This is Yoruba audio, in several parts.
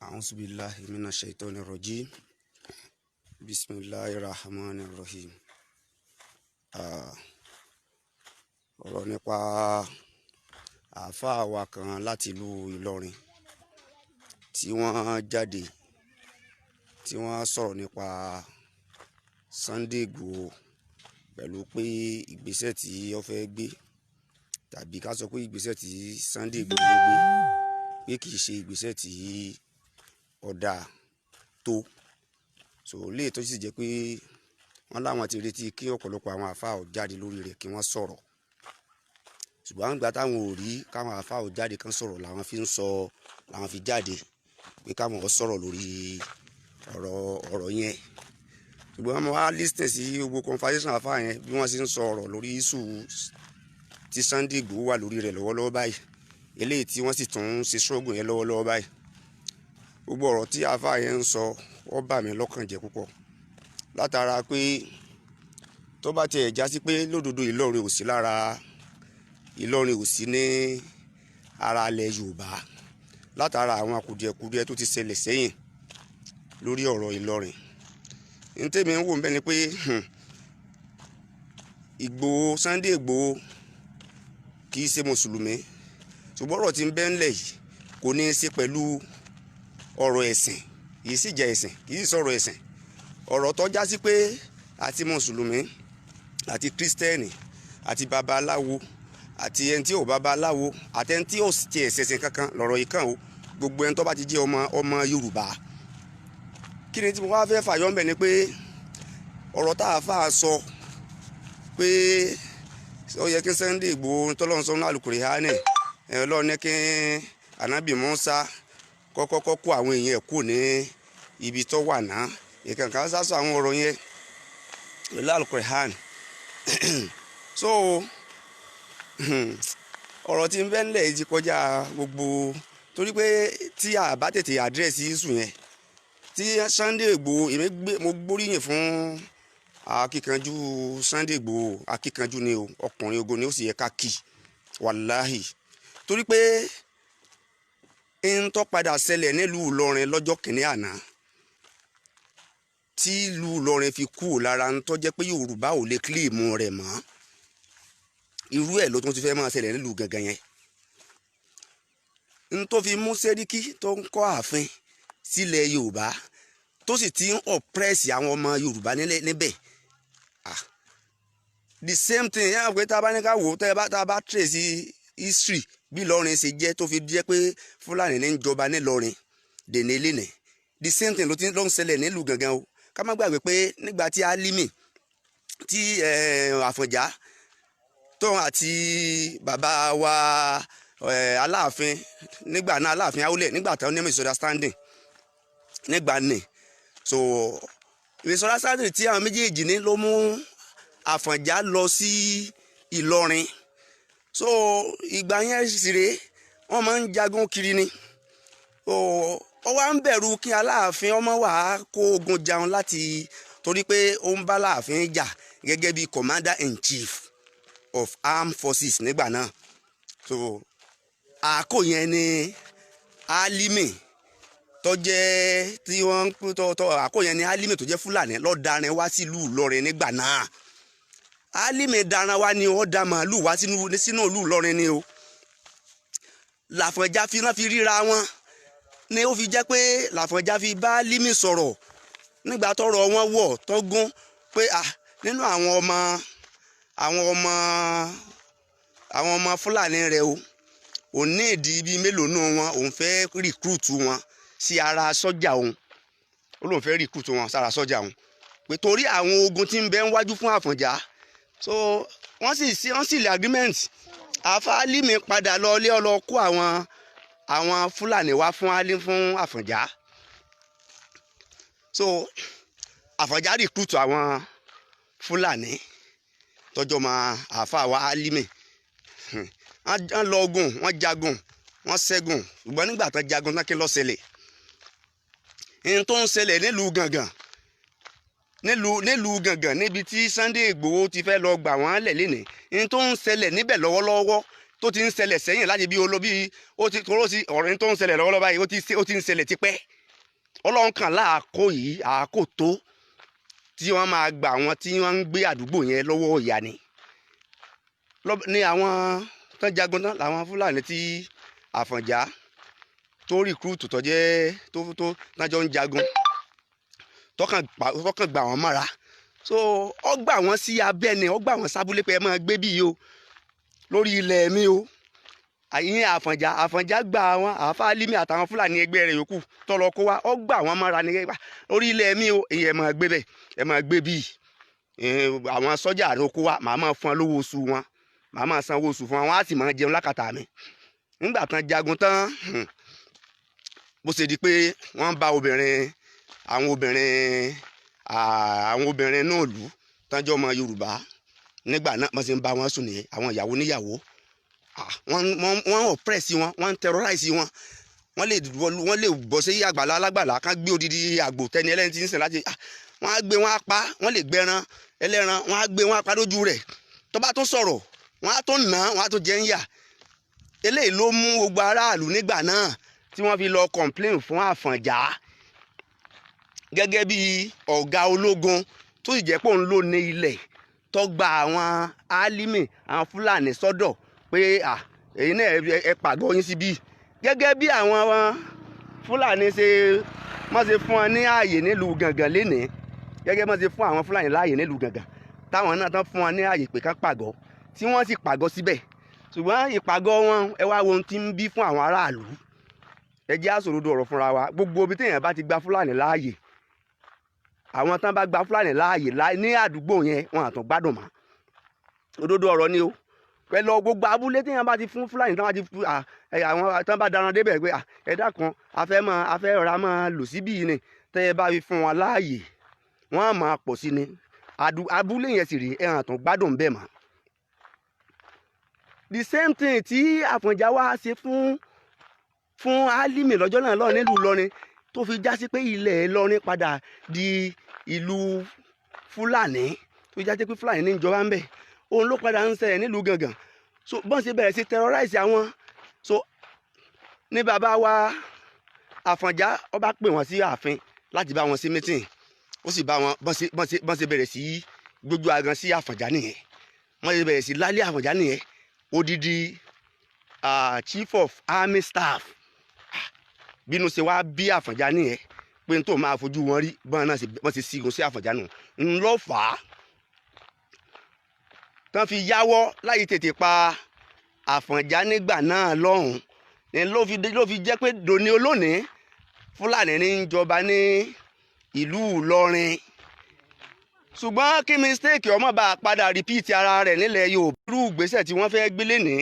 أعوذ بالله من الشيطان الرجيم بسم الله الرحمن الرحيم. ọ̀rọ̀ nípa àáfàá wa kan láti ìlú Ìlọrin tí wọ́n jáde tí wọ́n sọ̀rọ̀ nípa Sunday Igboho pẹ̀lú pé ìgbésẹ̀ tí ó fẹ́ gbé tàbí ká sọ pé ìgbésẹ̀ tí Sunday Igboho gbé pé kì í ṣe ìgbésẹ̀ tí ó dáa tó lè tó sì jẹ́ pé wọ́n láwọn ti retí kí ọ̀pọ̀lọpọ̀ àwọn àáfàá ó jáde lórí rẹ̀ kí wọ́n sọ̀rọ̀, ṣùgbọ́n nígbà táwọn ò rí káwọn àáfàá ó jáde kan sọ̀rọ̀ làwọn fi jáde pé káwọn ó sọ̀rọ̀ lórí ọ̀rọ̀ yẹn. ṣùgbọ́n wọ́n wá lísítẹ̀ sí gbogbo conversation àáfàá yẹn bí wọ́n ṣe ń sọ ọ̀rọ̀ lórí iṣu tí Sunday Igboho wà lórí rẹ̀ lọ́wọ́lọ́wọ́ báyìí, eléyìí tí wọ́n sì tún ń ṣe struggle yẹn lọ́wọ́lọ́wọ́ báyìí. gbogbo ọ̀rọ̀ tí àáfàá yẹn ń sọ ó bà mí lọ́kàn jẹ́ púpọ̀, látara pé tó bá tiẹ̀ já sí pé lódodo Ìlọrin ò sí ní ara ilẹ̀ Yorùbá látara àwọn kùdìẹ̀kudiẹ tó ti ṣẹlẹ̀ sẹ́yìn lórí ọ̀rọ̀ Ìlọrin. ní tèmi ń wò ń bẹ́ ni pé Sunday Igboho kì í ṣe mùsùlùmí, ṣùgbọ́n ọ̀rọ̀ tí ń bẹ ńlẹ̀ yìí kò ní í ṣe pẹ̀lú ọ̀rọ̀ ẹ̀sìn, kì í sì jẹ́ ẹ̀sìn, kì í sọ̀rọ̀ ẹ̀sìn. ọ̀rọ̀ tó já sí pé àti mùsùlùmí àti kírísítẹ́nì àti babaláwo àti ẹni tí ò babaláwo àti ẹni tí ò tiẹ̀ ṣẹ̀sìn kankan lọ̀rọ̀ yìí kàn ó, gbogbo ẹni tó bá ti jẹ́ ọmọ Yorùbá. kí ni tí mo wá fẹ́ fàyọ́ ńbẹ̀ ni pé ọ̀rọ̀ tá a fà sọ pé ó yẹ kí Sunday Igboho tọ́lọ́run sọ nínú Al-Qur'ani Ọlọ́run ní kí Ànábì Mùsá kọ́kọ́ kó àwọn èèyàn kù ní ibi tó wà náà, ìkànkà sásọ àwọn ọ̀rọ̀ yẹn lọ́lá Al-Qur'ani. ọ̀rọ̀ tí ń bẹ ńlẹ̀ ti kọjá gbogbo, torí pé tí a bá tètè àdírẹ́sì iṣu yẹn tí Sunday Igboho mo gbóríyìn fún akíkanjú Sunday Igboho, akíkanjú ni o, ọkùnrin ogun ni ó sì yẹ ká kì wàláhì, torí pé ń tó padà ṣẹlẹ̀ nílùú Ìlọrin lọ́jọ́ kìíní àná tí ìlú Ìlọrin fi kú lára ń tó jẹ́ pé Yorùbá ò lè kílèmù rẹ̀ mọ́, irú ẹ̀ ló tún ti fẹ́ máa ṣẹlẹ̀ nílùú gangan yẹn. ń tó fi mú Sẹ́ríkì tó ń kọ́ ààfin sílẹ̀ Yorùbá tó sì ti ń ọ̀pẹ́rẹ́sì àwọn ọmọ Yorùbá níbẹ̀. the same thing yẹn pé tá a bá ní ká wò ó tá a bá trace history bí Ìlọrin ṣe jẹ́ tó fi jẹ́ pé Fúlàní ní ń jọba nílọrin dèní lẹ́nẹ̀, the same thing ló ń ṣẹlẹ̀ nílùú gangan o. ká má gbàgbé pé nígbà tí Álímì tí Àfọ̀njá tó àti bàbá wa Aláàfin nígbà náà Aláàfin Awólẹ̀ nígbà tó ní misunderstanding nígbà ní misunderstanding tí àwọn méjèèjì ní ló mú Àfọ̀njá lọ sí Ìlọrin. ìgbà yẹn sì rèé wọ́n máa ń jagun kiri ni. ó wá ń bẹ̀rù kí Aláàfin ọmọ wà á kó ogun jaun torí pé ó ń bá Aláàfin jà gẹ́gẹ́ bí commander-in-chief of armed forces nígbà náà. àkó yẹn ni Álímì tó jẹ́ tí wọ́n ń pè àkó yẹn ni Álímì tó jẹ́ Fúlàní ló darin wá sílùú Ìlọrin nígbà náà. Álímì daran wá ni ó da màálù wá sínú ìlú Ìlọrin ni o. Làfọ̀njá fi ríra wọn ni ó fi jẹ́ pé Làfọ̀njá fi bá Álímì sọ̀rọ̀ nígbà tọ́rọ̀ wọn wọ̀ tọ́gún pé nínú àwọn ọmọ Fúlàní rẹ̀ o òun ní ìdí bíi mélòó nù wọn òun fẹ́ rìkúrùtù wọn sí ara sọ́jà òun, ó lóun fẹ́ rìkúrùtù wọn sára sọ́jà òun pé torí àwọn ogun tí ń bẹ ń wájú fún Àfọ̀njá. wọ́n sì lè agreement. àfa Álímì padà lọ ilé ọlọ kó àwọn Fúlàní wá fún Àfọ̀njá. Àfọ̀njá recruit àwọn Fúlàní tọjọ́ ma àfa wa Álímì. wọ́n lọ ogun, wọ́n jagun, wọ́n ṣẹ́gun, ṣùgbọ́n nígbà tán jagun tán kí ló ṣẹlẹ̀? ohun tó ń ṣẹlẹ̀ nílùú Gàngàn níbi tí Sunday Igboho ti fẹ́ lọ gbà wọ́n lẹ̀ lénìí, ohun tó ń ṣẹlẹ̀ níbẹ̀ lọ́wọ́lọ́wọ́ tó ti ń ṣẹlẹ̀ sẹ́yìn láti bí ọ̀rẹ́ tó ń ṣẹlẹ̀ lọ́wọ́lọ́wọ́ báyìí ó ti ń ṣẹlẹ̀ tipẹ́. Ọlọ́run kan láàkó yìí àákò tó tí wọ́n máa gba àwọn tí wọ́n ń gbé àdúgbò yẹn lọ́wọ́ ìyá ni àwọn tán jagun tán làwọn Fúlàní tí Àfọ̀njá tó rìkúrútù tó jẹ́ tó nájọ ń jagun tọkàn gbà wọ́n mọ́ra so ọ gbà wọ́n sí abẹ́ni ọ gbà wọ́n sábúlé pé ẹ máa gbé bí o lórí ilẹ̀ mi o àyìn Àfọ̀njá gba àwọn àáfàá Límì àtàwọn Fúlàní ẹgbẹ́ rẹ̀ yòókù tọrọ kó wa ọ gbà wọ́n mọ́ra ní lórí ilẹ̀ mi o èyí ẹ máa gbé bẹ́ẹ̀ ẹ máa gbé bí àwọn sọ́jà ló kó wa màá máa fún wọn lówó oṣù wọn màá máa sanwó oṣù fún wọn wọn á sì máa jẹun lákàtà mi nígbà tán jagun tán bó ṣe di pé wọ́n bá àwọn obìnrin náà lù tánjọ́ ọmọ Yorùbá nígbà náà wọ́n sì ń bá wọn sùn nìyẹn àwọn ìyàwó níyàwó wọ́n oppress wọn wọ́n terrorize wọn wọ́n lè bọ́ sí àgbàlá alágbàlá kán gbé odidi àgbò tẹni ẹlẹ́ni tí ń sìn láti wọ́n á gbé wọn á pa wọ́n lè gbẹran ẹlẹ́ran wọ́n á gbé wọn á pa lójú rẹ̀ tó bá tún sọ̀rọ̀ wọ́n á tún nà wọ́n á tún jẹ́ ń yà eléyìí ló mú gbogbo aráàlú nígbà náà tí wọ́n fi lọ complain fún Àfọ̀njá gẹ́gẹ́ bí ọ̀gá ológun tó sì jẹ́ pé òun ló ní ilẹ̀ tó gba àwọn Álímì àwọn Fúlàní sọ́dọ̀ pé èyí náà ẹ pàgọ́ yín síbí gẹ́gẹ́ bí àwọn Fúlàní ṣe fún wọn ní ààyè nílùú Gàngàn lénìí gẹ́gẹ́ wọ́n ṣe fún àwọn Fúlàní láàyè nílùú Gàngàn táwọn náà tán fún wọn ní ààyè pé ká pàgọ́ tí wọ́n sì pàgọ́ síbẹ̀ ṣùgbọ́n ìpàgọ́ wọn ẹ wá wo ohun tí ń bí fún àwọn aráàlú ẹ jẹ́ àsòrodo ọ̀rọ̀ fúnra wa gbogbo ibi téèyàn bá ti gba Fúlàní láàyè àwọn tán bá gba Fúlàní láàyè ní àdúgbò yẹn wọn àtún gbádùn mọ́ òdodo ọ̀rọ̀ ni o pẹ̀lú gbogbo abúlé téèyàn bá ti fún Fúlàní tán bá ti fún àwọn tán bá daran débẹ̀ pé ẹ dákun afẹ́ ọ̀rá máa lò síbí yìí ni tẹ́ ẹ bá fi fún wọn láàyè wọ́n á máa pọ̀ sí ni abúlé yẹn sì rí ẹ àtún gbádùn bẹ́ẹ̀ mọ́ the same thing tí Àfọ̀njá wá ṣe fún Álímì lọ́jọ́ náà lọ́ọ̀ nílùú Ìlọrin tó fi já sí pé ilẹ̀ Ìlọrin padà di ìlú Fúlàní tó já sí pé Fúlàní ní ìjọba ń bẹ̀ òun ló padà ń ṣẹlẹ̀ nílùú Gàngàn so bọ́n ṣe bẹ̀rẹ̀ sí terrorize àwọn so ní bàbá wa Àfọ̀njá ó bá pè wọ́n sí ààfin láti bá wọn sí meeting ó sì bá wọn bọ́n ṣe bẹ̀rẹ̀ sí gbójú agan sí Àfọ̀njá nìyẹn wọ́n ṣe bẹ̀rẹ̀ sí lálé Àfọ̀njá nìyẹn odidi chief of army staff bínú ṣe wá bí Àfọ̀njá nìyẹn pé n tó máa fojú wọn rí bọ́n náà wọ́n ti sígun sí Àfọ̀njá nù ń lọ fà á tán fi yáwọ́ láyé tètè pa Àfọ̀njá nígbà náà lọ́hùn-ún ló fi jẹ́ pé dòní olónìí Fúlàní ní ń jọba ní ìlú Ìlọrin ṣùgbọ́n kí mistake ọmọ bá padà repeat ara rẹ̀ nílẹ̀ Yorùbá irú ìgbésẹ̀ tí wọ́n fẹ́ gbélé ní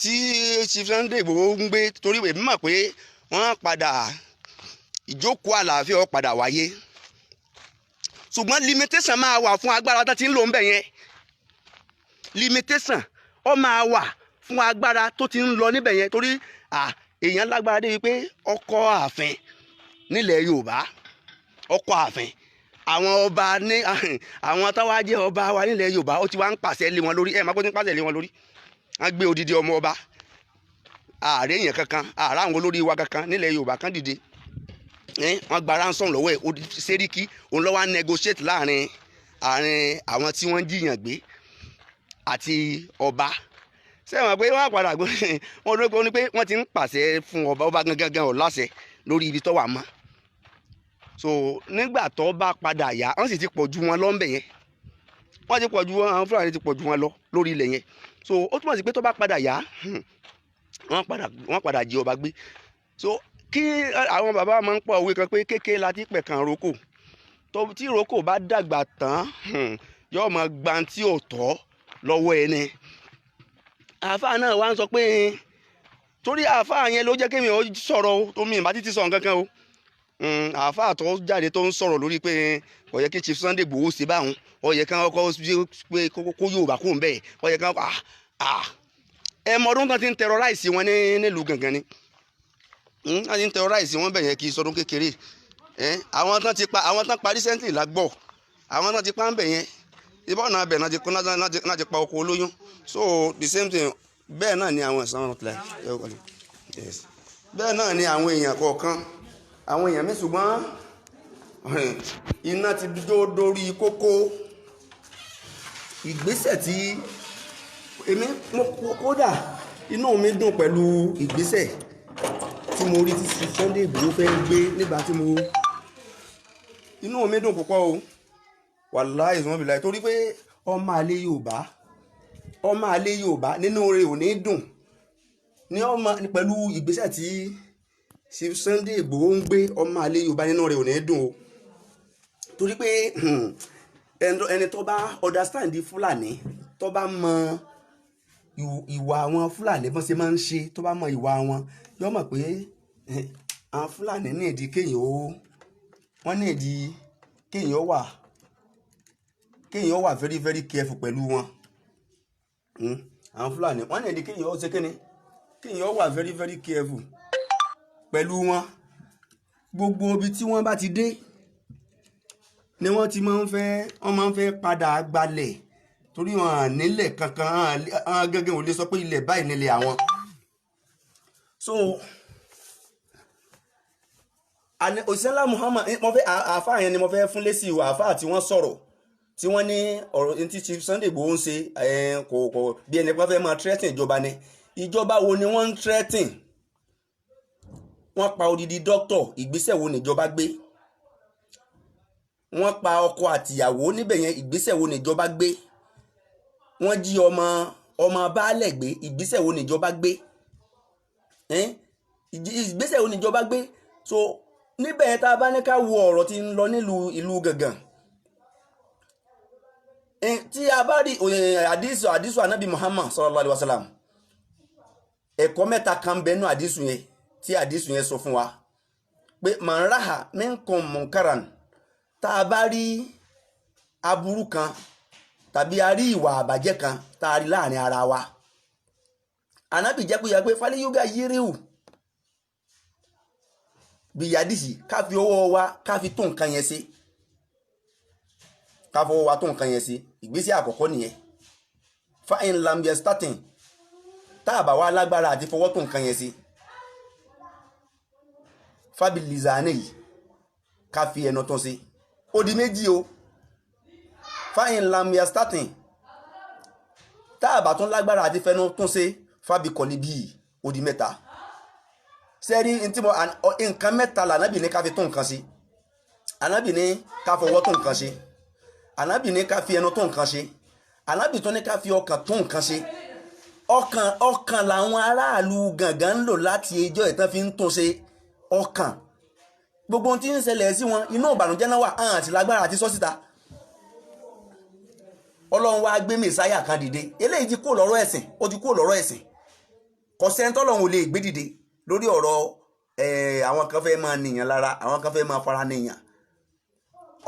tí Chief Sunday Igboho ń gbé torí èmi mọ̀ pé wọ́n padà ìjókòó àlàáfíà ó padà wáyé ṣùgbọ́n limitation máa wà fún agbára tó ti ń lò ń bẹ̀ yẹn limitation ó máa wà fún agbára tó ti ń lọ níbẹ̀ yẹn torí èèyàn lágbára débi pé ọkọ̀ ààfin nílẹ̀ Yorùbá ọkọ̀ ààfin àwọn ọba ní àwọn táwa jẹ́ ọba wa nílẹ̀ Yorùbá ó ti wá ń pàṣẹ lé wọn lórí máa kó ti ń pàṣẹ lé wọn lórí wọ́n gbé odidi ọmọ ọba ààrẹ èèyàn kankan ààrẹ àwọn olórí wa kankan nílẹ̀ Yorùbá kan dìde wọ́n gba ransom lọ́wọ́ ẹ̀ Sẹ́ríkì òun ló wá negotiate láàrin àwọn tí wọ́n jiyàn gbé àti ọba sẹ́wọ̀n pé wọ́n padà gbé wọn ló ní pé wọ́n ti ń pàṣẹ fún ọba gangan ọ̀ láṣẹ lórí ibi tó wà mọ́ so nígbà tó bá padà yá wọ́n sì ti pọ̀ ju wọn lọ ńbẹ̀ yẹn wọ́n ti pọ̀ ju wọn àwọn Fúlàní ti pọ̀ ju wọn lọ lórí ilẹ̀ yẹn so ó túmọ̀ sí pé tó bá padà yá wọ́n padà jí ọba gbé so kí àwọn bàbá máa ń pọ̀ òwe kan pé kékeré la ti pẹ̀kàn roko tí roko bá dàgbà tán yóò máa gbantí ọ̀tọ̀ lọ́wọ́ ẹni àáfàá náà wá ń sọ pé torí àáfàá yẹn ló jẹ́ kémi ò sọ̀rọ̀ tó mi ìbá títí sọ nǹkan kan o àáfàá tó jáde tó ń sọ̀rọ̀ lórí pé ó yẹ kí Chief Sunday Igboho ṣe báwọn ó yẹ kí wọ́n kọ́ pé kó Yorùbá kó ń bẹ́ẹ̀ ó yẹ kí wọ́n ọdún kan ti ń terrorize wọn nílùú Gàngàn ni wọ́n ti ń terrorize wọn bẹ̀ yẹn kì í sọdún kékeré àwọn tán pa recently lágbọ̀ àwọn tán ti pa ń bẹ̀ yẹn ìbọn náà bẹ̀ náà ti pa oko olóyún so the same thing bẹ́ẹ̀ náà ni àwọn ẹ̀sán ọ̀tún bẹ́ẹ̀ náà ni àwọn èèyàn kọ̀ọ̀kan àwọn èèyàn mi ṣùgbọ́n iná ti dó dórí kókó ìgbésẹ̀ tí èmi kódà inú mi dùn pẹ̀lú ìgbésẹ̀ tí mo rí tí Sunday Igboho fẹ́ gbé nígbà tí inú mi dùn púpọ̀ o wàláhì ìsúnmọ́ bìláì torí pé ọmọ àlè Yorùbá nínú rẹ̀ ò ní dùn ní ọmọ pẹ̀lú ìgbésẹ̀ tí Sunday Igboho ń gbé ọmọ àlè Yorùbá nínú rẹ̀ ò ní dùn o torí pé ẹni tó bá understand di Fúlàní tó bá mọ ìwà àwọn Fúlàní bọ́n ṣe máa ń ṣe tó bá mọ ìwà wọn yóò mọ̀ pé àwọn Fúlàní ní ìdí wọ́n ní ìdí kéèyàn wà very very careful pẹ̀lú wọn àwọn Fúlàní wọ́n ní ìdí kéèyàn wà very very careful pẹ̀lú wọn gbogbo ibi tí wọ́n bá ti dé ni wọ́n ti máa ń fẹ́ padà gbalẹ̀ torí wọn nílẹ̀ kankan àwọn gẹ́gẹ́ ò lè sọ pé ilẹ̀ báyìí nílẹ̀ àwọn so òṣìṣẹ́lá Muhammad àáfàá yẹn ni mo fẹ́ fún lésì àáfàá tí wọ́n sọ̀rọ̀ tí wọ́n ní ọ̀rọ̀ tí Chief Sunday Igboho ń ṣe kò bí ẹni pé wọ́n fẹ́ máa threaten ìjọba ni ìjọba wo ni wọ́n ń threaten wọ́n pa odidi doctor ìgbésẹ̀ wo níjọba gbé wọ́n pa ọkọ àtìyàwó níbẹ̀ yẹn ìgbésẹ̀ wo níjọba gbé wọ́n jí ọmọ baálẹ̀ gbé ìgbésẹ̀ wo níjọba gbé ìgbésẹ̀ wo níjọba gbé so níbẹ̀ yẹn tá a bá ní ká wo ọ̀rọ̀ tí ń lọ nílùú ìlú Gàngàn tí a bá rí àdísù anábì Muhammad sallallahu alaihi wasallam ẹ̀kọ́ mẹ́ta kan bẹnu àdísù yẹn tí àdísù yẹn sọ fún wa pé man raha minkum munkaran tá a bá rí aburú kan tàbí a rí ìwà àbàjẹ́ kan tá a rí láàrin ara wa anábì jẹ́ kúyà pé fálíyúgà yíríhù bí yàdísì ká fi ọwọ́ wa ká fi tó nǹkan yẹn sí ká fọwọ́ wa tó nǹkan yẹn sí ìgbésẹ̀ àkọ́kọ́ nìyẹn fáìn lambia starting tá a bá wá lágbára àti fọwọ́ tó nǹkan yẹn sí fábílìzánì yìí ká fi ẹnu tún sí ó di méjì o fáìn lambia starting tá a bá tún lágbára àti fẹnu tún sí fábíkọ̀lì bíi ó di mẹ́ta sẹ́rí nǹkan mẹ́ta lànábì ní ká fi tó nǹkan sí ànábì ní ká fọwọ́ tó nǹkan sí ànábì ní ká fi ẹnu tó nǹkan sí ànábì tó ní ká fi ọkàn tó nǹkan sí ọkàn làwọn aráàlú Gàngán ń lò láti ẹjọ́ ìtàn fi ń tún ṣe ọkàn gbogbo ohun tí ń ṣẹlẹ̀ sí wọn inú ìbànújẹ́ náà wà hàn àti lágbára àti sọ́síta Ọlọ́run wá gbé mẹ́sáyà kan dìde eléyìí ti kúrò lọ́rọ̀ ẹ̀sìn ó ti kúrò lọ́rọ̀ ẹ̀sìn kò sẹ́ni tọ́lọ́run ò lè gbé dìde lórí ọ̀rọ̀ àwọn kan fẹ́ máa nìyàn lára àwọn kan fẹ́ máa fara nìyàn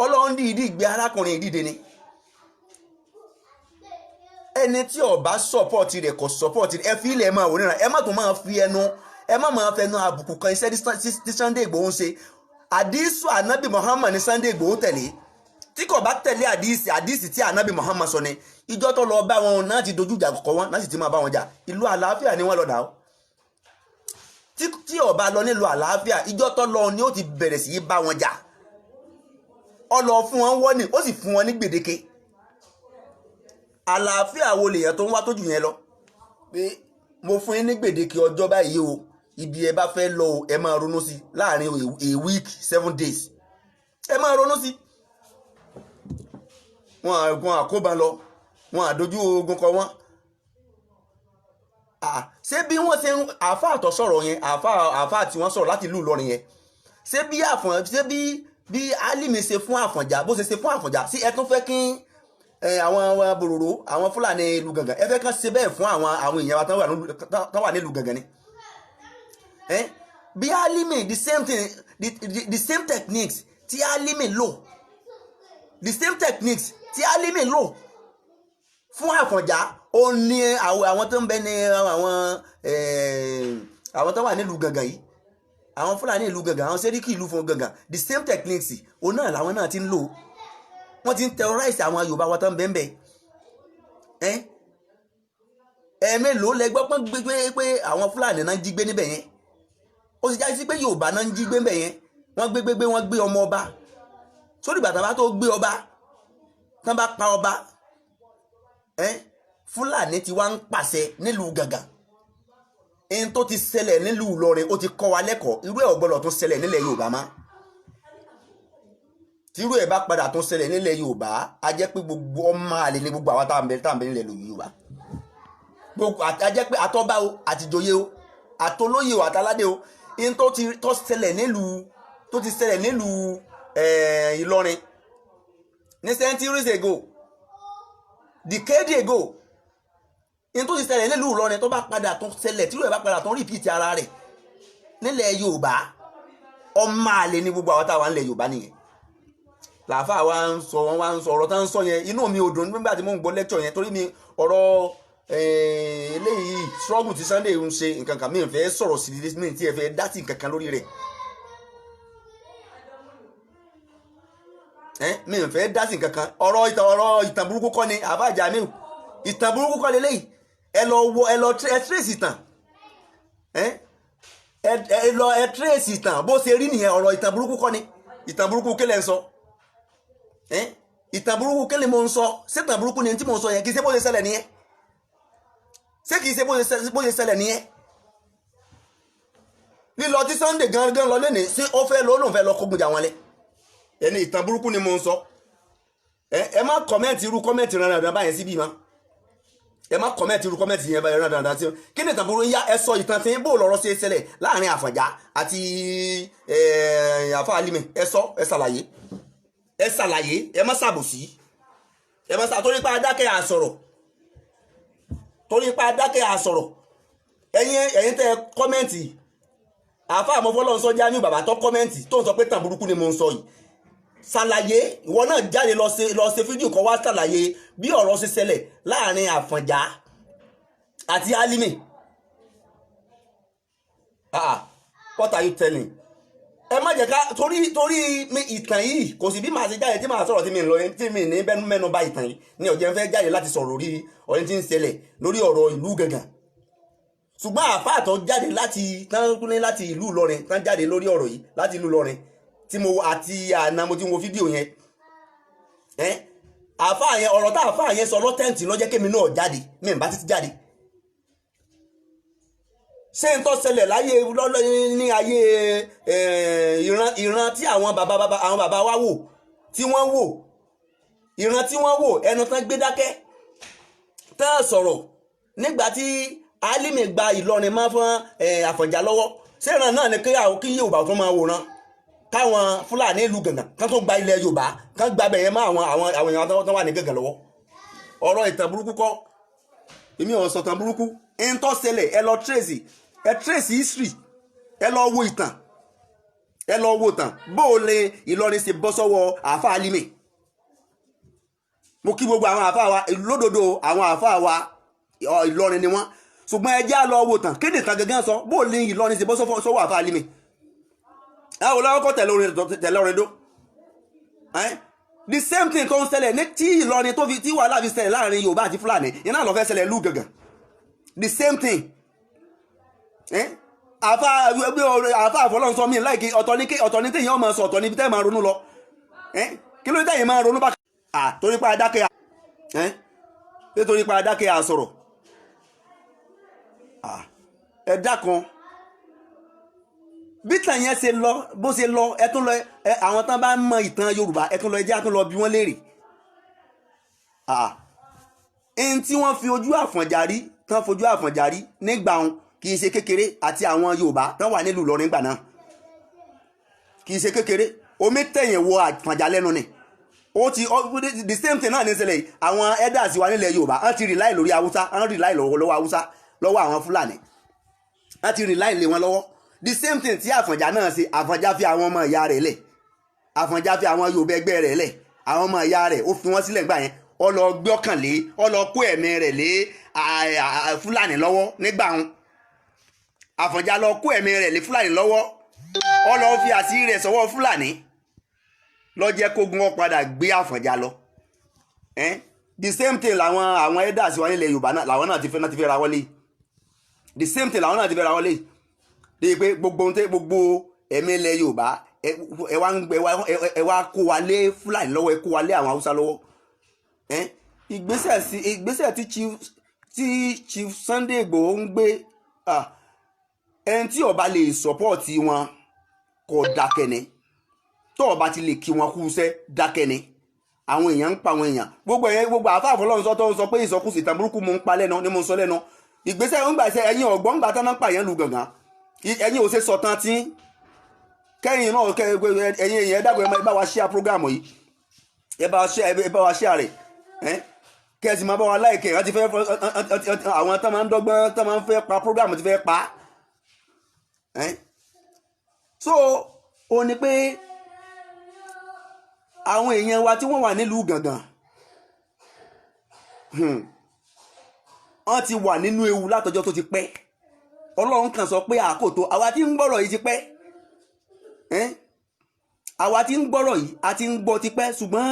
Ọlọ́run dìídì gbé arákùnrin ìdìde ni ẹni tí ó bá sọ́pọ̀tì rẹ̀ kò sọ́pọ̀tì rẹ̀ ẹ fi ilẹ̀ máa wò níran ẹ má tún máa fi ẹnu ẹ má máa fẹnu àbùkù kan iṣẹ́ tí Sunday Igboho ń ṣe àdísù ànábì Muhammad ní Sunday Igboho tẹ̀lé tí kò bá tẹ̀lé àdísì tí ànábì Muhammad sọ ni ìjọ tó lọ bá wọn náà ti dojú ìjà kọ wọn láti ti máa bá wọn jà ìlú àlàáfíà ni wọ́n lọ dà ó tí ó bá lọ nílùú àlàáfíà ìjọ tó lọ ni ó ti bẹ̀rẹ̀ sí í bá wọn jà ó lọ fún wọn wọ́nì ó sì fún wọn ní gbèdéke àlàáfíà wo lèèyàn tó ń wá tójú yẹn lọ pé mo fún yín ní gbèdéke ọjọ́ báyìí o ibi ẹ bá fẹ́ lọ ẹ máa ronú sí láàrin a week 7 days ẹ máa ronú sí wọn àgùn àkóbá lọ wọn àdójú ogun kọ wọn ṣé bí wọ́n ṣe àáfàá tó sọ̀rọ̀ yẹn àáfàá tí wọ́n sọ̀rọ̀ láti ìlú Ìlọrin yẹn ṣé bí Álímì ṣe fún Àfọ̀njá bó ṣe fún Àfọ̀njá sí ẹ tún fẹ́ kí àwọn bòròrò àwọn Fúlàní ìlú Gàngán ẹ fẹ́ kàn ṣe bẹ́ẹ̀ fún àwọn èèyàn wa tán wà nílùú Gàngán ni bí Álímì the same thing the same techniques tí Álímì lò the same techniques tí Álímì lò fún Àfọ̀njá ó ní àwọn tó ń bẹ ní àwọn tó wà nílùú Gàngán yìí àwọn Fúlàní ìlú Gàngán àwọn Sẹ́ríkì ìlú fún Gàngán the same techniques òun náà làwọn náà ti ń lò wọ́n ti ń terrorize àwọn Yorùbá wọn tó ń bẹ́ẹ̀ bẹ́ẹ̀ ẹ̀ẹ́mẹ́lòó lẹ gbọ́ pé àwọn Fúlàní náà ń jí gbé níbẹ̀ yẹn ó sì jáde sí pé Yorùbá náà ń jí gbé níbẹ̀ yẹn wọ́n gbé ọmọ ọba sórí ìgbà tán bá tó gbé ọba tán bá pa ọba Fúlàní ti wá ń pàṣẹ nílùú Gàngàn ẹni tó ti ṣẹlẹ̀ nílùú Ìlọrin ó ti kọ́ wa lẹ́kọ̀ọ́ irú ẹ̀ ò gbọ́dọ̀ tún ṣẹlẹ̀ nílẹ̀ Yorùbá má tírú ẹ̀ bá padà tún ṣẹlẹ̀ nílẹ̀ Yorùbá á jẹ́ pé gbogbo ọmọ àlè ní gbogbo àwọn táwọn bẹ nílẹ̀ Yorùbá gbogbo á jẹ́ pé àtọ́bá o àtìjòyè o àtolóyè o àtàládé o ẹni tó ṣẹlẹ̀ nílùú Ìlọrin ní centuries ago decade ago in tó ti ṣẹlẹ̀ nílùú Ìlọrin tó bá padà tó ṣẹlẹ̀ tí ìlú ẹ̀ bá padà tó ń repeat ara rẹ̀ nílẹ̀ Yorùbá ọmọ àlè ní gbogbo àwọn táwa nílẹ̀ Yorùbá nìyẹn làáfà wa ń sọ ọ̀rọ̀ tá ń sọ yẹn inú mi ò dùn nígbà tí mo ń gbọ́ lecture yẹn torí mi ọ̀rọ̀ eléyìí struggle ti Sunday ń ṣe nǹkan kan mi ò fẹ́ sọ̀rọ̀ sí mi tí ẹ fẹ́ dá sí nǹkan kan lórí rẹ̀ mi ò fẹ́ dá sí nǹkan kan ọ̀rọ̀ ìtàn burúkú kọ́ ni àbájá mi ìtàn burúkú kọ́ lélẹ́yìí ẹ lọ trace ìtàn ẹ trace ìtàn bó ṣe rí nìyẹn ọ̀rọ̀ ìtàn burúkú kọ́ ni ìtàn burúkú kílẹ̀ ń sọ ìtàn burúkú kílẹ̀ mo ń sọ ṣètàn burúkú ni tí mo ń sọ yẹn kì í ṣe bó ṣe ṣẹlẹ̀ nìyẹn ṣé kì í ṣe bó ṣe ṣẹlẹ̀ nìyẹn lílọ tí Sunday gangan lọ lẹ́nìí sí ó fẹ́ lóun fẹ́ lọ kógun jà wọn lẹ ẹni ìtàn burúkú ni mo ń sọ ẹ má kọ́mẹ́ǹtì irú kọ́mẹ́ǹtì rán dandan báyẹn síbí ma ẹ má kọ́mẹ́ǹtì irú kọ́mẹ́ǹtì yẹn báyẹn rán dandan sí kí ni ìtàn burúkú yá ẹ sọ ìtàn tí bó lọ́rọ̀ ṣe ṣẹlẹ̀ láàrin Àfọ̀njá àti Àfà Alimi ẹ sọ ẹ ṣàlàyé ẹ má ṣàbòsí ẹ má ṣàbòsí torí pa adákẹ́ àsọ̀rọ̀ ẹ̀yin tẹ kọ́mẹ́ǹtì Àfà àmọ́fọ́lọ́ sọ Jamiu bàbá tó kọ́mẹ́ǹtì tó ń sọ pé ìtàn burúkú ni mo ń sọ yìí ṣàlàyé ìwọ náà jáde lọ ṣe fídíò kan wá ṣàlàyé bí ọ̀rọ̀ ṣe ṣẹlẹ̀ láàrin Àfọ̀njá àti Alimi what are you telling ẹ má jẹ́ ká torí mi ìtàn yìí kò sí bí màá ṣe jáde tí màá sọ̀rọ̀ tí mi ní mẹ́nu bà ìtàn yìí ní ọ̀jẹ̀ fẹ́ jáde láti sọ̀rọ̀ orí ọ̀rẹ́ tí ń ṣẹlẹ̀ lórí ọ̀rọ̀ ìlú Gàngàn ṣùgbọ́n àfáà tó jáde láti ìlú Ìlọrin tán jáde lórí ọ̀rọ̀ yìí láti ìlú Ìlọrin tí mo àti àná mo ti wo fídíò yẹn àfáà yẹn ọ̀rọ̀ tá àfáà yẹn sọ lọ́tẹ̀ǹtì lọ́jẹ́ kémi náà jáde mi bá títí jáde ṣé n tó ṣẹlẹ̀ láyé ní ayé ìran tí àwọn bàbá wa wò tí wọ́n wò ìran tí wọ́n wò ẹnu tán gbé dákẹ́ tán sọ̀rọ̀ nígbà tí Alimi gba Ìlọrin máa fún Àfọ̀njá lọ́wọ́ ṣé ìran náà ni kí Yorùbá tó máa wòran káwọn Fúlàní ìlú Gàngàn kán tó gba ilẹ̀ Yorùbá kán gba bẹ̀yẹn mọ́ àwọn èèyàn tó wà ní Gàngàn lọ́wọ́ ọ̀rọ̀ ìtàn burúkú kọ́ èmi ò sọ̀tàn burúkú ń tó ṣẹlẹ̀ ẹ lọ trace history ẹ lọ wo ìtàn bó o lè Ìlọrin ṣe bọ́ sọ́wọ́ Àfà Alimi mo kí gbogbo àwọn àfà wa lódodo àwọn àfà wa Ìlọrin ni wọ́n ṣùgbọ́n ẹ já lọ wo tàn kéde ìtàn gẹ́gẹ́ sọ bó o lè Ìlọrin ṣe bọ́ sọ́wọ́ Àfà Alimi àwọn olówókọ́ tẹ̀lé orin dó the same thing tó ń ṣẹlẹ̀ ní tí Ìlọrin tó fi tí wàhálà fi ṣẹlẹ̀ láàrin Yorùbá àti Fúlàní iná lọ fẹ́ ṣẹlẹ̀ lú Gàngàn the same thing àfà àfọlọ́n sọ mí láìkí ọ̀tọ̀ ní téèyàn máa sọ ọ̀tọ̀ ní tẹ́ máa ronú lọ kí ló ní tẹ́yìn máa ronú bá torí pa adákẹ́ àsọ̀rọ̀ ẹ̀dá kan bí tàn yẹn ṣe lọ bó ṣe lọ ẹ tún lọ àwọn tán bá ń mọ ìtàn Yorùbá ẹ tún lọ ẹjẹ́ àtún lọ bí wọ́n léèrè ẹni tí wọ́n fi ojú Àfọ̀njá rí tán fojú Àfọ̀njá rí nígbà wọn kì í ṣe kékeré àti àwọn Yorùbá tán wà nílùú Ìlọrin gbà náà kì í ṣe kékeré omi tẹ̀yìn wọ Àfọ̀njá lẹ́nu ni ó ti the same thing náà ní ṣẹlẹ̀ yìí àwọn elders wa nílẹ̀ Yorùbá wọ́n ti rely lórí Haúsá wọ́n rely lọ́wọ́ Haúsá lọ́wọ́ àwọn Fúlàní wọ́n ti rely lé wọn lọ́wọ́ the same thing tí Àfọ̀njá náà ṣe Àfọ̀njá fi àwọn ọmọ ìyá rẹ̀ lẹ̀ Àfọ̀njá fi àwọn Yorùbá ẹgbẹ́ rẹ̀ lẹ̀ àwọn ọmọ ìyá rẹ̀ ó fi wọ́n sílẹ̀ gbà yẹn ó lọ gbọ́kànlé ó lọ kó ẹ̀mí rẹ̀ lé Fúlàní lọ́wọ́ nígbà wọn Àfọ̀njá lọ kó ẹ̀mí rẹ̀ lé Fúlàní lọ́wọ́ ó lọ fi àṣírí rẹ̀ sọ́wọ́ Fúlàní lọ jẹ́ kógun ó padà gbé Àfọ̀njá lọ the same thing àwọn elders wa nílẹ̀ Yorùbá náà làwọn náà ti fẹ́ ra wọlé the same thing làwọn náà ti fẹ́ ra wọlé de pé gbogbo ẹ̀mí ilẹ̀ Yorùbá ẹ wá kó wa lé Fúlàní lọ́wọ́, ẹ kó wa lé àwọn Haúsá lọ́wọ́. Ìgbésẹ̀ tí Chief Sunday Igboho ń gbé, ẹni tí ó bá lè sọ́pọ́ọ̀tì wọn kò dákẹ́ni, tó o bá ti lè kí wọn kú iṣẹ́ dákẹ́ni. Àwọn èèyàn ń pa àwọn èèyàn, gbogbo àfáà Fọlọ́run sọ tó ń sọ pé ìsọkúsì ìtàn burúkú mo ń pa lẹ́nu ni mo ń sọ lẹ́nu. Ìgbésẹ̀ ń gbà ṣe ẹ̀yin ọ̀gbọ́n gbà tán náà pa èèyàn lu gàngán, ẹ̀yin ò ṣe sọ̀tàn tí kẹ́yìn náà ẹ̀yin èèyàn dàgbọ́ ẹ bá wa share program yìí, ẹ bá wa share rẹ̀, kẹ́sì máa bá wa like ẹ̀, ti fẹ́ àwọn tán máa ń dọ́gbọ́n tán máa ń fẹ́ pa program ti fẹ́ pa. So ó ní pé àwọn èèyàn wa tí wọ́n wà nílùú Gàngán wọ́n ti wà nínú ewu látọjọ́ tó ti pẹ́. Ọlọ́run kan sọ pé àkótó àwa tí ń gbọ́rọ̀ yìí ti pẹ́, àwa tí ń gbọ́rọ̀ yìí a ti ń gbọ́ ti pẹ́, ṣùgbọ́n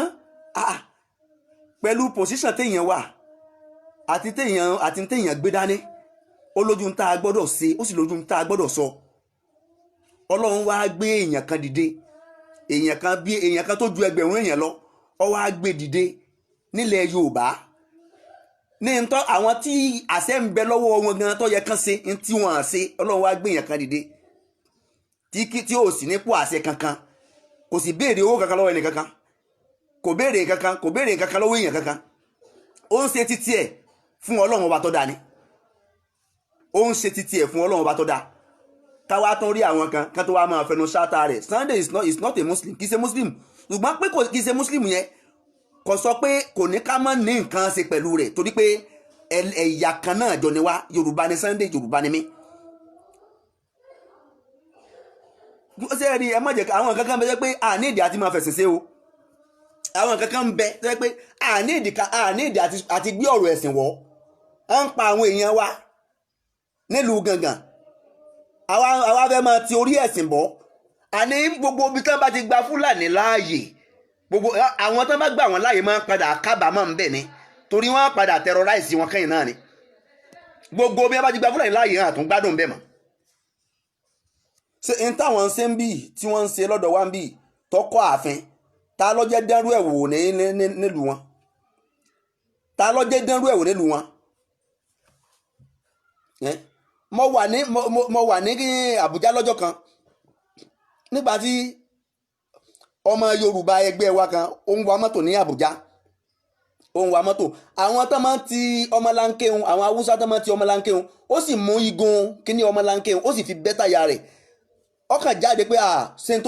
pẹ̀lú position téèyàn wà àti téèyàn gbé dání, ó lójú ń tá a gbọ́dọ̀ ṣe, ó sì lójú ń tá a gbọ́dọ̀ sọ. Ọlọ́run wá gbé èèyàn kan dìde, èèyàn kan tó ju ẹgbẹ̀rún èèyàn lọ, ó wá gbé dìde nílẹ̀ Yorùbá ní ntọ́ àwọn tí àṣẹ ń bẹ lọ́wọ́ wọn gan tó yẹ kán ṣe tí wọ́n á ṣe. Ọlọ́run wá gbé èèyàn kan dìde tí ò sì nípò àṣẹ kankan, kò sì béèrè owó kankan lọ́wọ́ ẹnì kankan, kò béèrè kankan lọ́wọ́ èèyàn kankan. Ó ń ṣe títí ẹ̀ fún Ọlọ́run ọba tó dá ni, ó ń ṣe títí ẹ̀ fún Ọlọ́run ọba tó dá. Káwá tún rí àwọn kan tó wá máa fẹnu ṣáta rẹ̀. Sunday is not a Muslim, kì í ṣe Muslim, ṣùgbọ́n pé kì í ṣe Muslim yẹn kò sọ pé kò ní ká má ní nǹkan ṣe pẹ̀lú rẹ̀, torí pé ẹ̀yà kan náà jọ ni wá. Yorùbá ni Sunday, Yorùbá ni mí. ṣé ẹ rí, ẹ má jẹ́ ká àwọn kankan bẹ pé àní ìdí àti máa fẹ̀sìn ṣe o. Àwọn kankan bẹ pé àní ìdí àti gbé ọ̀rọ̀ ẹ̀sìn wọ̀. À ń pa àwọn èèyàn wa nílùú Gàngán, àwa fẹ́ máa ti orí ẹ̀sìn bọ̀. Àní gbogbo ibi tí wọ́n bá ti gba Fúlàní láàyè, gbogbo àwọn tí wọ́n bá gbà wọ́n láàyè máa ń padà kábàámọ̀ ń bẹ̀ ni, torí wọ́n padà terrorize wọn kẹ́yìn náà ni. Gbogbo bí wọ́n bá ti gba Fúlàní láàyè hàn tún gbádùn bẹ́ẹ̀ mọ́. Ṣé n táwọn ń ṣe ń bì tí wọ́n ń ṣe lọ́dọ̀ wa ń bì tọkọ ààfin, ta ló jẹ́ dẹ́rú ẹ̀wò nílùú wọn? Ta ló jẹ́ dẹ́rú ẹ̀wò nílùú wọn? Mo wà ní Àbújá lọ́jọ́ kan nígbà tí ọmọ Yorùbá ẹgbẹ́ wa kan ó ń wa mọ́tò ní Àbújá, ó ń wa mọ́tò. Àwọn tó máa ń ti ọmọlanke hun, àwọn Haúsá tó máa ń ti ọmọlanke hun, ó sì mú igun kíní ọmọlanke hun, ó sì fi bẹ́ táyà rẹ̀. Ọkàn jáde pé ṣé n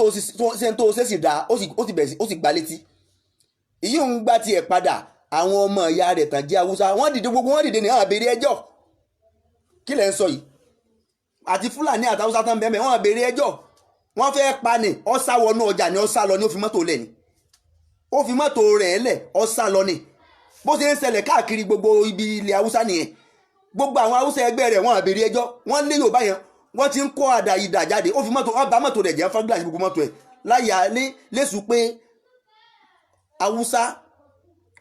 tó ṣe sì dá, ó sì gbá létí. Èyí ń gbá tiẹ̀ padà. Àwọn ọmọ ìyá rẹ̀ tàn jẹ́ Haúsá, gbogbo wọn dìde ní àwọn àbèrè ẹjọ́. Kí lẹ̀ ń sọ yìí? Àti Fúlàní àti Haúsá tán bẹ́ẹ̀ wọ́n àbèrè ẹjọ́. Wọ́n fẹ́ pa ni, ó sá wọnú ọjà ni, ó sá lọ ni, ó fi mọ́tò lẹ̀ ni, ó fi mọ́tò rẹ̀ lẹ̀, ó sá lọ ni. Bó ṣe ń ṣẹlẹ̀ káàkiri gbogbo ibi ilẹ̀ Haúsá nìyẹn. Gbogbo àwọn Haúsá ẹgbẹ́ rẹ̀ wọ́n àbèrè ẹjọ́. Wọ́n lé Yorùbá yẹn, wọ́n ti ń kó àdá ìdà jáde. Ó fi mọ́tò, wọ́n bà mọ́tò rẹ̀ jẹ́, fọ́ gíláàsì gbogbo mọ́tò ẹ̀ láyà lẹ́sùn pé Haúsá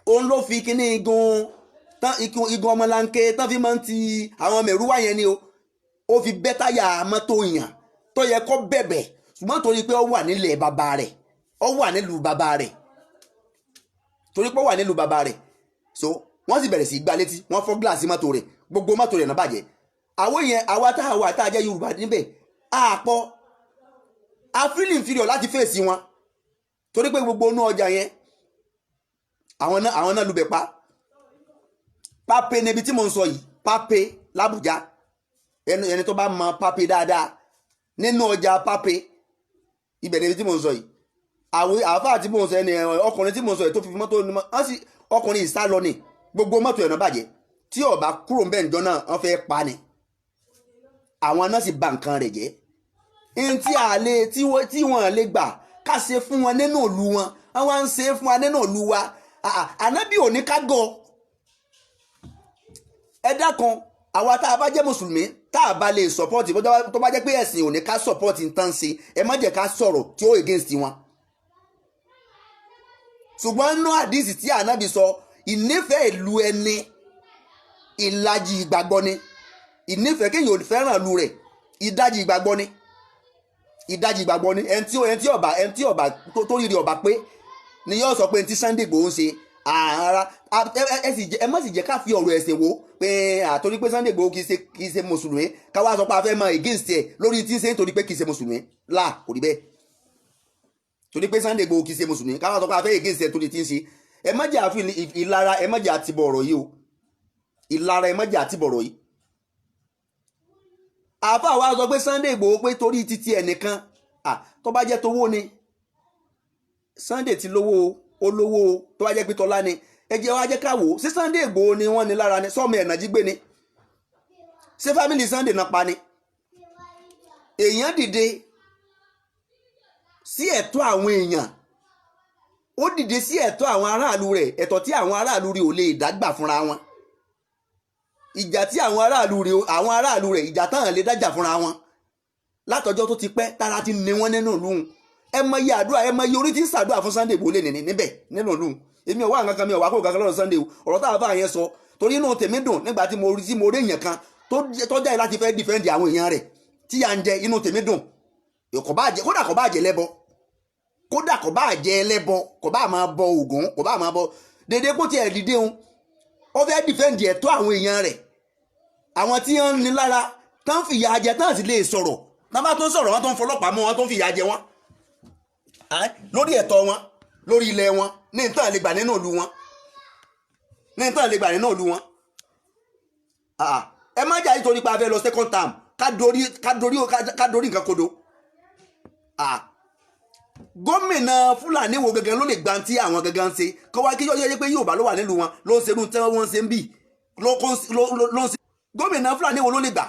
òun ló fi kíní igun ọmọlanke tán fi máa ń ti àwọn mẹ̀rúwá yẹn ni o. Ó fi bẹ́ táyà mọ́tò yàn tó yẹ kó bẹ̀bẹ̀, ṣùgbọ́n torí pé ó wà nílẹ̀ bàbá rẹ̀, ó wà nílùú bàbá rẹ̀, torí pé ó wà nílùú bàbá rẹ̀. So wọ́n sì bẹ̀rẹ̀ sí gbá létí, wọ́n fọ́ gíláàsì mọ́tò rẹ̀, gbogbo mọ́tò rẹ̀ náà bàjẹ́. Àwọn yẹn, àwa tá a jẹ́ Yorùbá níbẹ̀ àpọ̀ a feel inferior láti fèsì wọn, torí pé gbogbo inú ọjà yẹn àwọn náà lùbẹ̀ pa. Pápé níbi tí mo ń sọ yìí, Pápé l'Àbújá, ẹni tó bá mọ Pápé dáadáa nínú ọjà Pápé, ibẹ̀ níbi tí mo ń sọ yìí. Àáfàá tí mo ń sọ ẹni ọkùnrin tí mo ń sọ yìí tó fi mọ́tò ọkùnrin ìsá lọ ni, gbogbo mọ́tò ẹ̀ náà bàjẹ́. Tí ó bá kúrò ńbẹ̀ ńjọ́ náà wọ́n fẹ́ pa ni. Àwọn náà sì bà nǹkan rẹ̀ jẹ́. Tí wọ́n lè gbà ká ṣe fún wọn nínú ìlú wọn, àwọn ń ṣe fún wa nínú ìlú wa. Ànábì ò ní ká gọ̀. Ẹ dákun, àwa tá a bá jẹ́ mùsùlùmí tá a bá lè sọ́pọ́ọ̀tì, tó bá jẹ́ pé ẹ̀sìn ò ní ká sọ́pọ́ọ̀tì ń tán ṣe, ẹ má jẹ́ ká sọ̀rọ̀ tí ó against wọn. Ṣùgbọ́n nínú àdìsí tí ànábì sọ, ìnífẹ̀ẹ́ ìlú ẹni ìlàjì ìgbàgbọ́ ni. Ìnífẹ̀ẹ́ kéèyàn ò fẹ́ràn ìlú rẹ̀, ìdajì ìgbàgbọ́ ni. ìdajì ìgbàgbọ́ ni ẹni tí ọba tó rí rí ọba pé ni yóò sọ pé ti Sunday Igboho ń ṣe ààrà ẹ má sì jẹ́ ká fi ọ̀rọ̀ ẹ̀sìn wò pé àtòrí pé Sunday Igboho kì í ṣe mùsùlùmí káwá sọ pé a fẹ́ mọ against ẹ̀ lórí tí ń ṣe nítorí pé kì í ṣe mùsùlùmí là kò rí bẹ́ẹ̀ torí pé Sunday Igboho kì í ṣe mùsùlùmí káwá sọ pé a fẹ́ against ẹ̀ torí tí ń ṣe ẹ má jẹ́ àfi ìlara ẹ má jẹ́ àtibọ̀ ọ̀rọ̀ yìí o ìlara ẹ má jẹ́ àtibọ̀ ọ̀rọ̀ yìí àáfàá wa sọ pé Sunday Igboho pé torí títí ẹnìkan tó bá jẹ́ tówó ni Sunday ti lówó olówó tó bá jẹ́ pé tọ́lá ni ẹ jẹ́ wá jẹ́ ká wò ó sí Sunday Igboho ni wọ́n ní lára ni sọ́ọ̀mù ẹ̀nà jígbé ni ṣé fámìlì Sunday náà pa ni èèyàn dìde sí ẹ̀tọ́ àwọn èèyàn ó dìde sí ẹ̀tọ́ àwọn aráàlú rẹ̀ ẹ̀tọ́ tí àwọn aráàlú rẹ̀ ò lè dágbà fúnra wọn ìjà tí àwọn aráàlú rẹ̀ ìjà táwọn lè dájà fúnra wọn látọjọ́ tó ti pẹ́ tára ti ní wọn nínú ìlú ẹ mọ iye àdúrà ẹ mọ iye orí tí ń ṣàdúrà fún Sunday Igboho lè nìní níbẹ̀ nínú ìlú èmi ò wá nǹkan kan mi ò wá kó kankan lọ́dọ̀ Sunday ọ̀rọ̀ táwọn bá yẹn sọ torí inú tèmi dùn nígbà tí mo rí èèyàn kan tó jáde láti fẹ́ dìfẹ́ǹdì àwọn èèyàn rẹ̀ tí yà ń jẹ inú tèmi dùn kódà kò bá jẹ lẹ́bọ kódà kò bá jẹ ẹlẹ́bọ kò bá máa bọ Ògún kò bá máa bọ dédé kó tiẹ̀ dìde òun ó fẹ́ dìfẹ́ǹdì ẹ̀tọ́ àwọn èèyàn rẹ̀ àwọn tí wọ́n ní lára tán fìyà jẹ tán sì lè sọ̀rọ̀ tán bá tó ń sọ̀rọ̀ wọn tó ń fọlọ́pàá mọ́ wọn tó ń fìyà jẹ wọn lórí ẹ̀tọ́ wọn lórí ilẹ̀ wọn ní ìtàn lè gbà nínú ìlú wọn ní ìtàn lè gbà nínú ìlú wọn ẹ má jà nítorí pé a fẹ́ lọ second term ká dorí nǹkan kodo gómìnà Fúlàní wo gangan ló lè gba tí àwọn gangan ń ṣe kọ́ wá kí yóò yẹ pé Yorùbá ló wà nílùú wọn ló ń ṣerú tí wọ́n ń ṣe ń bì ló ń ṣe gómìnà Fúlàní wo ló lè gbà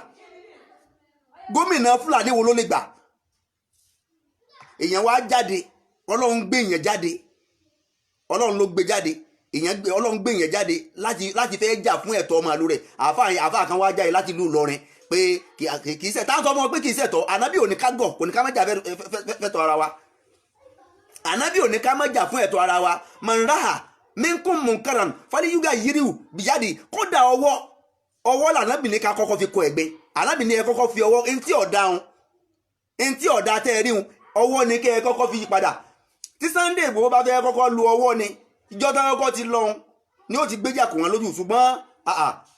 gómìnà Fúlàní wo ló lè gbà èèyàn wá jáde Ọlọ́run gbé èèyàn jáde Ọlọ́run ló gbé jáde Ọlọ́run gbé èèyàn jáde láti fẹ́ jà fún ẹ̀tọ́ ọmọ àlú rẹ̀ àáfàá kan wá jáde láti ìlú Ìlọrin pé kì í ṣe táwọn ọmọ pé kì í ṣẹ̀tọ́ ànábì ò ní ká gọ̀ kò ní ká má jà fẹ́tọ̀ ara wa ànábì ò ní ká má jà fún ẹ̀tọ́ ara wa manraha minkum munkaran falyuga yiriu biyadi kódà ọwọ́ lànábì ní ká kọ́kọ́ fi kọ ẹ̀gbẹ́ ànábì ní ẹ kọ́kọ́ fi ọwọ́ ntí ọ̀dà tẹ́ ẹ ríhun ọwọ́ ni kẹ́ ẹ kọ́kọ́ fi yí padà tí Sunday Igboho bá fẹ́ kọ́kọ́ lu ọwọ́ ni ìjọ tán kọ́kọ́ ti lọ́hun ni ó ti gbéjà kò wọ́n lójú ṣùgbọ́n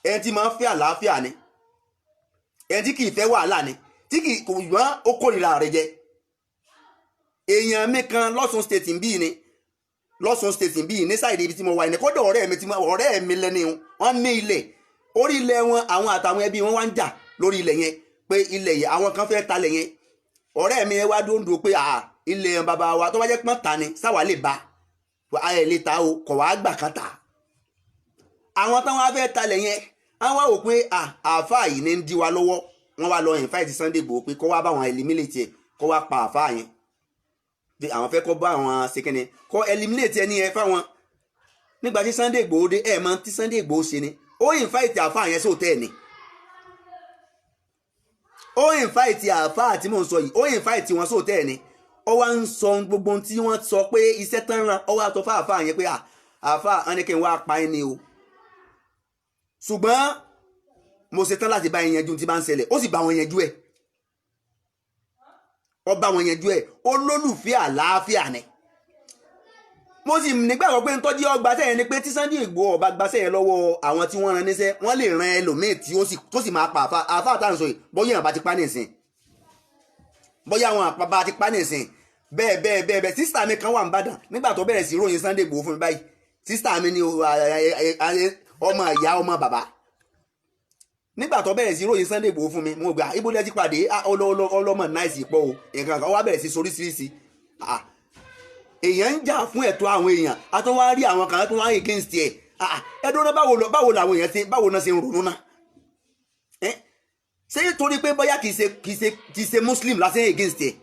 ẹni tí máa ń fẹ́ àlàáfíà ni ẹni tí kì í fẹ́ wàhálà ni tí kì í kò gbọ́n ó kórìíra rẹ̀ jẹ èèyàn mi kan lọ́sùn state bíi ni lọ́sùn state bíi ní sáìdì ibi tí mo wà ní kódà ọ̀rẹ́ mi lẹ́ni wọn ní ilẹ̀ orí ilẹ̀ wọn àwọn àtàwọn ẹbí wọn wá ń jà lórí ilẹ̀ yẹn pé ilẹ̀ yẹn àwọn kan fẹ́ talẹ̀ yẹn ọ̀rẹ́ mi wá dóńdó pé ilẹ̀ bàbá wa tó bá jẹ́ pọ́n ta ni sáwà lè ba ayẹ̀ lè ta o kọ̀ wá gbà kan ta àwọn táwọn wá fẹ́ talẹ̀ yẹn àwọn wá wò pé àáfàá yìí ní ń dí wa lọ́wọ́ wọ́n wá lọ invite Sunday Igboho pé kó wá bá àwọn eliminate ẹ̀ kó wá pa àáfàá yẹn àwọn fẹ́ kó bá àwọn sekene kó eliminate ẹni yẹn fáwọn nígbà tí Sunday Igboho dé ẹ̀ máa tí Sunday Igboho ṣe ni ó invite àáfàá yẹn sóòtẹ́ ni ó invite àáfàá tí mò ń sọ yìí ó invite wọn sóòtẹ́ ni ó wá ń sọ gbogbo tí wọ́n sọ pé iṣẹ́ tán ran ó wá tó fáàfáà yẹn pé àáfàá wọn ni kí n wá pa ẹni o ṣùgbọ́n mo ṣetán láti bá yẹn yanjú tí bá ń ṣẹlẹ̀ ó sì bá wọn yanjú ẹ̀ ọba wọn yanjú ẹ̀ olólùfẹ́ àlàáfíà ni mo sì nígbàgbọ́ pé ntọ́jú ọgbà sẹ́yìn ni pé tí Sunday Igboho ọba gba sẹ́yìn lọ́wọ́ àwọn tí wọ́n ran níṣẹ́ wọ́n lè ran ẹlòmíì tó sì máa pa àáfàá tá à ń sọ yìí bóyá àwọn bá ti pa nìsín bóyá àwọn àpapà ti pa nìsín bẹ́ẹ̀ sísítà mi kan wà ń bàdàn nígbà tó bẹ̀rẹ̀ sí ròyìn Sunday Igboho fún mi báyìí sísítà mi ni ọmọ ìyá ọmọ bàbá nígbà tó bẹ̀rẹ̀ sí ròyìn Sunday Igboho fún mi mo gbà ibo lẹ́ ti pàdé ọlọ́mọ náìsì pọ̀ o nǹkan kan wá bẹ̀rẹ̀ sí soríṣiríṣi èèyàn ń jà fún ẹ̀tọ́ àwọn èèyàn a tó wá rí àwọn kan tó wá against ẹ̀ ẹ̀dùn náà báwo làwọn èèyàn báwo náà ṣe ń ronú náà ṣé torí pé bóyá kì í ṣe Muslim láti ń against ẹ̀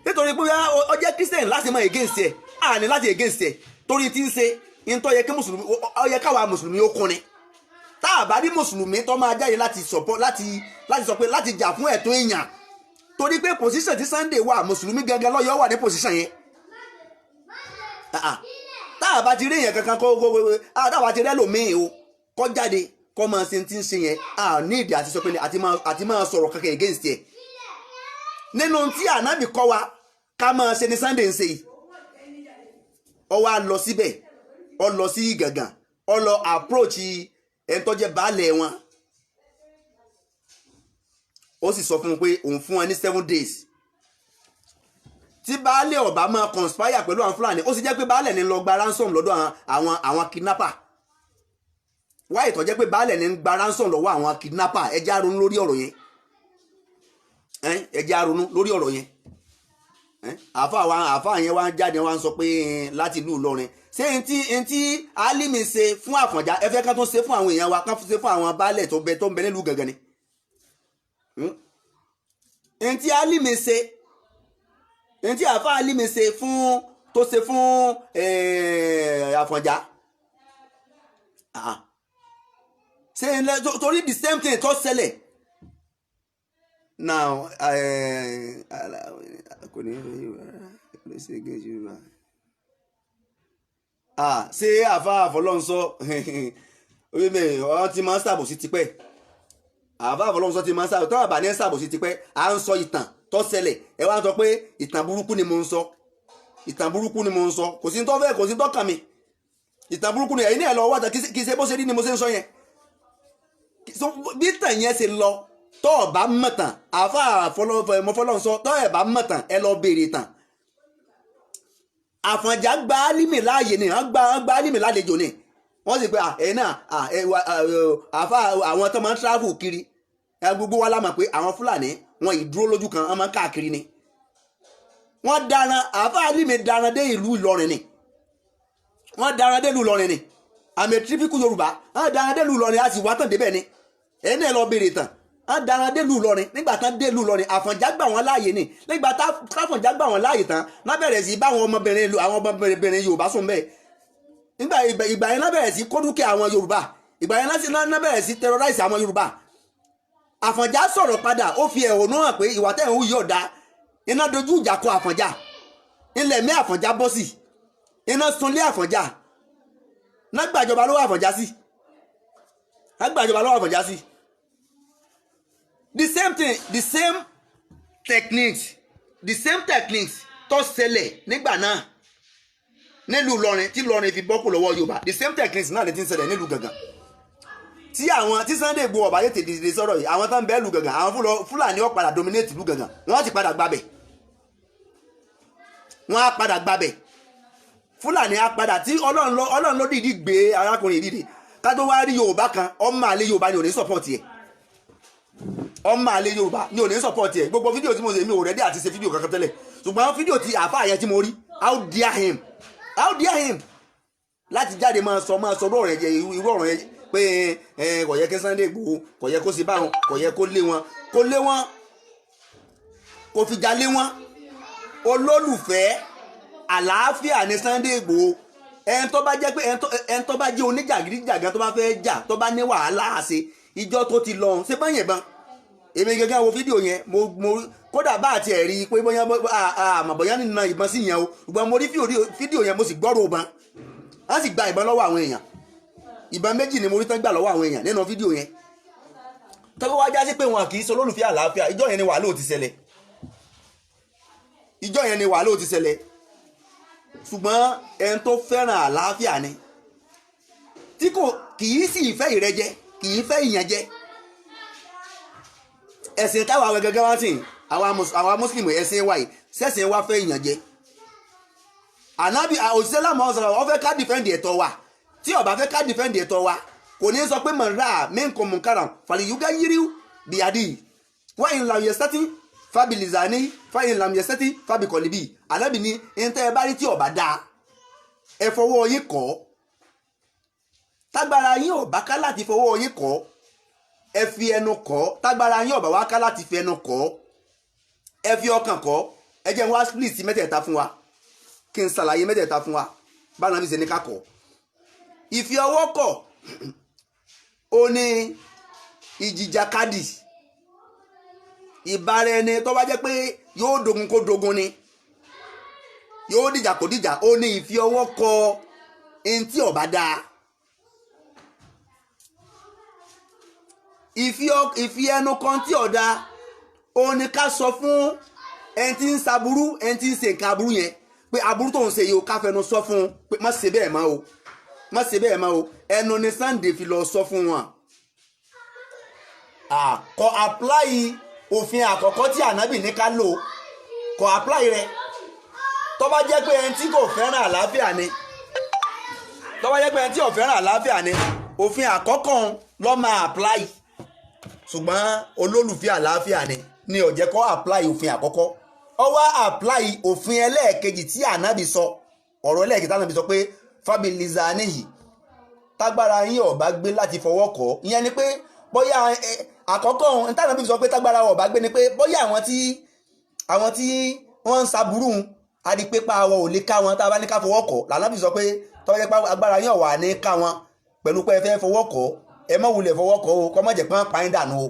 nítorí pé ó jẹ́ Christian láti mọ against ẹ̀ àní láti against ẹ̀ torí tí ń ṣe ìntọ́ yẹ kí mùsùlùmí ó yẹ káwa mùsùlùmí ó kún ni tá a bá rí mùsùlùmí tó máa jáde láti support láti sọ pé láti jà fún ẹ̀tọ́ èèyàn torí pé position tí Sunday wà mùsùlùmí gangan lọ́yọ́ wà ní position yẹn tá a bá ti rí èèyàn kankan tá a bá ti rí ẹlòmíì o kọ́ jáde kọ́ máa ṣe ti ń ṣe yẹn ní ìdí àti sọ pé àti máa sọ̀rọ̀ kankan against ẹ̀ nínú tí ànábì kọ́ wa ká máa ṣe ní Sunday ń ṣe yìí ó wá lọ síbẹ̀ ó lọ sí Ìgàngán ó lọ approach ẹni tó jẹ́ baálẹ̀ wọn ó sì sọ fún un pé òun fún wọn ní 7 days tí baálẹ̀ ọba máa conspire pẹ̀lú àwọn Fúlàní ó sì jẹ́ pé baálẹ̀ ní lọ gba ransom lọ́dọ̀ àwọn kidnapper wáyé tó jẹ́ pé baálẹ̀ ní gba ransom lọ́wọ́ àwọn kidnapper ẹ jẹ́ á ronú lórí ọ̀rọ̀ yẹn ẹ jẹ́ á ronú lórí ọ̀rọ̀ yẹn àáfàá yẹn wá ń jáde wá ń sọ pé láti ìlú Ìlọrin ṣé ntí Álímì ṣe fún Àfọ̀njá ẹ fẹ́ ká tó ṣe fún àwọn èèyàn wa ká ṣe fún àwọn baálẹ̀ tó ń bẹ nílùú Ìgàngán ni ntí Álímì ṣe ntí àáfàá Álímì ṣe fún tó ṣe fún Àfọ̀njá ṣe torí the same thing tó ṣẹlẹ̀ now kò ní ṣé àáfàá Àfọlọ́runṣọ́ ọ ti máa ń ṣàbòsí tipẹ́ àáfàá Àfọlọ́runṣọ́ ti máa ń ṣàbòsí tọ́wọ́ bá ní ṣàbòsí tipẹ́ à ń sọ ìtàn tó ṣẹlẹ̀ ẹ wá ń sọ pé ìtàn burúkú ni mo ń sọ ìtàn burúkú ni mo ń sọ kò sí tó fẹ́ kò sí tó kàn mí ìtàn burúkú ni ẹ̀yin ní ẹ̀ lọ wájà kì í ṣe bó ṣe rí ni mo ṣe ń sọ yẹn bí tàn yẹn ṣe lọ tọ́ ọ̀ bá mọ̀tàn àáfàá Àfọlọ́runṣọ́ tọ́ ẹ̀ bá mọ̀tàn ẹ lọ béèrè tàn Àfọ̀njá gba Álímì láàyè ni wọ́n gba Álímì lálejò ni wọ́n sì pé ẹ̀yin náà àáfàá àwọn tó máa ń travel kiri gbogbo wa la mọ̀ pé àwọn Fúlàní wọn ìdúró lójú kan wọ́n máa ń káàkiri ni wọ́n daran àáfàá Álímì daran dé ìlú Ìlọrin ni wọ́n daran dé ìlú Ìlọrin ni àmì tírífíkù Yorùbá wọ́n daran dé ìlú Ìlọrin a sì wá tàn débẹ̀ ni ẹ̀yin náà lọ béèrè tàn wọ́n daran dé ìlú Ìlọrin nígbà tán dé ìlú Ìlọrin Àfọ̀njá gbà wọ́n láàyè ni nígbà táfọ̀njá gbà wọ́n láàyè tán náà bẹ̀rẹ̀ sí bá àwọn ọmọbìnrin Yorùbá sùn bẹ́ẹ̀ nígbà ìgbà yẹn náà bẹ̀rẹ̀ sí kó dúkìá àwọn Yorùbá ìgbà yẹn náà bẹ̀rẹ̀ sí terrorize àwọn Yorùbá Àfọ̀njá sọ̀rọ̀ padà ó fi ẹ̀hónú hàn pé ìwà tẹ̀ ń hù yóò da iná dojú ìjà kọ Àfọ̀njá ilẹ̀ mí Àfọ̀njá bọ́ sí iná sunlé Àfọ̀njá náà gbàjọba lọ́wọ́ Àfọ̀njá sí the same thing the same techniques tó ṣẹlẹ̀ nígbà náà nílùú Ìlọrin tí Ìlọrin fi bọ́ kù lọ́wọ́ Yorùbá the same techniques náà lè ti ń ṣẹlẹ̀ nílùú Ìgàngán tí Sunday Igboho ọba yóò tètè dìde sọ̀rọ̀ yìí àwọn tó ń bẹ ìlú Ìgàngán àwọn Fúlàní ó padà dominate ìlú Ìgàngán wọ́n ti padà gbabẹ̀ wọ́n á padà gbabẹ̀ Fúlàní á padà tí Ọlọ́run ló dìídì gbé arákùnrin ìdíde ká tó wá rí Yorùbá kan ọmọ àlè Yorùbá ni ò ní support yẹ ọmọ àlè Yorùbá ni ò ní support yẹ gbogbo fídíò tí mo ṣe mi ò rẹ́dí àti ṣe fídíò kankan tẹ́lẹ̀ ṣùgbọ́n fídíò tí àáfàá yẹn tí mo rí how dare him láti jáde máa sọ irú ọ̀rọ̀ yẹn pé kò yẹ kí Sunday Igboho kò yẹ kó ṣe báwọn kò yẹ kó lé wọn kò fìjà lé wọn olólùfẹ́ àlàáfíà ní Sunday Igboho ẹni tó bá jẹ́ pé ẹni tó bá jẹ́ oníjàgídíjàgan tó bá fẹ́ jà tó bá ní wàhálà àṣẹ ìjọ tó ti lọ ṣe bá yẹn ban èmi gẹ́gẹ́ wo fídíò yẹn mo kódà bá àti ẹ̀rí pé bóyá nínú ìbọn sí yẹn o ṣùgbọ́n mo rí fídíò yẹn mo sì gbọ́rọ̀ ìbọn wọ́n sì gba ìbọn lọ́wọ́ àwọn èèyàn ìbọn méjì ni mo rí tán gbà lọ́wọ́ àwọn èèyàn nínú fídíò yẹn tọ́wọ́ wá já sí pé wọn kì í ṣe olólùfẹ́ àlàáfíà ìjọ yẹn ni wàhálà ò ti ṣẹlẹ̀ ṣùgbọ́n ẹni tó fẹ́ràn àlàáfíà ni tí kì í sì fẹ́ ìrẹ́jẹ kì í fẹ́ ìyànjẹ ẹ̀sìn táwọn àwọn gẹ́gẹ́ wá sí àwọn mùsùlùmí ẹ̀sìn wa yìí sẹ́sìn wa fẹ́ ìyànjẹ ànábì òṣìṣẹ́ lámọ̀ ọ̀sán wọn fẹ́ ká dìfẹ́ǹdì ẹ̀tọ́ wa tí ó bá fẹ́ ká dìfẹ́ǹdì ẹ̀tọ́ wa kò ní sọ pé mọ̀nrà minkum munkaran falyughayyirhu biyadihi wa in lam yastati fabilizani fa in lam yastati fabiqalbi ànábì ní ntẹ́ ẹ bá rí tí ó bá dáa ẹ fọwọ́ yín kọ́ tágbára yín ò bá ká láti fọwọ́ yín kọ́ ẹ fi ẹnu kọ́ tágbára yín ò bá wá ká láti fi ẹnu kọ́ ẹ fi ọkàn kọ́ ẹ jẹ́ n wá split mẹ́tẹ̀ẹ̀ta fún wa kí n ṣàlàyé mẹ́tẹ̀ẹ̀ta fún wa báwọn náà fi ṣe ní ká kọ́ ìfi ọwọ́ kọ̀ ó ní ìjìjàkadì ìbára ẹni tó bá jẹ́ pé yóò dogun kó dogun ni yóò dìjà kó dìjà ó ní ìfi ọwọ́ kọ ẹni tí ó bá dáa ìfi ẹnu kan tí ó dáa ó ní ká sọ fún ẹni tí ń ṣaburú ẹni tí ń ṣe nǹkan aburú yẹn pé aburú tó ń ṣe yìí o ká fẹnu sọ fún un pé má ṣe bẹ́ẹ̀ mọ́ o má ṣe bẹ́ẹ̀ mọ́ o ẹnu ni Sunday fi lọ sọ fún wọn. Kò apply òfin àkọ́kọ́ tí ànábì ní ká lò kò apply rẹ̀ tó bá jẹ́ pé ẹni tí kò fẹ́ràn àlàáfíà ni tó bá jẹ́ pé ẹni tí ò fẹ́ràn àlàáfíà ni òfin àkọ́kọ́ ló máa apply ṣùgbọ́n olólùfẹ́ àlàáfíà ni ó jẹ́ kó apply òfin àkọ́kọ́ ó wá apply òfin ẹlẹ́ẹ̀kejì tí ànábì sọ ọ̀rọ̀ ẹlẹ́ẹ̀kejì tí ànábì sọ pé fabilizanihi tágbára yín ó bá gbé láti fọwọ́ kọ́ ìyẹn ni pé bóyá àkọ́kọ́ ní ànábì sọ pé tágbára ó bá gbé ni pé bóyá àwọn tí wọ́n ń ṣaburú adipépa àwọn ò lè ká wọn tá a bá ní ká fọwọ́ kọ́ lànábì sọ pé tọ́wọ́ jẹ́ pé agbára yín ó wà ní ká wọn pẹ̀lú pé ẹ fẹ́ fọwọ́ kọ́ ẹ má wulẹ̀ fọwọ́ kọ́ o kọ́ má jẹ́ pé wọ́n pa yín dànù o.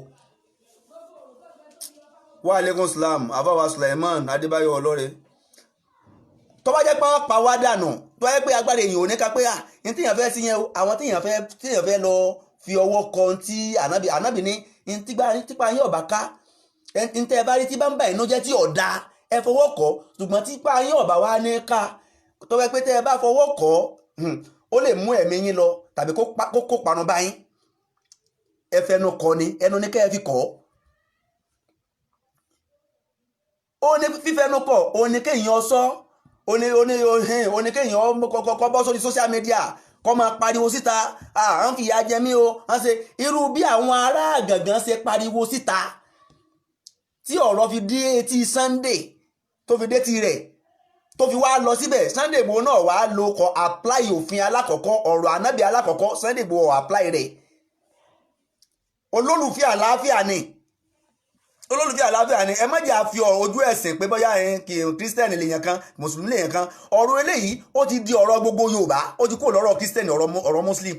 Wa alaikum salam àfáwà Sulaiman Adébáyọ̀ ọlọ́rẹ̀ tó bá jẹ́ pé wọ́n pa wá dànù tó yẹ pé agbára èèyàn ò ní ká pé ní tíyàn fẹ́ sí yẹn o àwọn tíyàn fẹ́ lọ fi ọwọ́ kan tí ànábì ní típa yín ọ̀bà ká ní tẹ́ ẹ bá rí tí bá ń bá inú jẹ́ tí ọ̀dà ẹ fọwọ́ kọ́ ṣùgbọ́n típa yín ọ̀bà wá ní ká tó yẹ pé tẹ́ ẹ bá fọwọ́ kọ́ ó lè mú ẹ̀mí yín lọ tàbí kó parun bá yín ẹ fẹnu kọ́ ni ẹnu ní kẹ́ ẹ fi kọ́ ó ní fífẹnu kọ́ ó ní kéèyàn sọ ó ní kéèyàn kọ́kọ́ bọ́ sórí social media kọ́ máa pariwo síta à ń fìyà jẹ mí o wọ́n ṣe irú bí àwọn ará Gàngán ṣe pariwo síta tí ọ̀rọ̀ fi dé etí Sunday tó fi dé ti rẹ̀ tó fi wá lọ síbẹ̀ Sunday Igboho náà wá lo kọ apply òfin alákọ̀ọ́kọ́ ọ̀rọ̀ ànábì alákọ̀ọ́kọ́ Sunday Igboho apply rẹ̀ olólùfẹ́ àlàáfíà ni ẹ má jẹ́ àfi ojú ẹ̀sìn pé bóyá kí kírísítẹ́nì lèèyàn kan mùsùlùmí lèèyàn kan ọ̀rọ̀ eléyìí ó ti di ọ̀rọ̀ gbogbo Yorùbá ó ti kó lọ́rọ̀ kírísítẹ́nì ọ̀rọ̀ muslim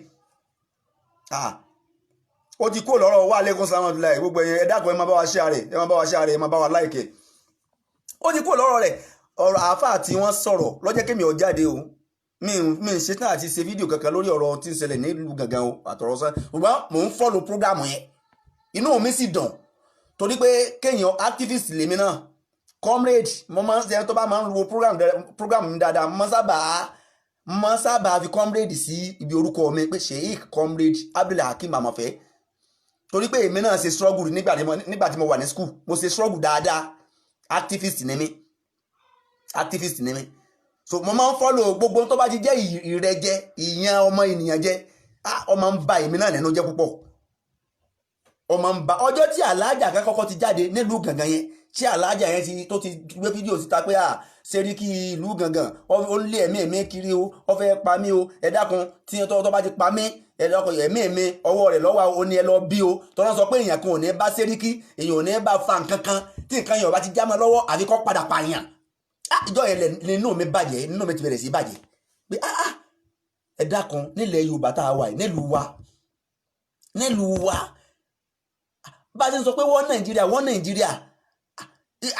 ó ti kó lọ́rọ̀ wa alaikum salaam abdullahi gbogbo ẹ dákun ẹ má bá wa share ẹ má bá wa like ó ti kó lọ́rọ̀ rẹ̀ ọ̀rọ̀ àáfàá tí wọ́n sọ̀rọ̀ lọ́jọ́ kémi ọ̀ jáde o mi ń ṣetán àti ṣe fídíò kankan lórí ọ̀rọ̀ tí ń ṣẹlẹ̀ nílùú Gàngán o àtọ̀rọ̀ sán ṣùgbọ́n mò ń follow program yẹn inú mi sì dùn torí pé kéèyàn activist lèmi náà comrade mo máa ń ṣe tó bá máa ń wo program mi dáadáa mo sábà fi comrade sí ibi orúkọ mi pé Sheikh comrade Abdulhakeem Amọ̀fẹ́ torí pé èmi náà ṣe struggle nígbà tí mo wà ní school mo ṣe struggle dáadáa activist ni mi so mo máa ń follow gbogbo tó bá ti jẹ́ ìrẹ́jẹ ìyàn ọmọ ènìyàn jẹ́ ọmọ ń ba èmi náà nínú jẹ́ púpọ̀ ọmọ ń ba ọjọ́ tí aláàjà kan kọ́kọ́ ti jáde nílùú Gàngán yẹn tí aláàjà yẹn tó ti gbé fídíò síta pé Sẹ́ríkì ìlú Gàngán ó lé ẹ̀mí kiri o ó fẹ́ pa mí o ẹ dákun tí tó bá ti pa mí ẹ̀mí ọwọ́ rẹ̀ lọ́wọ́ ó ní ẹ lọ bí o tọ́lá sọ pé èèyàn kan ò ní bá Sẹ́ríkì èèyàn ò ní bá fa nǹkan kan tí nǹkan yẹn ò bá ti já mọ́ lọ́wọ́ àfi kó padà pààyàn ìjọ yẹn nínú mi bàjẹ́ nínú mi ti bẹ̀rẹ̀ sí bàjẹ́ pé ẹ dákun nílẹ̀ Yorùbá tá a wà yìí nílùú wa bá a ti ń sọ pé wọ́n Nàìjíríà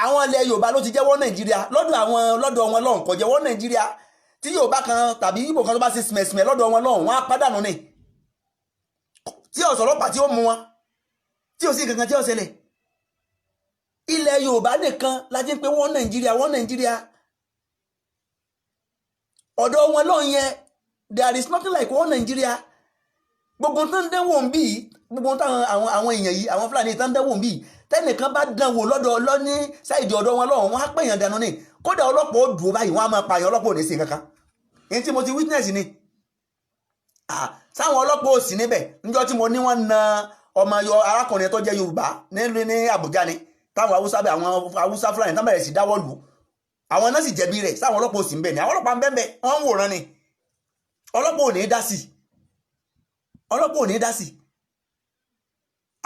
àwọn ilẹ̀ Yorùbá ló ti jẹ́ wọ́n Nàìjíríà lọ́dọ̀ wọn lọ́hùn kò jẹ́ wọ́n Nàìjíríà tí Yorùbá kan tàbí Ìgbò kan tó bá ṣe sìmẹ̀sìmẹ̀ lọ́dọ̀ wọn lọ́hùn wọn á pàdánù ni tí ọ̀sọ̀ ọlọ́pàá tí ó mú wọn tí ò sí kankan tí ó ṣẹlẹ̀ ilẹ̀ Yorùbá nìkan la ti ń pé wọ́n Nàìjíríà ọ̀dọ̀ wọn lọ́hùn yẹn there is nothing like wọ́n Nàìjíríà gbogbo tó ń dẹ́wò ń bì í gbogbo táwọn àwọn èèyàn yìí àwọn Fúlàní tó ń dẹ́wò ń bì í tẹ́nìkan bá dánwò lọ́ní sáìdì ọ̀dọ̀ wọn lọ́hùn wọn á pèèyàn dànù ni kódà ọlọ́pàá ó dùn báyìí wọn á máa pààyàn ọlọ́pàá ò ní sí kankan èyí tí mo ti witness ni sáwọn ọlọ́pàá ò sí níbẹ̀ níjọ́ tí mo ní wọ́n na ọmọ arákùnrin tó jẹ́ Yorùbá ní Àbújá ni táwọn Haúsá Fúlàní tán bẹ̀rẹ̀ sí dáwọ́ lù àwọn náà sì jẹ̀bi rẹ̀ sáwọn ọlọ́pàá ò sí níbẹ̀ ni àwọn ọlọ́pàá ń bẹ́ẹ̀ wọ́n ń wòran ni ọlọ́pàá ò ní dá sí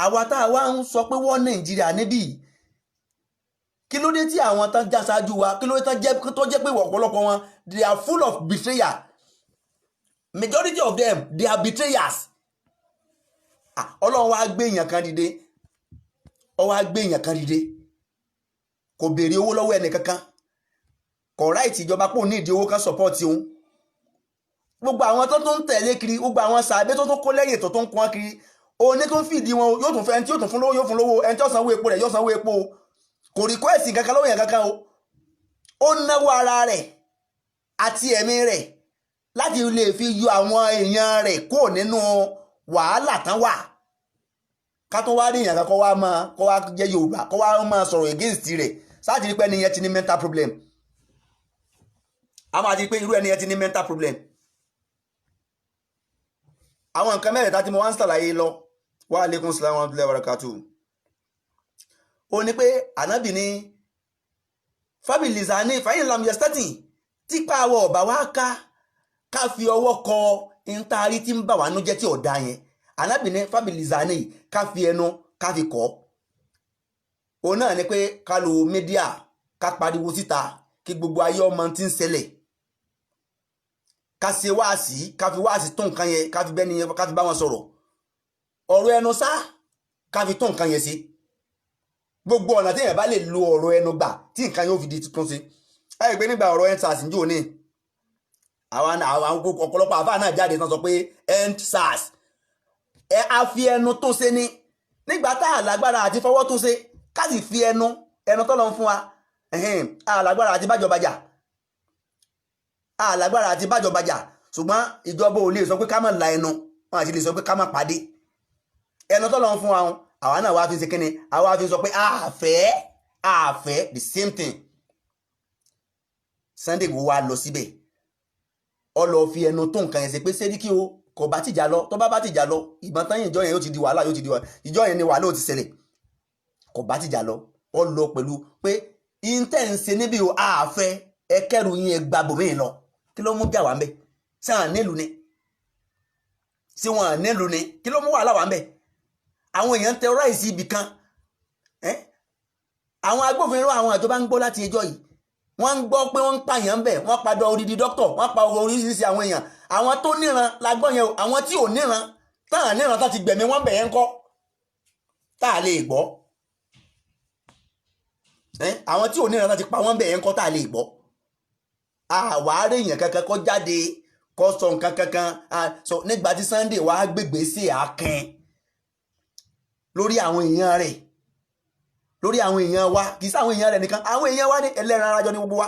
àwa tá a wá ń sọ pé wọ́n Nàìjíríà níbí kí ló dé tí àwọn tán já ṣáájú wa kí ló dé tó jẹ́ pé ọ̀pọ̀lọpọ̀ wọn they are full of betrayal majority of them they are betrayers Ọlọ́run wá gbé èèyàn kan dìde kò béèrè owó lọ́wọ́ ẹnì kankan kò ráìtì ìjọba pò ní ìdí owó kan support òun gbogbo àwọn tó ń tẹ̀lé kiri gbogbo àwọn sàbẹ́ tó kó lẹ́yìn tó ń kún wọn kiri òní tó ń fìdí wọn yóò tún fẹ́ ẹni tí yóò tún fún lówó yóò fún lówó ẹni tí yóò sanwó epo rẹ̀ yóò sanwó epo kò request kankan lọ́wọ́ yẹn kankan o ó náwó ara rẹ̀ àti ẹ̀mí rẹ̀ láti lè fi yọ àwọn èèyàn rẹ̀ kúrò nínú wàhálà tán wà ká tó wá rí èèyàn kan kó wá jẹ́ Yorùbá kó wá máa sọ̀rọ̀ against rẹ̀ sáà ti rí pé ẹni yẹn ti ní mental problem a máa ti rí pé irú ẹni yẹn ti ní mental problem àwọn nǹkan mẹ́rẹ̀ẹ́ta tí mo wá ń ṣàlàyé lọ wa alaikum salaam wa rahmatullahi wa barakatuh ó ní pé ànábì ní fábìlìsà ní fàyín lam yastati tipa àwọ̀ ọ̀bà wá ká fi ọwọ́ kọ ìntaari tí ń bà wá nú jẹ́ tí ọ̀dà yẹn ànábì ní fábìlìsà ní ká fi ẹnu ká fi kọ́ òun náà ni pé ká lo mídíà ká pariwo síta kí gbogbo ayé ọmọ tí ń ṣẹlẹ̀ ká ṣe wáàsí ká fi wáàsí tó nǹkan yẹn ká fi bẹ́ni yẹn ká fi bá wọn sọ̀rọ̀ ọ̀rọ̀ ẹnu sá ká fi tó nǹkan yẹn sí gbogbo ọ̀nà tí èèyàn bá lè lo ọ̀rọ̀ ẹnu gbà tí nǹkan yóò fi di tuntun sí ẹ gbé nígbà ọ̀rọ̀ EndSARS ń jò ní àwọn ọ̀pọ̀lọpọ̀ àfáà náà jáde tán sọ pé EndSARS a fi ẹnu tó ṣe ní nígbà tá a lágbára àti fọwọ́ tó ṣe ká sì fi ẹnu tó lọ fún wa a lágbára àti bájọba jà a lágbára àti bájọba jà ṣùgbọ́n ìjọba ò lè sọ pé ká má la ẹnu wọn àti lè sọ pé ká má pàdé ẹnu tó lọ fún wa àwa náà wá fi ṣe kíni àwa fi sọ pé àfẹ́ the same thing Sunday Igboho wa lọ síbẹ̀ ọ lọ fi ẹnu tó nǹkan yẹn ṣe pé Sẹ́ríkì o kò bá tìjà lọ tó bá tìjà lọ ìbọn tán yìí ìjọ yẹn yóò ti di wàhálà ìjọ yẹn ni wàhálà ò ti ṣẹlẹ̀ kò bá tìjà lọ ọ lọ pẹ̀lú pé intense níbi o àfẹ́ ẹkẹrù yín ẹgbà bòmíì lọ kí ló mú jà wá ń bẹ ṣé wọn nílùú ni ṣé wọn nílùú ni kí ló mú wàhálà wá ń bẹ àwọn èèyàn terrorize ibì kan àwọn agbófinró àwọn ìjọba ń gbọ́ láti ẹjọ́ yìí wọ́n ń gbọ́ pé wọ́n ń pààyàn ń bẹ̀ wọ́n padà odidi dókítà wọ́n pa oríṣiríṣi àwọn èèyàn àwọn tó níran la gbọ́ yẹn o àwọn tí ò níran táà níran tá ti gbẹ̀mí wọ́n bẹ̀ yẹn ń kọ́ táà lè gbọ́ àwọn tí ò níran tá ti pa wọ́n bẹ̀ yẹn ń kọ́ táà lè gbọ́ àwárí èèyàn kankan kó jáde kó sọ nǹkan kankan sọ nígbà tí Sunday wàá gbègbè sí àákín lórí àwọn èèyàn rẹ̀ lórí àwọn èèyàn wa kì í sáwọn èèyàn rẹ̀ nìkan àwọn èèyàn wa ní ẹlẹ́ran arajọ ní gbogbo wa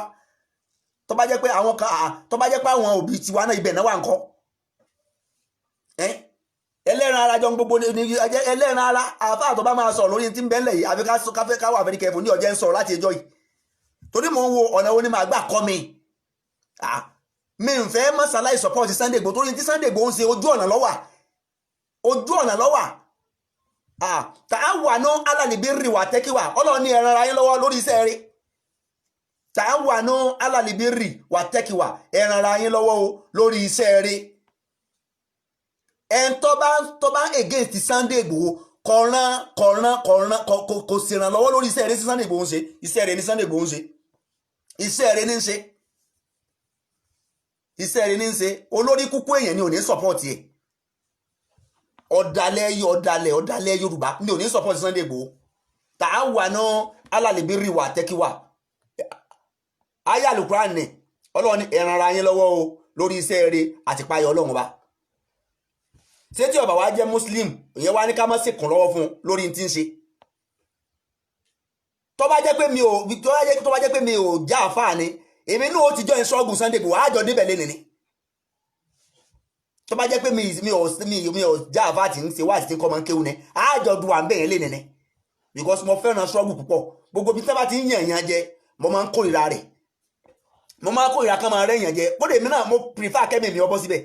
tó bá jẹ́ pé àwọn kan tó bá jẹ́ pé àwọn òbí tiwa náà ibẹ̀ náà wà ńkọ́ ẹlẹ́ran arajọ gbogbo ní ẹlẹ́ran ara àfáà tó bá máa sọ̀rọ̀ lórí tí ń bẹ́ńlẹ̀ yìí àfi ká wà very careful ní ọjọ́ ń sọ̀rọ̀ láti ẹjọ́ yìí torí mò ń wo ọ̀nà wo ni màá gbà kọ́ mi mi ń fẹ́ mọ́sálàì support Sunday Igboho torí tí Sunday Igboho ń ṣe ojú ọ̀nà lọ́wà tààwànú alàlìbírì wà tẹ́kíwà ọlọ́ọ̀ni ẹ̀ràn ara yín lọ́wọ́ lórí iṣẹ́ rí tààwànú alàlìbírì wà tẹ́kíwà ẹ̀ràn ara yín lọ́wọ́ lórí iṣẹ́ rí ẹn tó bá against Sunday Igboho kò sì ràn lọ́wọ́ lórí iṣẹ́ rí sí Sunday Igboho ń ṣe iṣẹ́ rí ní Sunday Igboho ń ṣe iṣẹ́ rí ní ń ṣe iṣẹ́ rí ní ń ṣe olórí kúkú èèyàn ni ò ní support yẹ ọ̀dàlẹ̀ Yorùbá ní òní support Sunday Igboho tààwànú alàlìbírì wà tẹ́kíwà ayé Al-Qur'an ní Ọlọ́run ẹ̀ràn ara yín lọ́wọ́ o lórí iṣẹ́ rere àti páyọ Ọlọ́run bá ṣé tí ọba wa jẹ́ Muslim ìyẹn wá ní ká má sì kún lọ́wọ́ fún lórí tí ń ṣe tó bá jẹ́ pé mi ò já àfáà ni èmi náà ó ti jọ ìṣọ́gun Sunday Igboho àjọ débẹ̀ lé nìní tó bá jẹ́ pé mi ò já àfáà tí ń ṣe wá àti tí ń kọ́ máa ń kéwu ni àjọ du à ń bẹ̀yẹn lé nìní because mo fẹ́ràn struggle púpọ̀ gbogbo bí sábà ti ń yàn yàn jẹ mo máa ń kórìíra rẹ̀ mo máa ń kórìíra kan máa rẹ̀ yàn jẹ kódé mi náà mo prefer kẹ́mi mi ọbọ̀ síbẹ̀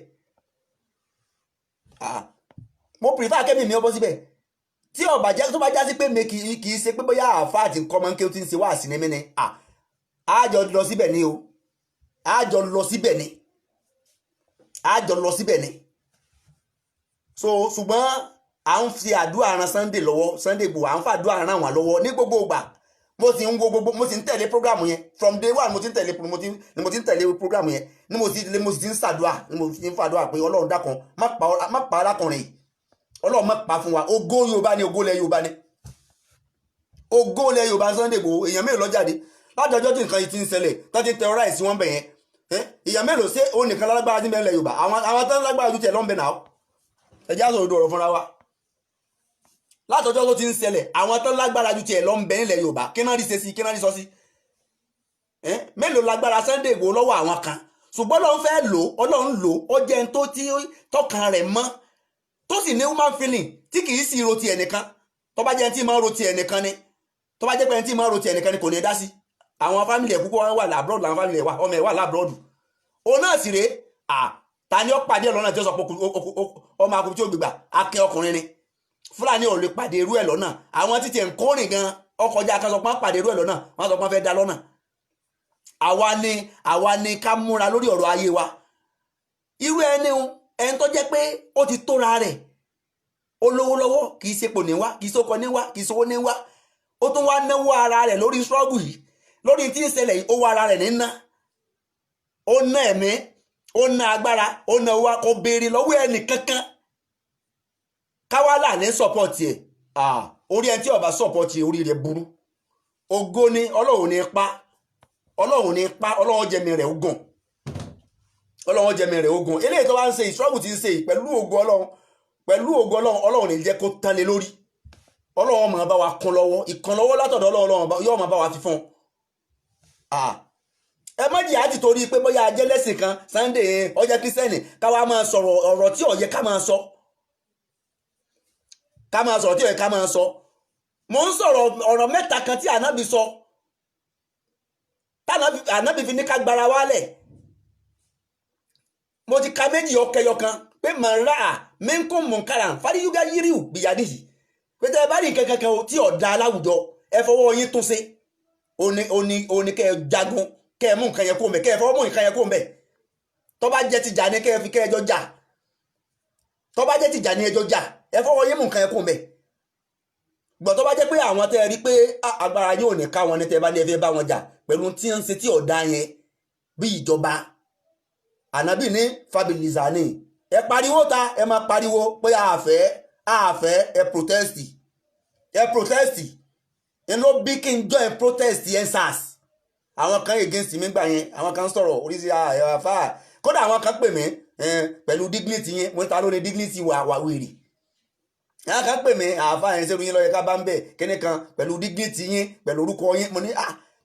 mo prefer kẹ́mi mi ọbọ̀ síbẹ̀ tí ọba jẹ́ tó bá já sí pé mi kì í ṣe pé bóyá àfáà tí ń kọ́ máa ń kéwu tí ń ṣe wá àsì ní mi ni àjọ lọ síbẹ̀ ni o àjọ lọ síbẹ̀ ni so ṣùgbọ́n à ń fi àdúrà ran Sunday lọ́wọ́ Sunday Igboho à ń fàdúrà ran wọn lọ́wọ́ ní gbogbo ìgbà mo sì ń wo gbogbo mo sì ń tẹ̀lé program yẹn from day one mo ti ń tẹ̀lé program yẹn ni mo sì ti ń ṣàdúrà ni mo sì ń fàdúrà pé Ọlọ́run dákun má pa arákùnrin yìí Ọlọ́run má pa fún wa ògo Yorùbá ni ògo ilẹ̀ Yorùbá ni ògo ilẹ̀ Yorùbá Sunday Igboho èèyàn mélòó ló jáde látọjọ́ tí nǹkan yìí ti ń ṣẹlẹ̀ tó ti terrorize wọn bẹ̀ yẹn èèyàn mélòó ṣé òun nìkan lágbára ní ilẹ̀ Yorùbá àwọn tó ń lágbára ju tiẹ̀ lọ́nbẹ̀ náà ẹ̀jẹ̀ àṣọ òdo ọ̀rọ̀ fúnra wa látọjọ́ tó ti ń ṣẹlẹ̀ àwọn tó lágbára ju tiẹ̀ lọ ń bẹ nílẹ̀ Yorùbá kí náà rí ṣe sí kí náà rí sọ sí mélòó lágbára Sunday Igboho lọ́wọ́ àwọn kan ṣùgbọ́n Ọlọ́run fẹ́ lò Ọlọ́run lò ó jẹ́ ẹni tó tí tọkàn rẹ̀ mọ́ tó sì ní human feeling tí kì í sì ro ti ẹnìkan tó bá jẹ́ ẹni tí máa ro ti ẹnìkan ni tó bá jẹ́ pé ẹni tí máa ro ti ẹnìkan ni kò ní dá sí àwọn fámìlì ẹ̀ kúkú wà lábúrọ̀dù làwọn fámìlì ẹ̀ wà ọmọ ẹ̀ wà lábúrọ̀dù òun náà sì rèé ta ni ó pàdé ọlọ́nà tí ó sọ pé ọmọ akùnrin tí ó gbégbà akẹ́ ọkùnrin ni Fúlàní ò lè pàdé irú ẹ̀ lọ́nà àwọn títí ẹ̀ ń kórìn gan ọkọjá akásọpọ̀ pàdé irú ẹ̀ lọ́nà wọ́n sọ pé wọ́n fẹ́ dá lọ́nà àwa ni ká múra lórí ọ̀rọ̀ ayé wa irú ẹni tó jẹ́ pé ó ti tóra rẹ̀ olówó lọ́wọ́ kì í ṣe pò níwá kì í ṣe ọkọ níwá kì í ṣe owó níwá ó tún wá náwó ara rẹ̀ lórí struggle yìí lórí tí ń ṣẹlẹ̀ yìí owó ara rẹ̀ ní ná ó ná ẹ̀mí ó ná agbára ó ná owó kò béèrè lọ́wọ́ ẹnì kankan káwálà ní support ẹ̀ orí ẹni tí ó bá support orí rẹ̀ burú ògo ni Ọlọ́run ní pa Ọlọ́run jẹ́mi rẹ̀ ogun Ọlọ́run jẹ́mi rẹ̀ ogun eléyìí tó bá ń ṣe struggle tí ń ṣe pẹ̀lú ògo Ọlọ́run Ọlọ́run ní jẹ́ kó tán lé lórí Ọlọ́run máa bá wa kún lọ́wọ́ ìkànlọ́wọ́ látọ̀dọ̀ Ọlọ́run yóò máa bá wa fi fún ẹ má jìyà àti torí pé bóyá ajẹ́lẹ́sìn kan Sunday ọjọ́ kírísítẹ́nì káwa máa sọ̀rọ̀ ọ̀rọ̀ tí ó yẹ ká máa sọ tí ó yẹ ká máa sọ mo ń sọ̀rọ̀ ọ̀rọ̀ mẹ́ta kan tí ànábì sọ ànábì fi ní ká gbára wálẹ̀ mo ti ka méjì ọkẹyọ kan pé màá minkum munkaran fàdíyúgá yíríù bìyàdìyì pé tẹ́ ẹ bá rí nǹkan kan tí ọ̀dà aláwùjọ ẹ fọwọ́ yín tún ṣe òní kẹ́ ẹ jagun kẹ́ ẹ mú nǹkan yẹn kó mbẹ kẹ́ ẹ fọwọ́ mú nǹkan yẹn kó mbẹ tó bá jẹ́ ti jà ní kẹ́ ẹ fi kẹ́ ẹjọ́ jà tó bá jẹ́ ti jà ní ẹjọ́ jà ẹ fọwọ́ yín mú nǹkan yẹn kó mbẹ gbọ́ tó bá jẹ́ pé àwọn tẹ́ ẹ rí pé agbára yóò ní ká wọn ní tẹ́ ẹ bá ní ẹ fẹ́ bá wọn jà pẹ̀lú tí ń ṣe tí ọ̀dà yẹn bí ìjọba ànábì ní fabilizani ẹ pariwo ta ẹ máa pariwo pé àfẹ́ ẹ protest ẹ ló bí kí n join protest yẹn SARS àwọn kan against mi gbà yẹn àwọn kan sọ̀rọ̀ oríṣi àfà kódà àwọn kan pè mí pẹ̀lú dignity yẹn mo ń ta lórí dignity wà wèrè àwọn kan pè mí àfà yẹn ṣerú yín lọ́yẹ ká bá ń bẹ̀ kíní kan pẹ̀lú dignity yín pẹ̀lú orúkọ yín mo ní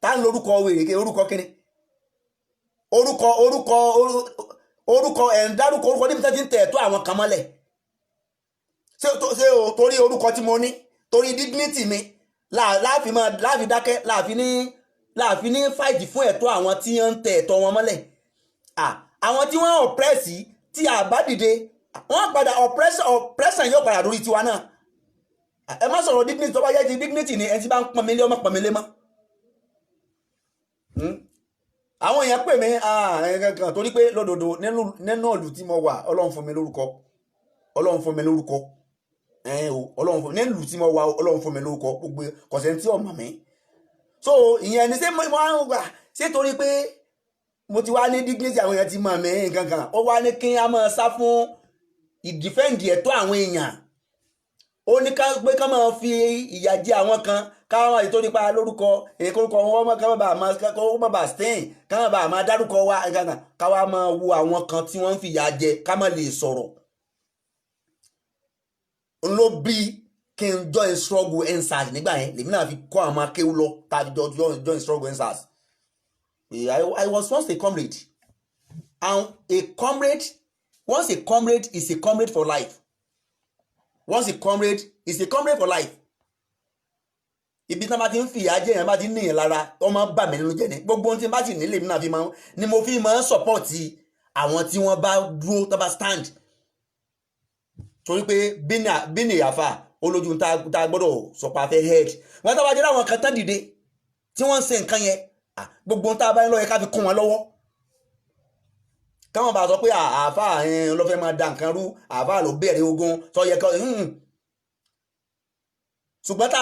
tá ń lo orúkọ wèrè kí orúkọ kíní orúkọ ẹ̀ ń dárúkọ orúkọ níbi tẹ́ ti ń tẹ̀ tó àwọn kan mọ́lẹ̀ ṣé o torí orúkọ tí mo ní torí dignity mi láàfin dákẹ́ láàfin ní fáìtì fún ẹ̀tọ́ àwọn tí wọ́n ń tẹ̀ ẹ̀tọ́ wọn mọ́lẹ̀ àwọn tí wọ́n oppress tí a bá dìde wọ́n padà oppression yóò padà lórí tiwa náà ẹ má sọ̀rọ̀ dignity tó bá yẹ ti dignity ni ẹni tí bá ń pọnmilé ọmọ pọnmilé mọ́ àwọn èèyàn pè mí kankan torí pé lódodo nínú ìlú tí mo wà Ọlọ́run fún mi lórúkọ Ọlọ́run fún mi lórúkọ nílùú tí mo wà Ọlọ́run fún mi lórúkọ gbogbo kọ̀sẹ̀ tí ọmọ mi so ìyẹn ni ṣé mo máa ń gbà ṣé torí pé mo ti wá ní dignity àwọn èèyàn ti mọ̀ mí kankan ó wá ní kí a máa sá fún ìdífẹ́ǹdì ẹ̀tọ́ àwọn èèyàn ó ní pé ká máa fi ìyà jẹ àwọn kan káwọn ètò nípa lórúkọ orúkọ wọn káwọn bá stain káwọn bá máa dárúkọ wa kankan káwa máa wo àwọn kan tí wọ́n ń fi ìyà jẹ ká má lè sọ̀rọ̀ ló bí kí n join struggle EndSARS nígbà yẹn lèmi náà fi kọ́ àwọn akéwù lọ tàbí join struggle EndSARS. I was once a comrade and once a comrade is a comrade for life. Once a comrade is a comrade for life. Ibi tí wọ́n bá ti ń fi ìyà jẹ yẹn bá ti ń níyàn lára wọ́n máa ń bà mí nínú jẹ́ ni gbogbo ohun tí n bá ti nílé mi náà ni mo fi máa ń support àwọn tí wọ́n bá dúró tó bá stand. Torí pé bíní àfà olójú tá gbọ́dọ̀ sọpá fẹ́ head wọ́n tó bá jẹ́ láwọn kan tán dìde tí wọ́n ń ṣe nǹkan yẹn gbogbo tá a bá ń lọ yẹ ká fi kún wọn lọ́wọ́ káwọn bá sọ pé àfà ló fẹ́ máa da nǹkan rú àfà ló bẹ̀rẹ̀ ogun tó yẹ kọ́ ṣùgbọ́n tá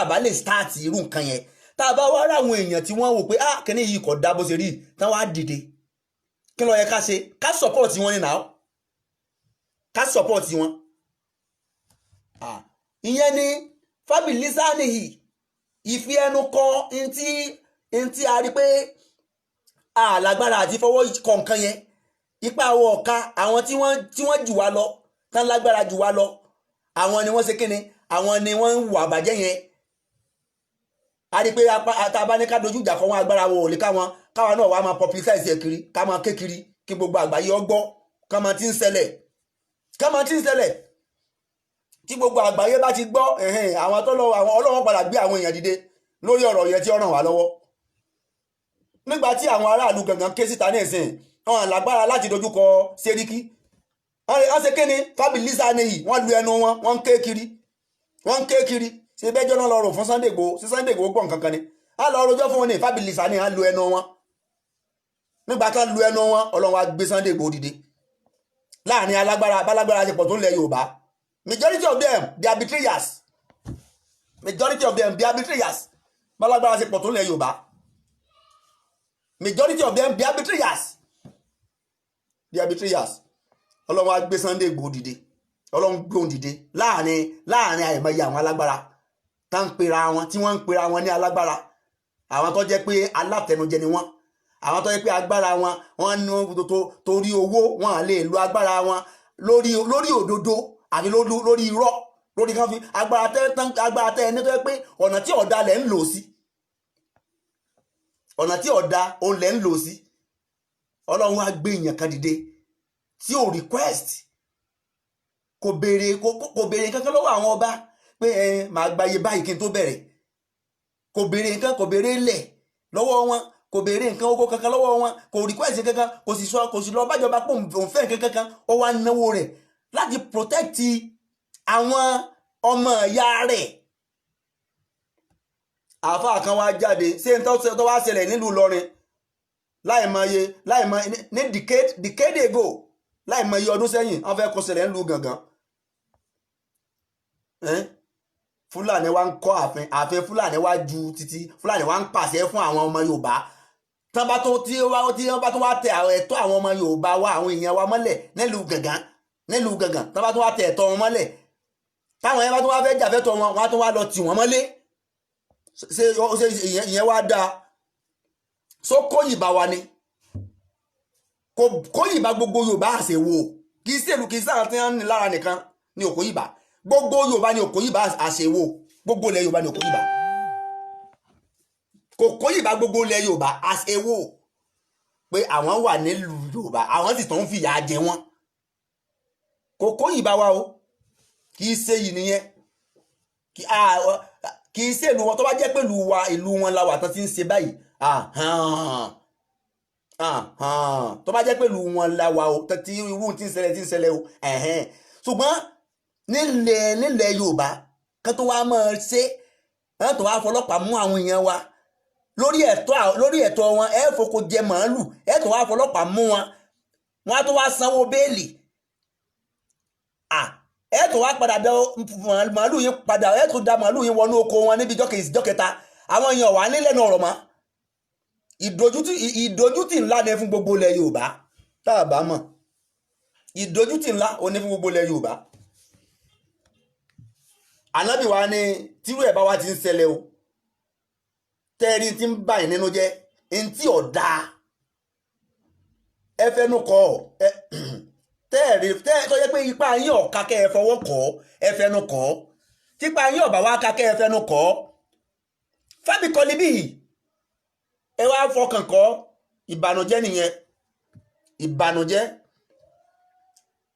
a bá lè start irú nǹkan yẹn tá a bá wá ráwọn èèyàn tí wọ́n wò pé kíní yìí kò dá bó ṣe rí tán wá dìde kí ló yẹ ká ṣe ká support wọn ní náà ká support wọn ìyẹn ni fabilizani yìí ìfi ẹnu kọ ntí a rí pé alágbára àti fọwọ́ kọ nǹkan yẹn ipa àwọ̀ ọ̀ka àwọn tí wọ́n jù wá lọ tán lágbára jù wá lọ àwọn ni wọ́n ṣe kíni àwọn ni wọ́n ń wà bàjẹ́ yẹn. A rí i pé tá ní ká dojú ìjà kọ wọn agbára wo ò lè káwọn náà wà máa publicize ẹ̀ kiri ká máa ké kiri kí gbogbo àgbáyé ọgbọ́ ká máa ti ń ṣẹlẹ̀ tí gbogbo àgbáyé bá ti gbọ́ àwọn Ọlọ́run padà gbé àwọn èèyàn dìde lórí ọ̀rọ̀ yẹn tí ó ràn wá lọ́wọ́. Nígbà tí àwọn aráàlú gangan ké síta ní ìsìn wọn lágbára láti dojúkọ Sẹ́ríkì wọ́n ṣe kéne Fábílísà nìyí wọ́n lu ẹnu wọn wọ́n ń ké kiri ṣe bẹ́jọ́ náà lọ rò fún Sunday Igboho sí Sunday Igboho gbọ̀n kankan ni a lọ rojọ́ fún wọn ní Fábílísà ní à ń lu ẹnu wọn. Nígbà kan lu ẹnu wọn Ọlọ́run wá gbé Sunday Igboho dìde láàrin alágbára ṣe pọ̀ tó ń lẹ Yorùbá. Majority of them they are betrayers. Bálágbára ṣe pọ̀ tó ń lẹ Yorùbá. Majority of them they are betrayers. Ọlọ́run wá gbé Sunday Igboho dìde Ọlọ́run gbé òun dìde láàrin àìmọye àwọn alágbára tá ń pera wọn tí wọ́n ń pera wọn ní alágbára. Àwọn tó jẹ́ pé alátẹnujẹ ni wọ́n, àwọn tó jẹ́ pé agbára wọn ní torí owó wọn lè lo agbára wọn lórí òdodo àbí lórí irọ́ lórí kan fi agbára tẹ́ ẹni tó jẹ́ pé ọ̀nà tí ọ̀dà lẹ̀ ń lò sí òun lẹ̀ ń lò sí. Ọlọ́run wá gbé èèyàn kan dìde tí ò request kò béèrè kankan lọ́wọ́ àwọn ọba pé màá gbayé báyìí kí n tó bẹ̀rẹ̀, kò béèrè ilẹ̀ lọ́wọ́ wọn, kò béèrè nǹkan owó kankan lọ́wọ́ wọn, kò request kankan, kò sì lọ bájọba pò ń fẹ́ nǹkan kankan. Ó wá náwó rẹ̀ láti protect àwọn ọmọ ìyá rẹ̀. Àáfàá kan wá jáde ṣé n tó wá ṣẹlẹ̀ nílùú Ìlọrin láìmọye ní decade ago láìmọye ọdún sẹ́yìn wọ́n fẹ́ kó ṣẹlẹ̀ nílùú Gàngán. Fúlàní wá ń kọ́ ààfin Fúlàní wá ju títí Fúlàní wá ń pàṣẹ fún àwọn ọmọ Yorùbá tí wọ́n bá tó wá tẹ ẹ̀tọ́ àwọn ọmọ Yorùbá wa àwọn èèyàn wa mọ́lẹ̀ nílùú Gàngán tí wọ́n bá tó wá tẹ ẹ̀tọ́ wọn mọ́lẹ̀ táwọn yẹn bá tó wá fẹ́ jàfẹ́tọ̀ wọn wọ́n á tó wá lọ tì wọ́n mọ́lé. Ṣé ìyẹn wá dáa? So kóyìnbá wa ni kóyìnbá gbogbo Yorùbá àṣewò kì í ṣèlú kì í sáà tí wọ́n ní lára nìkan ní òkóyìnbá gbogbo Yorùbá ní òkóyìnbá àṣewò gbogbo ilẹ̀ Yorùbá ní òkóyìnbá kóyìnbá gbogbo ilẹ̀ Yorùbá àṣewò pé àwọn wà nílùú Yorùbá àwọn sì tó ń fìyà jẹ wọn. Kóyìnbá wa o kì í ṣe yìí nìyẹn kì í ṣe ìlú wọn tó bá jẹ́ pé ìlú wọn la wà tán ti ń ṣe báyìí tó bá jẹ́ pé ìlú wọn la wà o tí irú ti ń ṣẹlẹ̀ o ṣùgbọ́n nílẹ̀ Yorùbá kan tó wá máa ṣe kan tó wá fọlọ́pàá mú àwọn èèyàn wa lórí ẹ̀tọ́ wọn foko jẹ màálù tó wá fọlọ́pàá mú wọn á tó wá sanwó béèlì tó wá padà dá màálù yín padà tó dá màálù yín wọnú oko wọn níbi ìjọ́ kẹta àwọn èèyàn wà nílẹ̀ náà ọ̀rọ̀ mọ́. Ìdójútì ńlá ni fún gbogbo ilẹ̀ Yorùbá tá a bá mọ̀ ìdójútì ńlá ò ní fún gbogbo ilẹ̀ Yorùbá. Ànábì wa ni tírú ẹ̀ bá wá ti ń ṣẹlẹ̀ o tẹ́ẹ̀rí tí ń bà yín nínú jẹ́ ẹni tí ọ̀dà ẹ fẹ́nu kọ́ tẹ́ẹ̀rí tó yẹ pé ipá yín ọ̀ka kẹ́ ẹ fọwọ́ kọ́ ẹ fẹ́nu kọ́ típa yín ọ̀bà wá ká kẹ́ ẹ fẹ́nu kọ́ fábíkọ́lì bíi ẹ wá fọkàn kọ́ ìbànújẹ́ nìyẹn. Ìbànújẹ́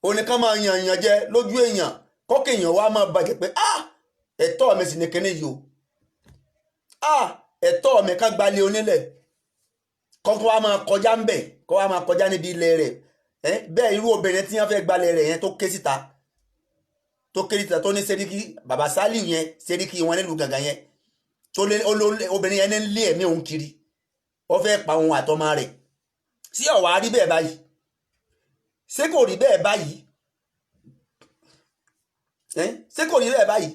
oníkan máa yàn jẹ lójú èèyàn kọ́kẹ́ èèyàn wá máa bàjẹ́ pé ẹ̀tọ́ mi sì ní kíní yìí o ẹ̀tọ́ mi ká gbalẹ̀ onílẹ̀ kọ́kọ́ wá máa kọjá ń bẹ̀ kọ́ wá máa kọjá níbi ilẹ̀ rẹ̀ bẹ́ẹ̀ irú obìnrin tí wọ́n fẹ́ gbalẹ̀ rẹ̀ yẹn tó ké síta tó ní Sẹ́ríkì bàbá Sálíù yẹn Sẹ́ríkì wọn nílùú Gàngán yẹn tó lé obìnrin yẹn ń lé ẹ̀mí òun kiri ó fẹ́ pa òun àtọmọ rẹ̀ sí ọ̀wá rí bẹ́ẹ̀ báyìí ṣé kò rí bẹ́ẹ̀ báyìí ṣé kò rí bẹ́ẹ̀ báyìí.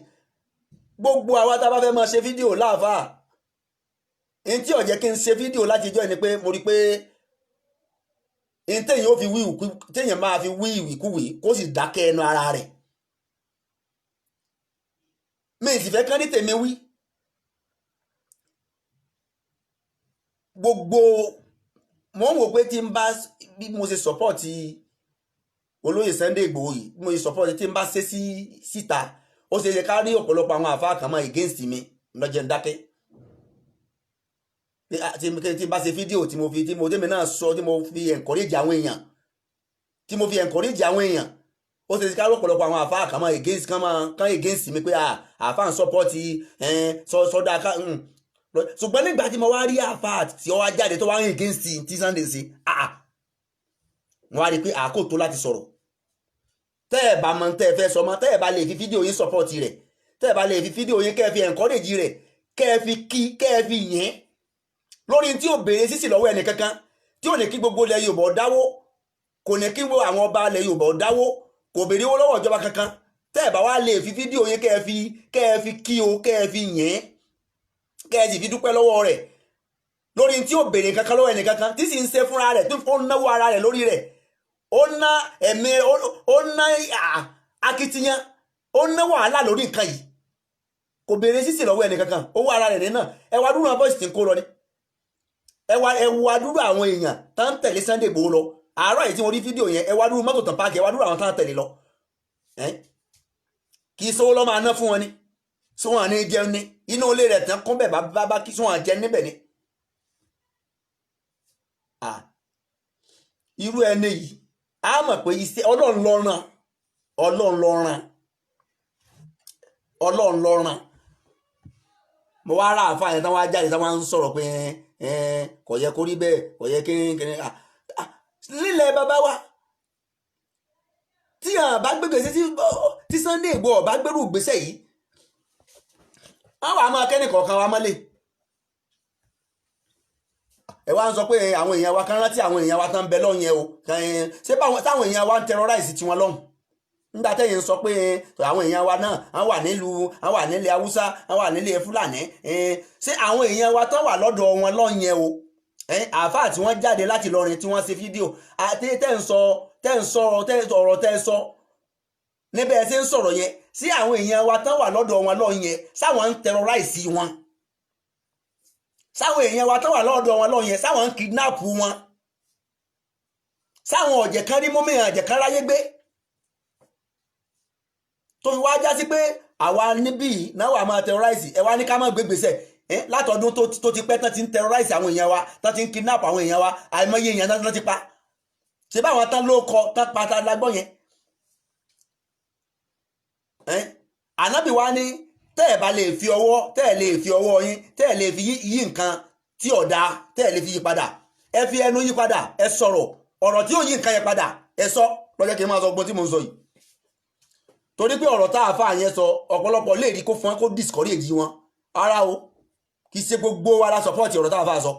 Gbogbo àwa tá a bá fẹ́ máa ṣe fídíò láàfáà ní tí ó jẹ́ kí n ṣe fídíò láti jọ́ ni pé mo rí pé téèyàn máa fi wí ìwìkúwì kó sì dákẹ́ ẹnu ara rẹ̀ mi sì fẹ́ kán ní tèmi wí. Gbogbo mo ń wò pé tí n bá bí mo ṣe support olóyè Sunday Igboho yìí mo support tí n bá ṣe síta ó ṣe ṣe ká rí ọ̀pọ̀lọpọ̀ àwọn àfáà kan mọ́ against mi lọ́jọ́ ń dákẹ́ tí n bá ṣe fídíò tí mo tẹ́mi náà sọ tí mo fi encourage àwọn èèyàn ó ṣe ṣe ká rí ọ̀pọ̀lọpọ̀ àwọn àfáà kan mọ́ against mi pé àfáà ń support sọ́dá ká ṣùgbọ́n nígbà tí mo wá rí àfáà tí ó wá jáde tó wá ń against tí Sunday ṣe wọ́n á rí i pé àkó tó láti sọ̀rọ̀ tẹ́ ẹ̀ bá mọ tẹ́ ẹ fẹ́ sọ mọ́ tẹ́ ẹ̀ bá lè fi fídíò yín support rẹ̀ tẹ́ ẹ̀ bá lè fi fídíò yín kẹ́ ẹ fi encourage rẹ̀ kẹ́ ẹ fi kí kẹ́ ẹ fi yìn lórí tí ò béèrè sísì lọ́wọ́ ẹnì kankan tí ò ní kí gbogbo ilẹ̀ Yorùbá dáwó kò ní kí àwọn ọba ilẹ̀ Yorùbá dáwó kò béèrè owó lọ́wọ́ ìjọba kankan tẹ́ ẹ̀ bá wá lè fi fídíò yín kẹ́ ẹ fi kí o kẹ́ ẹ fi yìn kẹ́ ẹ sì fi dúpẹ́ lọ́wọ́ rẹ̀ lórí tí ò béèrè kankan lọ́wọ́ ẹnì kankan tí sì ń ṣe fúnra rẹ̀ tó ń náwó ara rẹ̀ lórí rẹ̀ ó ná ẹ̀mí ó ná akitiyan ó ná wàhálà lórí nǹkan yìí kò béèrè sísì lọ́wọ́ ẹnì kankan owó ara rẹ̀ nínà ẹ wá dúró bọ́ọ̀sì tí ń kó lọ ni ẹ wá dúró àwọn èèyàn tá ń tẹ̀lé Sunday Igboho lọ àárọ̀ yìí tí mo rí fídíò yẹn ẹ wá dúró mọ́tò tàn páàkì ẹ wá dúró àwọn tá ń tẹ̀lé lọ kì í sówó lọ́ máa ná fún wọn ni sọ wọn àní jẹun ni inú ilé rẹ̀ tán kún bẹ̀ bá kí sọ wọn jẹun níbẹ̀ ni irú ẹni yìí a mọ̀ pé iṣẹ́ Ọlọ́run ló rán mo wá ra àfáà yẹn tán wá jáde tán wá ń sọ̀rọ̀ pé kò yẹ kó rí bẹ́ẹ̀ kò yẹ kí lílẹ̀ bàbá wa tí a bá gbégbèsè tí Sunday Igboho bá gbérù gbèsè yìí àwọn àmọ́ akẹ́nìkọ̀ọ̀kan wa mọ́lẹ̀ ẹ wá ń sọ pé àwọn èèyàn wa kan rántí àwọn èèyàn wa tán bẹ lọ́hùn yẹn o ṣé táwọn èèyàn wa ń terrorize tiwọn lọ́hùn nígbà tẹ́yìn sọ pé àwọn èèyàn wa náà wọ́n wà nílẹ̀ Haúsá wọ́n wà nílẹ̀ Fúlàní ṣé àwọn èèyàn wa tán wà lọ́dọ̀ wọn lọ́hùn yẹn o àáfàá tí wọ́n jáde láti lọrin tí wọ́n ṣe fídíò àti tẹ́ ń sọ ọ̀rọ̀ tẹ́ sọ níbẹ̀ ṣe ń sọ̀rọ̀ yẹn sí àwọn èèyàn wa tán wà lọ́dọ̀ wọn lọ́hùn yẹn sáwọn ń terrorize wọn sáwọn èèyàn wa tán wà lọ́dọ̀ wọn lọ́hùn yẹn sáwọn ń kidnap wọn sáwọn ọ̀jẹ̀ kan rí mọ́mí ọ̀jẹ̀ kan ráyé gbé tó fi wá já sí pé àwa níbí náà wà máa terrorize ẹ wá ní ká má gbégbèsè látọdún tó ti pẹ́ tán ti ń terrorize àwọn èèyàn wa tán ti ń kidnap àwọn èèyàn wa àìmọye èèyàn tán ti pa ṣé báwọn tán ló kọ tán pa tá lágbọ́ yẹn ànábì wa ní tẹ́ ẹ̀ bá lè fi ọwọ́ yín tẹ́ ẹ̀ lè fi yí nǹkan tí ọ̀dà tẹ́ ẹ̀ lè fi yí padà ẹ fi ẹnu yí padà ẹ sọ̀rọ̀ ọ̀rọ̀ tí ó yí nǹkan yẹn padà ẹ sọ lọ́jọ́ kí n máa sọ gbọ́n tí mo ń sọ yìí torí pé ọ̀rọ̀ tá a fà yẹn sọ ọ̀pọ̀lọpọ̀ lè rí kó fún wọn kó discourage wọn ara o kì í ṣe gbogbo wa la support ọ̀rọ̀ tá a fà sọ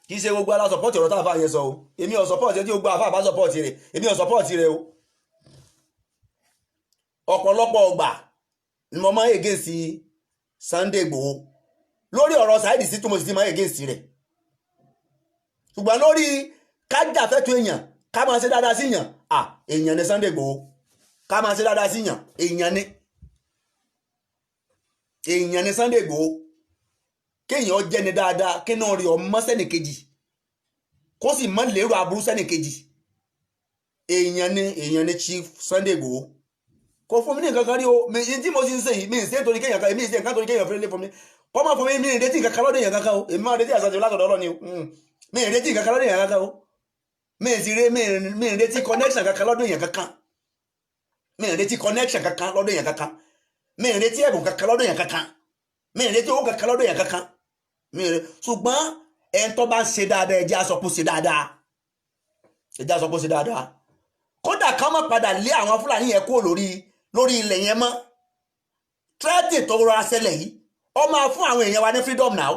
kì í ṣe gbogbo wa la support ọ̀rọ̀ tá a fà yẹn sọ o èmi ò support ẹ tí gbogbo àfà bá support rẹ èmi ò support rẹ o ọ̀pọ̀lọpọ̀ ọgbà ni mo máa ń against Sunday Igboho lórí ọ̀rọ̀ Saheed Shittu mo sì ti máa ń against rẹ̀ ṣùgbọ́n lórí kájà fẹ́tọ̀ èèyàn ká máa ṣe dáadáa sí èèyàn ni Sunday Igboho ká máa ṣe dáadáa sí èèyàn ni Sunday Igboho kéèyàn jẹ́ni dáadáa kí náà rí ọmọ sẹ́nìkejì kó sì mọ́ lérò aburú sẹ́nìkejì èèyàn ni Chief Sunday Igboho kò fún mi ní nǹkan kan rí o tí mo sì ń ṣe yìí mi ì ṣe nítorí kéèyàn kan èmi ì ṣe nǹkan torí kéèyàn fẹ́rẹ́ lé fún mi kọ́ máa fún mi mi ì retí nǹkan kan lọ́dọ̀ èèyàn kankan o èmi máa retí àṣà tí látọ̀dọ̀ Ọlọ́run ni o mi ì retí nǹkan kan lọ́dọ̀ èèyàn kankan o mi ì retí connection kankan lọ́dọ̀ èèyàn kankan mi ì retí connection kankan lọ́dọ̀ èèyàn kankan mi ì retí ẹ̀bùn kankan lọ́dọ̀ èèyàn kankan mi ì retí owó kankan lọ́dọ̀ èèyàn kankan ṣùgbọ́n ẹni tó bá ń ṣe dáadáa ẹjẹ́ àsọpọ̀ ṣe dáadáa kódà ká má padà lé àwọn Fúlàní yẹn kúrò lórí ilẹ̀ yẹn mọ́ tírẹ́tì tó rọra ṣẹlẹ̀ yìí ó máa fún àwọn èèyàn wa ní freedom now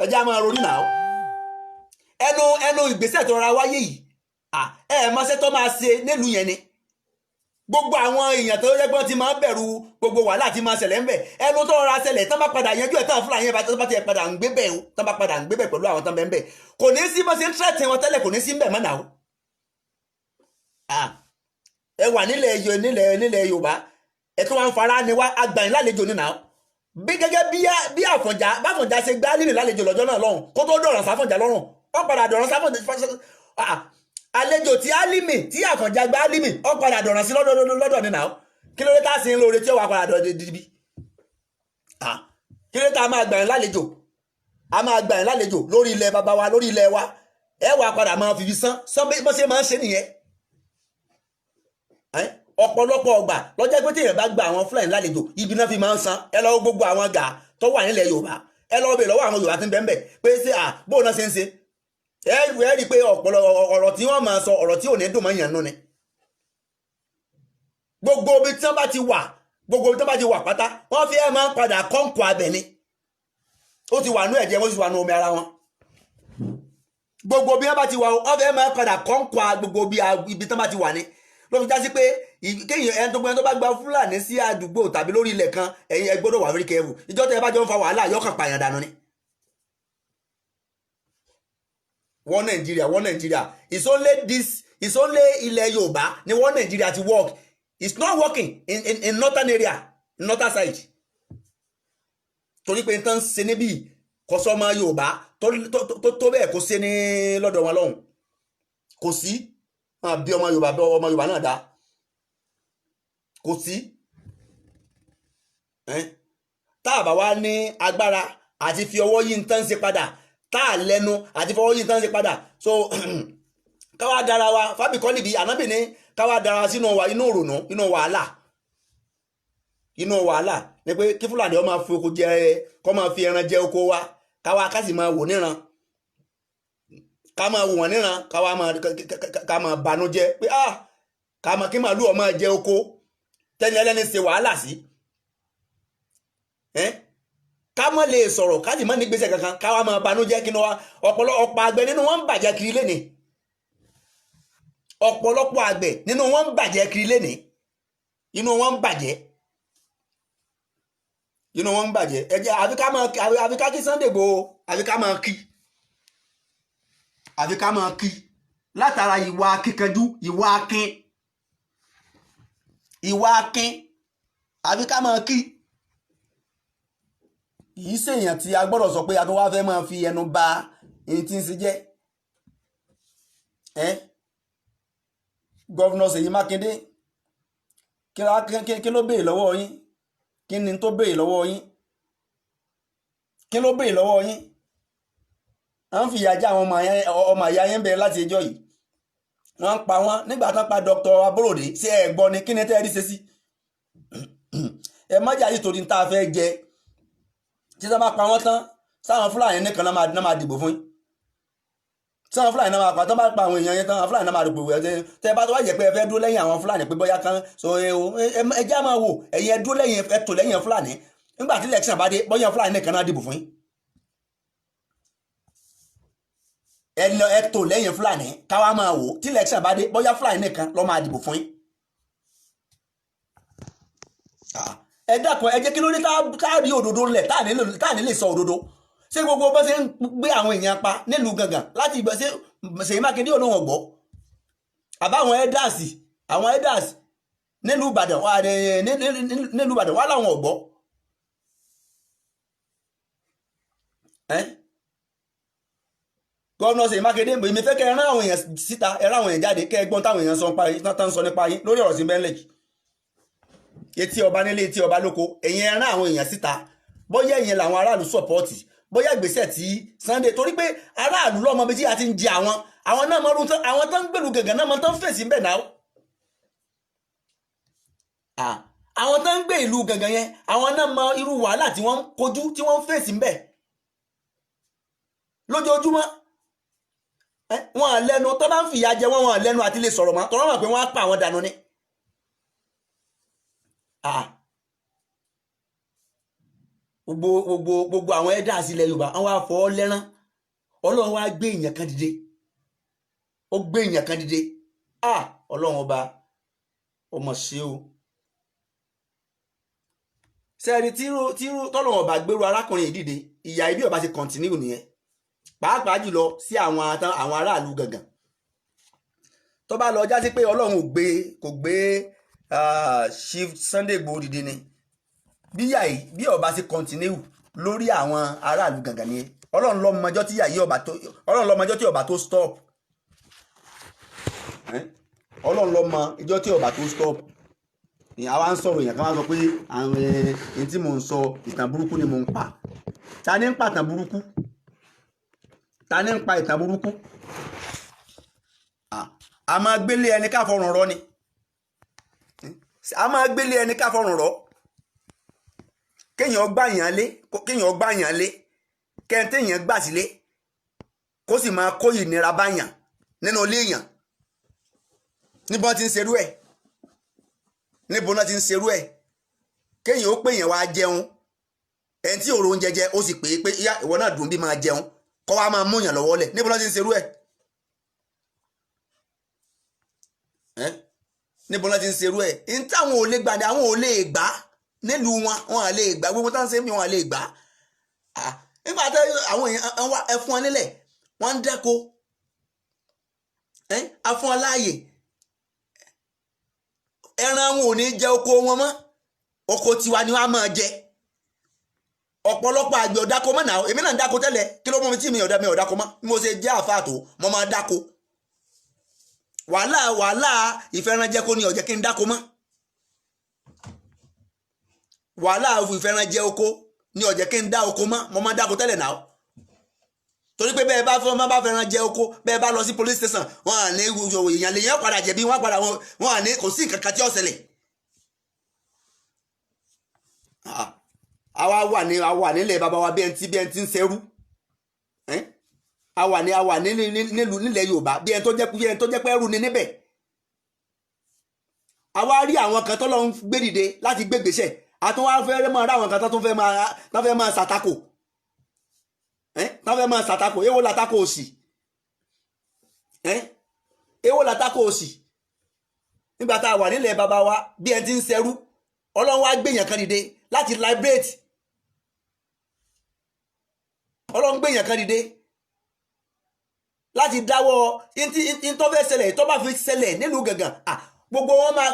ẹjẹ́ a máa ronú now ẹnu ìgbésẹ̀ tó rọra wáyé yìí mọ́ṣẹ́ tó máa ṣe nílùú yẹn ni gbogbo àwọn èèyàn tó yẹ́gbọ́n ti máa ń bẹ̀rù gbogbo wàhálà tí máa ṣẹlẹ̀ ń bẹ̀ ẹnu tó rọra ṣẹlẹ̀ tán bá padà yanjú ẹ̀ tán Fúlàní yẹn bá ti padà ń gbé bẹ̀ o tán bá padà ń gbé bẹ̀ pẹ̀lú àwọn tán bẹ́ẹ̀ bẹ̀ kò ní sí bó ṣe ń tírẹ̀tì wọn tẹ́lẹ̀ kò ní sí ń bẹ̀ mọ́ náà ẹ wà nílẹ̀ Yorùbá ẹ tó wá ń fara ni wá agbàyìn lálejò nínú àwọn bí gẹ́gẹ́ bí Àfọ̀njá ṣe gbá lílì lálejò lọ́jọ́ náà lọ́hùn kó tó dọ̀ràn sáfọ̀njá lọ́rùn ó padà dọ̀ràn sáfọ̀njá àlejò tí Álímì tí Àfọ̀njá gba Álímì ó padà dọ̀ràn sí lọ́dọ̀ nínú àwọn kí ló dé tá a sì ń lóore tí ó wà padà dọ̀ràn dídí kí ló dé tá a máa gbà yín lálejò lórí ilẹ̀ bàbá wa lórí ilẹ̀ wa ẹ wà padà máa fi sán bó ṣe máa ń ṣe nìyẹn ọ̀pọ̀lọpọ̀ ọgbà lọ́jọ́ pé téèyàn bá gba àwọn Fúlàní lálejò ibi náà fi máa ń san ẹ lọ́wọ́ gbogbo àwọn gà tó wà nílẹ̀ Yorùbá ẹ lọ́wọ́ bèèrè lọ́wọ́ àwọn Yorùbá tí ń bẹ́ẹ̀ pé ṣé bóun náà ṣe ń ṣe ẹ rí i pé ọ̀rọ̀ tí wọ́n máa sọ ọ̀rọ̀ tí ò ní dùn mọ́ yàn nú ni gbogbo ibi tí wọ́n bá ti wà pátá wọ́n fi ẹ̀ máa ń padà kọ́ǹkù abẹ ni ó ti wà nú ẹ̀jẹ̀ wọ́n sì wà nú omi ara wọn gbogbo bí wọ́n bá ti wà wọ́n fi ẹ̀ máa ń padà kọ́ǹkù gbogbo ibi tí wọ́n bá ti wà ni ló fi já sí pé kéèyàn ẹni tó bá gba Fúlàní sí àdúgbò tàbí lórí ilẹ̀ kan ẹ̀yin ẹ gbọ́dọ̀ wà very careful ìjọ tẹ́ ẹ bá jọ ń fa wàhálà yọkàn pààyàn dànù ni. wọ́n Nàìjíríà it's only ilẹ̀ Yorùbá ni wọ́n Nàìjíríà ti work it's not working in northern area in northern side torí pé nǹkan ṣe níbí kọ́sọ́mọ Yorùbá tó bẹ́ẹ̀ kó ṣe ní lọ́dọ̀ wọn lọ́hùn kò sí bí ọmọ Yorùbá náà dá kò sí tá a bá wá ní agbára àti fi ọwọ́ yí nǹkan ṣe padà tá a lẹ́nu àti fọwọ́ yí nǹkan ṣe padà so káwá dára wa fábíkọ́lì bíi ànábì ní káwá dára sínú inú òrònú inú wàhálà ní pé kí Fúlàní ó máa fi oko jẹ kó máa fi ẹran jẹ oko wa káwá ká sì máa wò níran ká máa wò wọ́n níran ká máa banújẹ́ pé ká máa kí màálù ó máa jẹ oko tẹ́ni ẹlẹ́ni ṣe wàhálà sí ká mọ́ lè sọ̀rọ̀ ká sì mọ́ ní gbèsè kankan ká wá máa banújẹ́ kí ni wá ọ̀pọ̀lọpọ̀ àgbẹ̀ nínú wọn ń bàjẹ́ kiri lénìí ọ̀pọ̀lọpọ̀ àgbẹ̀ nínú wọn ń bàjẹ́ kiri lénìí inú wọn ń bàjẹ́ ẹ̀jẹ̀ àfi ká kí Sunday Igboho àfi ká máa kí látara ìwà akíkanjú ìwà akin àfi ká máa kí yìí ṣèyàn tí a gbọ́dọ̀ sọ pé a tó wá fẹ́ máa fi ẹnu ba èyí tí ń ṣe jẹ́ gọ́vnà Ṣèyí Mákindé kí ló béèrè lọ́wọ́ yín kí ni tó béèrè lọ́wọ́ yín à ń fìyà jẹ àwọn ọmọ àyà yẹn bẹ̀rẹ̀ láti ẹjọ́ yìí wọ́n ń pa wọ́n nígbà tán pa Dr. Aborode ṣé ẹ gbọ́ ni kí ni tẹ́ ẹ rí ṣe sí ẹ mọ́jà yìí torí tá a fẹ́ jẹ tí wọ́n bá pa wọ́n tán sáwọn Fúlàní nìkan náà máa dìbò fún yín sáwọn Fúlàní náà máa pa tán bá pa àwọn èèyàn yẹn tán àwọn Fúlàní náà máa dìbò tẹ́ bá tó wá jẹ́ pé ẹ fẹ́ dúró lẹ́yìn àwọn Fúlàní pé bóyá kan so ẹ já máa wò ẹ̀yin ẹ dúró lẹ́yìn ẹ tò lẹ́yìn Fúlàní nígbà tí election bá dé bóyá Fúlàní nìkan náà dìbò fún yín ẹ tò lẹ́yìn Fúlàní káwá máa wò tí election bá dé bóyá Fúlàní nìkan ló máa dìbò fún yín ẹ dákun ẹ jẹ́ kí ló dé tá rí òdodo ńlẹ̀ tá ní lè sọ òdodo ṣé gbogbo bó ṣe ń gbé àwọn èèyàn pa nílùú gangan láti ìgbà ṣe Ṣèyí Mákindé olóhùn ọ̀gbọ́ àbáwọn elders nílùú Ìbàdàn wà láwọn ọ̀gbọ́ gọ́ọ̀nà Ṣèyí Mákindé èmi fẹ́ kẹ́ ẹ rán àwọn èèyàn síta ẹ rán àwọn èèyàn jáde kẹ́ ẹ gbọ́n táwọn èèyàn sọ nípa yín lórí ọ̀rọ̀ sí bẹ́ńlẹ̀kì etí ọba nílé etí ọba lóko ẹ̀yin ẹ rán àwọn èèyàn síta bóyá ẹ̀yin làwọn aráàlú sọ̀pọ́ọ̀tì bóyá ìgbésẹ̀ tí Sunday torí pé aráàlú lọ́mọ bí tí a ti ń jẹ àwọn náà mọ́ àwọn tó ń gbèrú gàngàn náà mọ́ tó ń fèsì ń bẹ̀ náà àwọn tó ń gbé ìlú gàngàn yẹn àwọn náà mọ irú wàhálà tí wọ́n ń kojú tí wọ́n ń fèsì ń bẹ̀ lójoojúmọ́ wọn à lẹ́nu tó bá ń fìyà jẹ wọn à lẹ́nu àti lè sọ̀rọ̀ mọ́ tọ́rọ́ mọ̀ pé wọ́n á pa àwọn dànù ni gbogbo àwọn ẹ̀dá àsìlẹ̀ Yorùbá àwọn afọ́ lẹ́rán Ọlọ́run wá gbé èèyàn kan dìde ó gbé èèyàn kan dìde Ọlọ́run ọba ọmọ ṣe o sẹ́ẹ̀rì tí tọ́lọ́run ọba gbèrú arákùnrin yìí dìde ìyà ibi ọba ti kọ̀ntínú nìyẹn pàápàá jùlọ sí àwọn aráàlú gangan tó bá lọ jásí pé Ọlọ́run kò gbé Chief Sunday Igboho dìde ni bí ọba ti kọ̀ntínú lórí àwọn aráàlú gangan ni Ọlọ́run ló mọjọ́ tí ọba tó stop ọlọ́run ló mọ ìjọ tí ọba tó stop àwa ń sọ̀rọ̀ èèyàn kan wá sọ pé àwọn ẹni tí mò ń sọ ìtàn burúkú ni mò ń pa ta ni ń pa ìtàn burúkú ta ni ń pa ìtàn burúkú a máa gbélé ẹni ká fọrùn rọ ni a máa gbélé ẹni ká fọrùn rọ kéèyàn gbà yàn lé kẹ́ńtéèyàn gbà sílé kó sì máa kó ìnira báyàn nínú ilé èèyàn níbo ti ń serú ẹ̀ níbo náà ti ń serú ẹ̀ kéèyàn ó pè yàn wá jẹun ẹni tí òrò oúnjẹ jẹ ó sì pè é pé ìyá ìwọ náà dùn bí máa jẹun kọ́ wá máa mú yàn lọ́wọ́ lẹ̀ níbo náà ti ń serú ẹ̀ níbo náà ti ń serú ẹ̀ ní táwọn ò lè gbà ní àwọn ò lè gbà nílùú wọn à lè gbà gbogbo táwọn ṣe mí wọn à lè gbà nígbà tí àwọn èèyàn wá ẹfun wọn nílẹ̀ wọ́n ń dáko afún wọn láàyè ẹran wọn ò ní jẹ oko wọn mọ́ oko tiwa ni wọ́n á máa jẹ ọ̀pọ̀lọpọ̀ àgbẹ̀ ọ̀dáko mọ́ náà èmi náà ń dáko tẹ́lẹ̀ kí ló mú mi tí mi ọ̀dáko mọ́ bí mo ṣe jẹ́ àfáàtò mo máa dáko wàhálà ìfẹ́ranjẹko ni ó jẹ́ kí n dáko mọ́ wàhálà ìfẹ́ranjẹ oko ni ó jẹ́ kí n dá oko mọ́ mo máa dáko tẹ́lẹ̀ náà torí pé bẹ́ẹ̀ bá fẹ́ràn jẹ oko bẹ́ẹ̀ bá lọ sí police station wọn à ní èèyàn lè yẹn padà jẹ̀bi wọn à ní kò sí nǹkan kan tí ó ṣẹlẹ̀ àwa nílẹ̀ bàbá wa bí ẹni tí ń ṣẹrú àwa nílẹ̀ Yorùbá bí ẹni tó jẹ́ pé ẹrú ni níbẹ̀ àwa rí àwọn kan tó lọ ń gbé dìde láti gbé gbèsè àtúnwá fẹ́rẹ́ máa rí àwọn kan tó fẹ́ máa ṣàtakò táwọn fẹ́ máa ṣàtakò èwo làtakò òsì èwo làtakò òsì nígbà tá a wà nílẹ̀ bàbá wa bí ẹni tí ń ṣẹrú Ọlọ́run wá gbèyàn kan dìde láti liberate Ọlọ́run gbèyàn kan dìde láti dáwọ́ tó fẹ́ ṣẹlẹ̀ tó bá fi ṣẹlẹ̀ nílùú gàngàn gbogbo wọn máa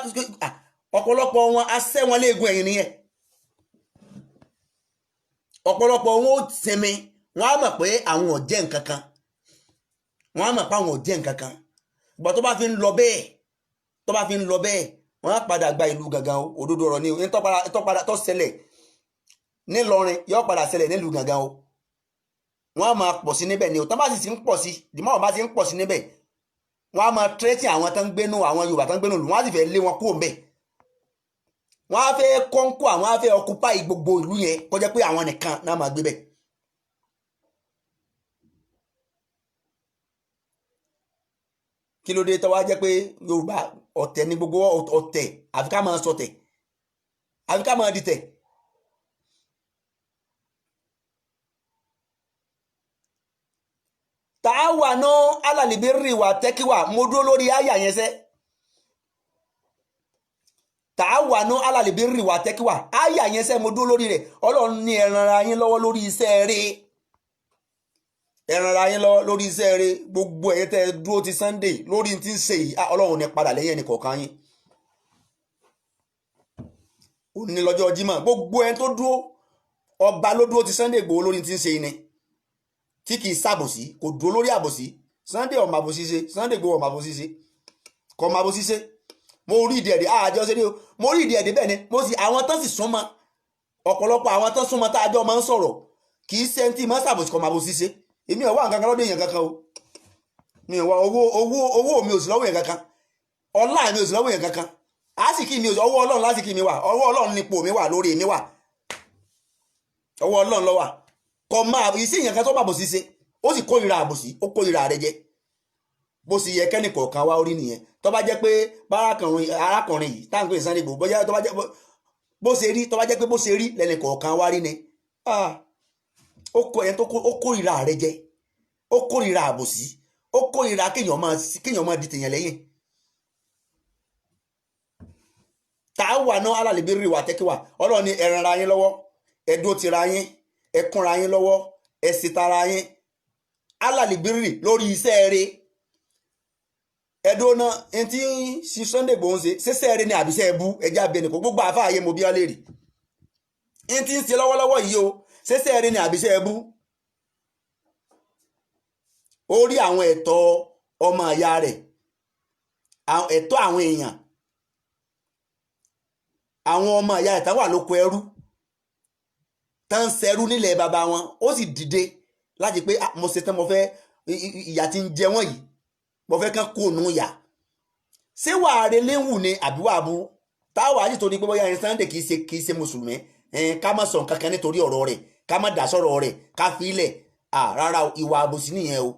ọ̀pọ̀lọpọ̀ wọn asẹ́ wọn léegun ẹ̀yìn nìyẹn ọ̀pọ̀lọpọ̀ wọn ó sinmi wọ́n á mọ̀ pé àwọn ò jẹ́ nǹkan kan wọ́n á mọ̀ pé àwọn ò jẹ́ nǹkan kan ìgbà tó bá fi ń lọ bẹ́ẹ̀ wọ́n á padà gba ìlú gàngàn o òdodo ọ̀rọ̀ ni o tó ṣẹlẹ̀ nílọrin yóò padà ṣẹlẹ̀ nílùú gàngàn o wọ́n á máa pọ̀ sí níbẹ̀ ni o tó bá sì ń pọ̀ sí dìmọ́ bá sì ń pọ̀ sí níbẹ̀ wọ́n á máa tírẹ́tì àwọn tó ń gbénú àwọn Yorùbá tó ń gbénú lù wọ́n á sì fẹ́ lé wọn kúrò ńbẹ̀ wọ́n á fẹ́ kọ́ńkọ́ àwọn á fẹ́ ọkùpáì gbogbo ìlú yẹn kó jẹ́ pé àwọn nìkan náà máa gbé bẹ̀. kí ló dé tó wá jẹ́ pé Yorùbá ọ̀tẹ̀ ní gbogbo ọ̀tẹ̀ àfi ká máa sọ̀tẹ̀ àfi ká máa dìtẹ̀. tààwànú alàlìbírì wà tẹ́kíwà mo dúró lórí àyà yẹn sẹ́ tààwànú alàlìbírì wà tẹ́kíwà àyà yẹn sẹ́ mo dúró lórí rẹ̀ Ọlọ́run ní ẹ ràn ara yín lọ́wọ́ lórí iṣẹ́ rẹ̀ ẹ ràn ara yín lọ́wọ́ lórí iṣẹ́ rẹ̀ gbogbo ẹ̀yin tẹ́ dúró ti Sunday lórí ti ń ṣe yìí Ọlọ́run ní padà lẹ́yìn ẹnì kọ̀ọ̀kan yín ó ní lọ́jọ́ Jímọ̀ gbogbo ẹni tó dúró ọba ló dúró ti Sunday Igboho lórí ti ń ṣe yìí ni tí kì í ṣàbòsí kò dúró lórí àbòsí Sunday ọmọ àbòsí ṣe Sunday Igboho ọmọ àbòsí ṣe kọ ọmọ àbòsí ṣe mo rí ìdí ẹ̀dẹ̀ àjọ ṣe ní o mo rí ìdí ẹ̀dẹ̀ bẹ́ẹ̀ ni mo sì àwọn tán sì súnmọ́ ọ̀pọ̀lọpọ̀ àwọn tán súnmọ́ tá a jọ máa ń sọ̀rọ̀ kì í ṣe tí máa ń ṣàbòsí kọ ọmọ àbòsí ṣe èmi ò wá nǹkan kan lọ́dọ̀ èèyàn kankan o mi ò wá owó mi ò sí lọ́wọ́ èèyàn kankan ọlá mi ò sí lọ́wọ́ èèyàn kankan àsìkí mi ò sí ọwọ́ Ọlọ́run lásìkí mi wà ọwọ́ Ọlọ́run nípò mi wà lórí mi wà ọwọ́ Ọlọ́run ló wà kọ máa iṣẹ́ èèyàn kan tó bá bòsí ṣe ó sì kórìíra àbòsí ó kórìíra rẹ jẹ bó sì yẹ kẹ́nì kọ̀ọ̀kan wá orí nìyẹn tó bá jẹ́ pé arákùnrin yìí táǹkì Sunday Igboho bóyá tó bá jẹ́ bó ṣe rí tó bá jẹ́ pé bó ṣe rí lẹ́nì kọ̀ọ̀kan wá rí ni ó kórìíra rẹ jẹ ó kórìíra àbòsí ó kórìíra kéèyàn máa di tèèyàn lẹ́yìn tààwànú alàlìbírì wà tẹ́kíwà Ọlọ́run ní ẹ ràn ara yín lọ́wọ́ ẹ dúró tira yín ẹ kúnra yín lọ́wọ́ ẹ sì tara yín alàlìbírì lórí iṣẹ́ rẹ̀ ẹ̀dọ́ náà ẹni tí sí Sunday Igboho ń ṣe ṣẹ́ṣẹ́ rẹ̀ ní àbíṣẹ́ ẹbú ẹjá abẹni kò gbogbo àfáàyè mo bí ọ lè rí ẹni tí ń ṣe lọ́wọ́lọ́wọ́ yìí o ṣẹ́ṣẹ́ rẹ̀ ní àbíṣẹ́ ẹbú ó rí àwọn ẹ̀tọ́ ọmọ ìyá rẹ̀ ẹ̀tọ́ àwọn èèyàn, àwọn ọmọ ìyá rẹ̀ tán wà lóko ẹrú tán ń ṣẹrú nílẹ̀ bàbá wọn, ó sì dìde láti pé mo ṣe tán, mo fẹ́ ìyà tí ń jẹ wọ́n yìí, mo fẹ́ kán kó nù yà. ṣé wàá relé wù ni àbí wàá burú? táwa àti torí pé bóyá ẹni Sunday kì í ṣe mùsùlùmí ká má sọ nǹkan kan nítorí ọ̀rọ̀ rẹ̀, ká má dá sọ̀rọ̀ rẹ̀, ká fi ilẹ̀. Rárá ìwà àbòsí nìyẹn o,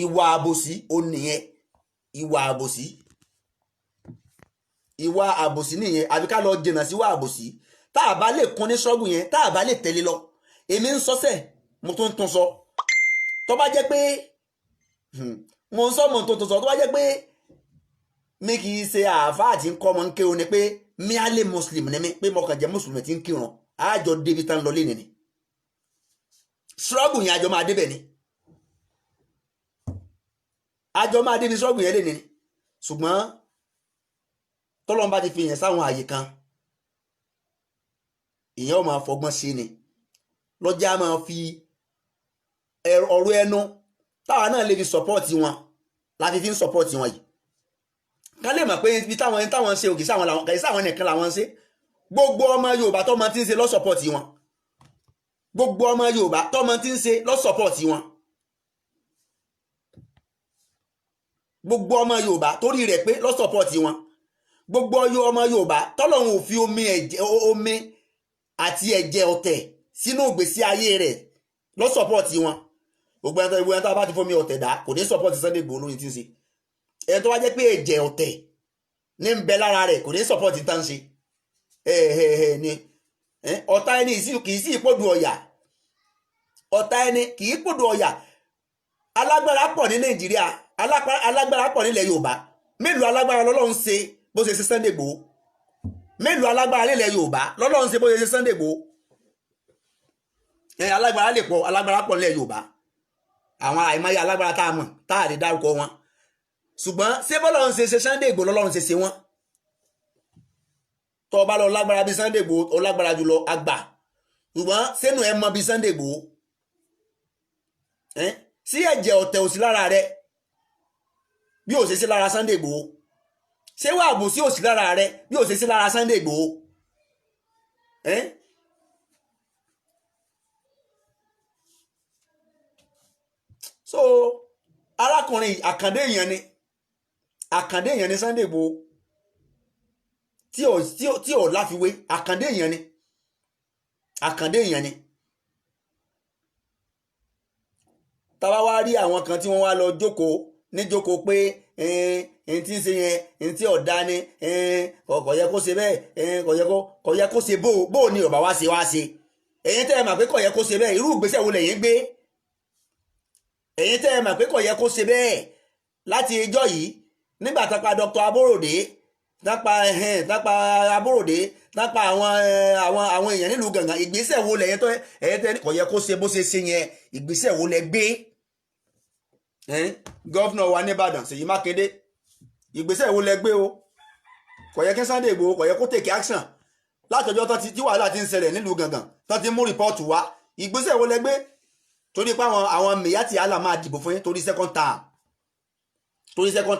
ìwà àbòsí ó nìyẹn, ìwà àbòsí, ìwà àbòsí nìyẹn. àbí ká lọ jìnnà sí ìwà àbòsí. tá a bá lè kún ní ṣọ́ọ̀bù yẹn, tá a bá lè tẹ̀lé lọ, èmi ń sọ́sẹ̀ mo tún tún sọ, tó bá jẹ́ pé mo ń sọ mo tún tún sọ, tó bá jẹ́ pé mi kì í ṣe àáfàá tí ń kọ́ ọmọ ń kéwọn ni pé mi á lè muslim ni mi, pé mo kàn jẹ́ mùsùlùmí tí ń kírun, àjọ débi tán lọ lénìí ni, ṣọ́ọ̀bù yẹn àjọ máa débẹ̀ ni, àjọ máa débi ṣọ́ọ̀bù yẹn lénìí ni. ṣùgbọ́n tọ́lọ́n bá ti fi yẹn sáwọn àyè kan, ìyẹn ò máa fọgbọ́n sí ni, lọ́jà máa fi ọ̀rọ̀ ẹnu táwa náà lè fi sọ́pọ́ọ̀tì wọn, láti fi ń sọ́pọ́ọ̀tì wọn yìí. ká lè mọ̀ pé ibi táwọn ń ṣe òkè sáwọn nìkan làwọn ń ṣe. gbogbo ọmọ Yorùbá tọ́mọ tí ń ṣe lọ́sọ̀pọ̀tì wọn, gbogbo ọmọ Yorùbá tọ́mọ tí ń ṣe lọ́sọ̀pọ̀tì wọn, gbogbo ọmọ Yorùbá torí rẹ̀ pé lọ́sọ̀pọ̀tì wọn, gbogbo ọmọ Yorùbá tọ́lọ́run ò fi omi àti ẹ̀jẹ̀ ọ̀tẹ̀ sínú ìgbésí ayé rẹ̀ lọ́sọ̀pọ̀tì wọn. gbogbo ẹni tó bá ti fomi ọ̀tẹ̀ dá kò ní sọ̀pọ̀tì Sunday Igboho lórí tí ń ṣe. ẹni tó wá jẹ́ pé ẹ̀jẹ̀ ọ̀tẹ̀ ní ń bẹ lára rẹ̀ kò ní sọ̀pọ̀tì tá ń ṣe. ni ọ̀tá ẹni kì í sí ìpòdù ọ̀yà, ọ̀tá ẹni kì í pòdù ọ̀yà. alágbára pọ̀ ní Nàìjíríà, alágbára pọ̀ nílẹ̀ Yorùbá. mélòó alágbára lọ́lọ́run ṣe bó ṣe Sunday Igboho? mélòó alágbára nílẹ̀ Yorùbá lọ́lọ́run ṣe bó ṣe Sunday Igboho? alágbára pọ̀ nílẹ̀ Yorùbá, àwọn àìmọye alágbára tá a mọ̀ tá a lè dárúkọ wọn. ṣùgbọ́n ṣé bọ́lọ́run ṣe Sunday Igboho lọ́lọ́run ṣe wọn? tó bá lọ lágbára bí Sunday Igboho ó lágbára jùlọ àgbà, ṣùgbọ́n sẹ́nu ẹ mọ bí Sunday Igboho sí ẹ̀jẹ̀ ọ̀tẹ̀ òsì lára rẹ bí ò ṣe sí lára Sunday Igboho, ṣé wà bù sí òsì lára rẹ bí ò ṣe sí lára Sunday Igboho. so arákùnrin àkàndé èèyàn ni Sunday Igboho tí ò láfiwé, àkàndé èèyàn ni. tàbá wá rí àwọn kan tí wọ́n wá lọ jókòó pé ẹni tí ń ṣe yẹn ẹni tí ọ̀dá ni kò yẹ kó ṣe bẹ́ẹ̀ kò yẹ kó ṣe bó ni ọ̀bà wá ṣe ẹ̀yin tẹ́ ẹ mà pé kò yẹ kó ṣe bẹ́ẹ̀, irú ìgbésẹ̀ wo lẹ̀yin gbé? ẹ̀yin tẹ́ ẹ mà pé kò yẹ kó ṣe bẹ́ẹ̀ láti ẹjọ́ yìí, nígbà tápa Dr. Aborode, tápa Aborode, tápa àwọn èèyàn nílùú Gàngán, ìgbésẹ̀ wo lẹ̀yin tẹ́ kò yẹ kó ṣe bó ṣe ṣe yẹn, ìgbésẹ̀ wo lẹ gbé? gọ́fúnà wa nìbàdàn Ṣèyí Mákindé, ìgbésẹ̀ wo lẹ gbé o? kò yẹ kí Sunday Igboho kò yẹ kó take action látọjọ́ tí wàhálà ti ń ṣẹlẹ̀ nílùú Gàngán tán ti mú rìpọ́ọ̀tù wá, ìgbésẹ̀ wo lẹ gbé? torí pé àwọn Miyetti Allah máa dìbò fún yín torí second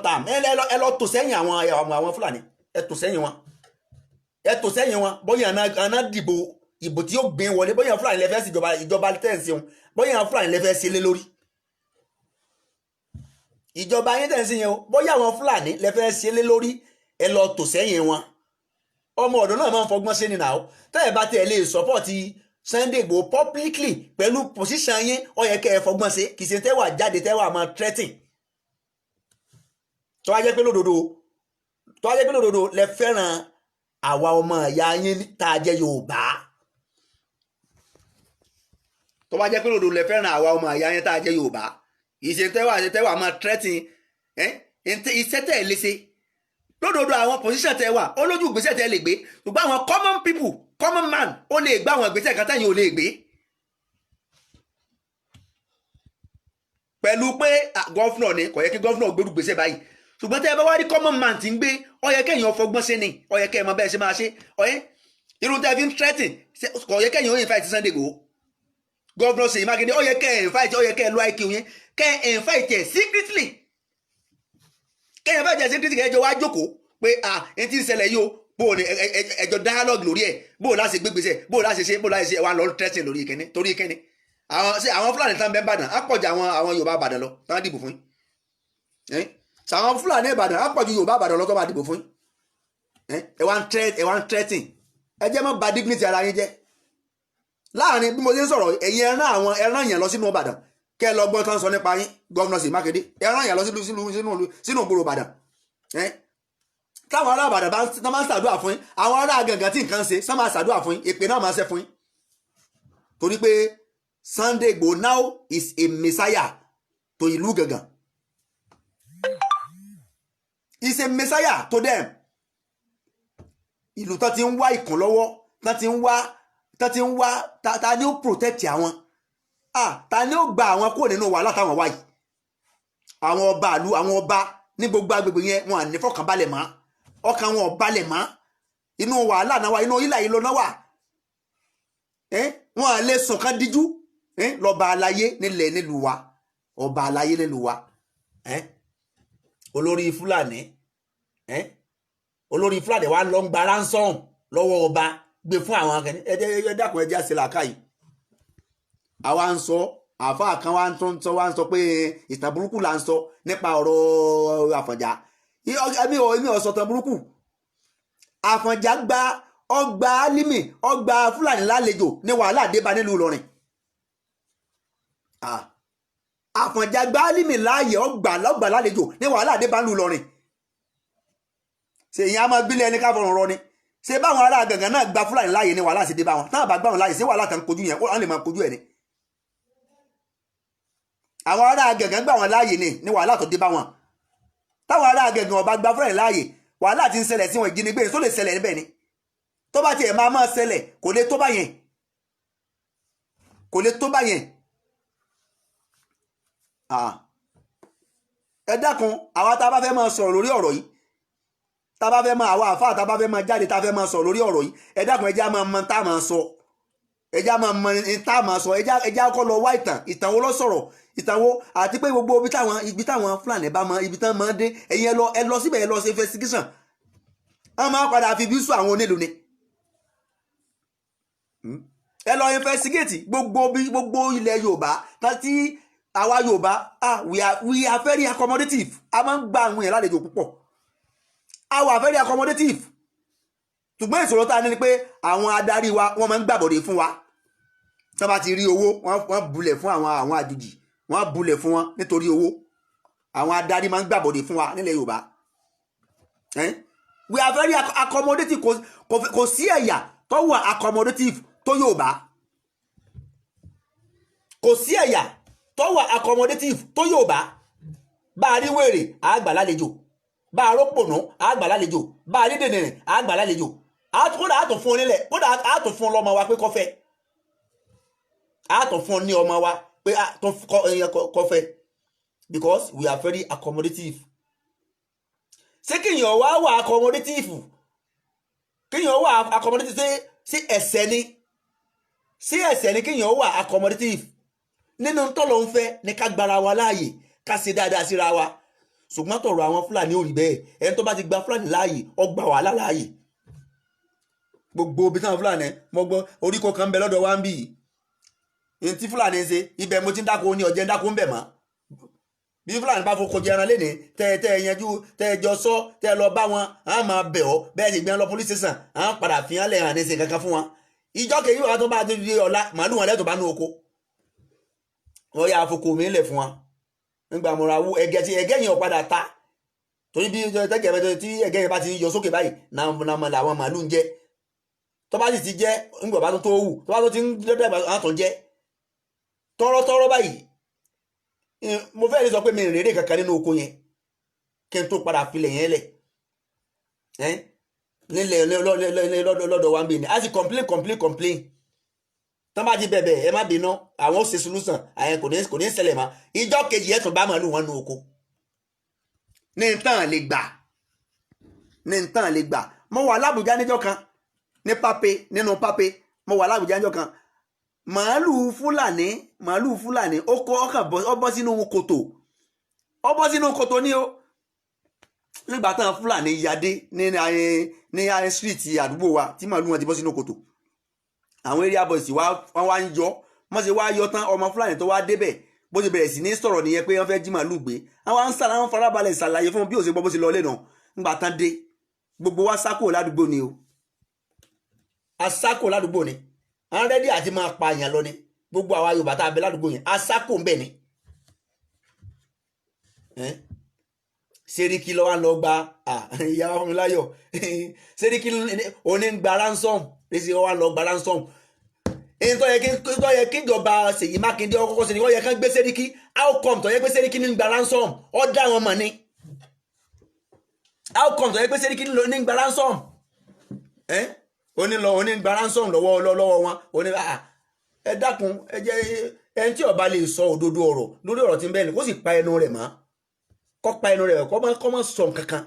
term, ẹ lọ tò sẹ́yìn àwọn Fúlàní, ẹ tò sẹ́yìn wọn, bóyá àná dìbò ìbò tí ó gbé wọlé, bóyá Fúlàní lẹ́fẹ́ sí ìjọba tẹ̀sí wọn, bóyá Fúlàní lẹ́fẹ́ sí lé lórí ìjọba yín tẹ̀sí yẹn o, bóyá àwọn Fúlàní lẹ́fẹ́ sí lé lórí, ẹ lọ tò sẹ́yìn wọn. ọmọ ọ̀dọ́ náà máa ń fọgbọ́n sí ni nà ó, tẹ́ẹ̀ bá tẹ̀ lè sọ́pọ̀tì Sunday Igboho publicly pẹ̀lú position yín, ó yẹ kẹ́ ẹ fọgbọ́n sí, kì í ṣe tẹ́wà jáde tẹ́wà máa threaten. tó wá jẹ́ pé lódodo lẹ fẹ́ràn àwa ọmọ ìyá yín tá a jẹ́ Yorùbá, tó wá jẹ́ pé lódodo lẹ fẹ́ràn àwa ọmọ ìyá yín tá a jẹ́ Yorùbá, kì í ṣe tẹ́wà máa threaten iṣẹ́ tẹ̀ lé ṣe. lódodo àwọn position tẹ́ wà ó lójú ìgbésẹ̀ tẹ́ lè gbé, ṣùgbọ́n àwọn common man ó lè gbé àwọn ìgbésẹ̀ kan tẹ́yìn ò lè gbé. pẹ̀lú pé gọ́fúnà ni kò yẹ kí gọ́fúnà gbérù gbèsè báyìí, ṣùgbọ́n tẹ́ ẹ bá wá rí common man ti ń gbé, ó yẹ kẹ́yìn ọfọgbọ́n sí ni, ó yẹ kẹ́ ẹ mọ bẹ́ẹ̀ ṣe máa ṣe. irun tẹ́ fi ń threaten kò yẹ kẹ́yìn ó invite Sunday Igboho, gọ́fúnà Ṣèyí Mákindé, ó yẹ kẹ́ ẹ invite, ó yẹ kẹ́ ẹ lọ IQ yẹn, kẹ́ ẹ invite ẹ secretly, kéèyàn fẹ́ jẹ́ sí kritik ẹjọ́ wá jókòó pé ẹni tí ń ṣẹlẹ̀ yìí o bó o ní ẹjọ́ dialogue lórí ẹ̀ bó o láti gbégbèsè bó o láti ṣe bó o láti ṣe wà lọ tẹ́sí lórí ìkíní torí ìkíní àwọn Fúlàní tán bẹ́ẹ̀ Ìbàdàn á pọ̀jù àwọn Yorùbá Ìbàdàn lọ tán dìbò fún yín àwọn Fúlàní Ìbàdàn á pọ̀jù Yorùbá Ìbàdàn lọ tó bá dìbò fún yín ẹ wá ń threaten ẹ jẹ́ mọ́ bà dignity ara yín jẹ́ láàrin bí mo ṣe ń sọ̀rọ̀ ẹ̀yin ẹran yẹn lọ sínú Ìbàdàn kẹ́ ẹ lọ gbọ́n tán sọ nípa yín gọ́vnọ̀ sí Mákindé ẹran yẹn lọ sínú ìgboro Ìbàdàn táwọn ará Ìbàdàn bá máa ń ṣàdúrà fún yín àwọn ará Gàngán tí nǹkan ṣe sọ máa ṣàdúrà fún yín èpè náà máa ṣe fún yín torí pé Sunday Igboho now is a messiah to ìlú Gàngán is a messiah to them ìlú tán ti ń wá ìkàn lọ́wọ́ tán ti ń wá ta ni ó protect àwọn ta ni ó gba àwọn kúrò nínú wàhálà táwọn wá yìí àwọn ọba ìlú àwọn ọba ní gbogbo agbègbè yẹn wọn à ní fọkànbalẹ̀ mọ́ ọkàn wọn ò balẹ̀ mọ́ inú wàhálà náà wà inú ilà yìí lọ náà wà wọn à lè sùn kán díjú lọ́ba aláyé nílẹ̀ nílùú wa ọba aláyé nílùú wa olórí Fúlàní wa lọ ń gba ransom lọ́wọ́ ọba gbé fún àwọn akẹ́ni ẹ dákun ẹjẹ́ àṣẹ làákàyè àwa ń sọ àáfàá kan wá ń sọ pé ìtàn burúkú là ń sọ nípa ọ̀rọ̀ Àfọ̀njá èmi ò sọ tàn burúkú Àfọ̀njá gba ọgbà Álímì ọgbà Fúlàní lálejò ní wàhálà débá nílùú Ìlọrin Àfọ̀njá gba Álímì láàyè ọgbà lálejò ní wàhálà débá nílùú Ìlọrin ṣe ìyẹn a máa gbílẹ̀ ẹni ká fọ̀rọ̀ rọ ni ṣe báwọn ará Gàngán náà gba Fúlàní láàyè ní wàhálà sì débá wọn táwọn bá gbà wọn láàyè sí wàhálà tán kojú yẹn wọn lè máa kojú ẹ̀ ni àwọn ará Gàngán gbà wọn láàyè ní wàhálà tó débá wọn táwọn ará Gàngán ọba gba Fúlàní láàyè wàhálà ti ń ṣẹlẹ̀ sí wọn ìjínigbé tó lè ṣẹlẹ̀ níbẹ̀ ni tó bá tiẹ̀ máa ṣẹlẹ̀ kò lè tó bá yẹn ẹ dákun àwa tá a bá fẹ́ máa sọ̀rọ̀ lórí ọ̀rọ̀ yìí tá a bá fẹ́ máa àwa àfáà tá a bá fẹ́ máa jáde tá a fẹ́ máa sọ̀rọ̀ lórí ọ̀rọ̀ yìí ẹ dákun ẹ jẹ́ á máa mọ tá a máa sọ ẹ jẹ́ á máa mọ tá a máa sọ ẹ jẹ́ á kọ́ lọ wá ìtàn wo ló sọ̀rọ̀ ìtàn wo àti pé gbogbo ibi táwọn Fúlàní bá mọ ibi tán máa dé ẹ̀yin ẹ lọ síbẹ̀ ẹ lọ ṣe investigation wọ́n máa padà fi bí sùn àwọn onílù ni ẹ lọ investigate gbogbo ilẹ̀ Yorùbá tí àwa Yorùbá we are very accommodative a máa ń gba àwọn èèyàn lálejò púpọ̀ a wà very accommodative ṣùgbọ́n ìṣòro tá a ní ni pé àwọn adarí wa wọ́n máa ń gbàbọ̀dé fún wa tí wọ́n bá ti rí owó wọ́n bulẹ̀ fún àwọn àjòjì wọ́n bulẹ̀ fún wọn nítorí owó àwọn adarí máa ń gbàbọ̀dé fún wa nílẹ̀ Yorùbá we are very accommodative kò sí ẹ̀yà tó wà accommodative tó Yorùbá kò sí ẹ̀yà tó wà accommodative tó Yorùbá bá a rí wèrè àgbà lálejò bá a rọ́pònà àgbà lálejò bá a rí dènìrìn àgbà lálejò kódà àtún fún onílẹ̀ kódà àtún fún ọlọ́mọ wa pé kọfẹ́ àtún fún ní ọmọ wa pé kọfẹ́ because we are very accommodative ṣé kíyàn wá wà accommodative sí ẹ̀ṣẹ̀ ni kíyàn wà accommodative nínú tọ́lọ̀ ń fẹ́ ní ká gbára wa láàyè ká ṣe dáadáa síra wa ṣùgbọ́n tọ̀rọ̀ àwọn Fúlàní ò rí bẹ́ẹ̀ ẹni tó bá ti gba Fúlàní láàyè ọgbà wàhálà láàyè gbogbo ibi táwọn Fúlàní mo gbọ́ oríkó kan ń bẹ lọ́dọ̀ wa ń bì í tí Fúlàní ń ṣe ibẹ̀ mo ti ń dáko ní ọ̀jẹ̀ ń dáko ń bẹ̀ mọ́ bí Fúlàní bá fọkọ jẹran lénìí tẹ yanjú tẹ jọ sọ tẹ lọ bá wọn àwọn máa bẹ̀ ọ́ bẹ́ẹ̀ sì gbé wọn lọ police station àwọn padà fi hàn lẹ́hàn ní ṣe kankan fún wọn ìjọ kejì wọn tó bá ti di ọ̀la màálù wọn lẹ́tọ̀ bá ní oko wọ́n yà àfokò mi lẹ̀ fún wọn nígbà mọ̀ra wú ẹ̀gẹ́ yẹn ò padà ta torí bí tí ẹ̀gẹ́ yẹn bá ti yọ sókè báyìí náà làwọn màálù ń jẹ tó bá sì ti jẹ nígbà bá tó wù tó bá tó ti ń dẹ́dẹ́ àwọn tó ń jẹ tọ́rọ́tọ́rọ́ báyìí mo fẹ́ lè sọ pé mi rìn rèrè kankan nínú oko yẹn kí n tó padà filẹ̀ yẹn lẹ̀ nílẹ̀ lọ́dọ̀ wa ń bì ní a sì complain tán bá ti bẹ̀bẹ̀ ẹ má bínú àwọn ó ṣe solution àyẹn kò ní ṣẹlẹ̀ mọ́ ìjọ kejì ẹ̀ tún bá màálù wọn nu oko ní tán lè gbà mo wà lábùjá níjọ́ kan ní pápé nínú pápé mo wà lábùjá níjọ́ kan màálù Fúlàní ó kọ́ ọkàn bọ́ sínú kòtò ní o nígbà tán Fúlàní yadé ní street àdúgbò wa tí màálù wọn ti bọ́ sínú kòtò àwọn area boys wọ́n wá ń yọ wọ́n ṣe wá yọ tán ọmọ Fúlàní tó wá débẹ̀ bó ṣe bẹ̀rẹ̀ sí ní sọ̀rọ̀ nìyẹn pé wọ́n fẹ́ jí màálù gbé àwọn ń sàlàyé wọn farabalẹ̀ ṣàlàyé fún bí ó ṣe gbọ́ bó ṣe lọ lẹ́nà nígbà tán dé gbogbo wa sákò ládùúgbò ni o asákò ládùúgbò ni àwọn rẹ́dí àti máa pa èèyàn lọ ni gbogbo àwa Yorùbá tá a bẹ ládùúgbò yẹn asákò ń bẹ ni Sẹ́ríkì lọ́wọ́ lọ gba ìyá Fúnmiláyọ̀ Sẹ́ríkì òní ń gba ransom lẹ́sìn wọ́n lọ gba ransom èyí tó yẹ kí ìjọba Ṣèyí Mákindé ọkọ̀ sí ni wọ́n yẹ kán gbé Sẹ́ríkì how come tó yẹ pé Sẹ́ríkì ní ń gba ransom ó dá wọn mọ̀ ni how come tó yẹ pé Sẹ́ríkì ní ń gba ransom òní ń gba ransom lọ́wọ́ wọn òní ẹ dákun ẹ jẹ́ ẹni tí ó bá lè sọ òdodo ọ̀rọ̀ lórí ọ̀rọ̀ tí ń bẹ ni kó sì pa ẹnu rẹ̀ mọ́ kọ́ pa ẹnu rẹ̀ kọ́ mọ́ sọ kankan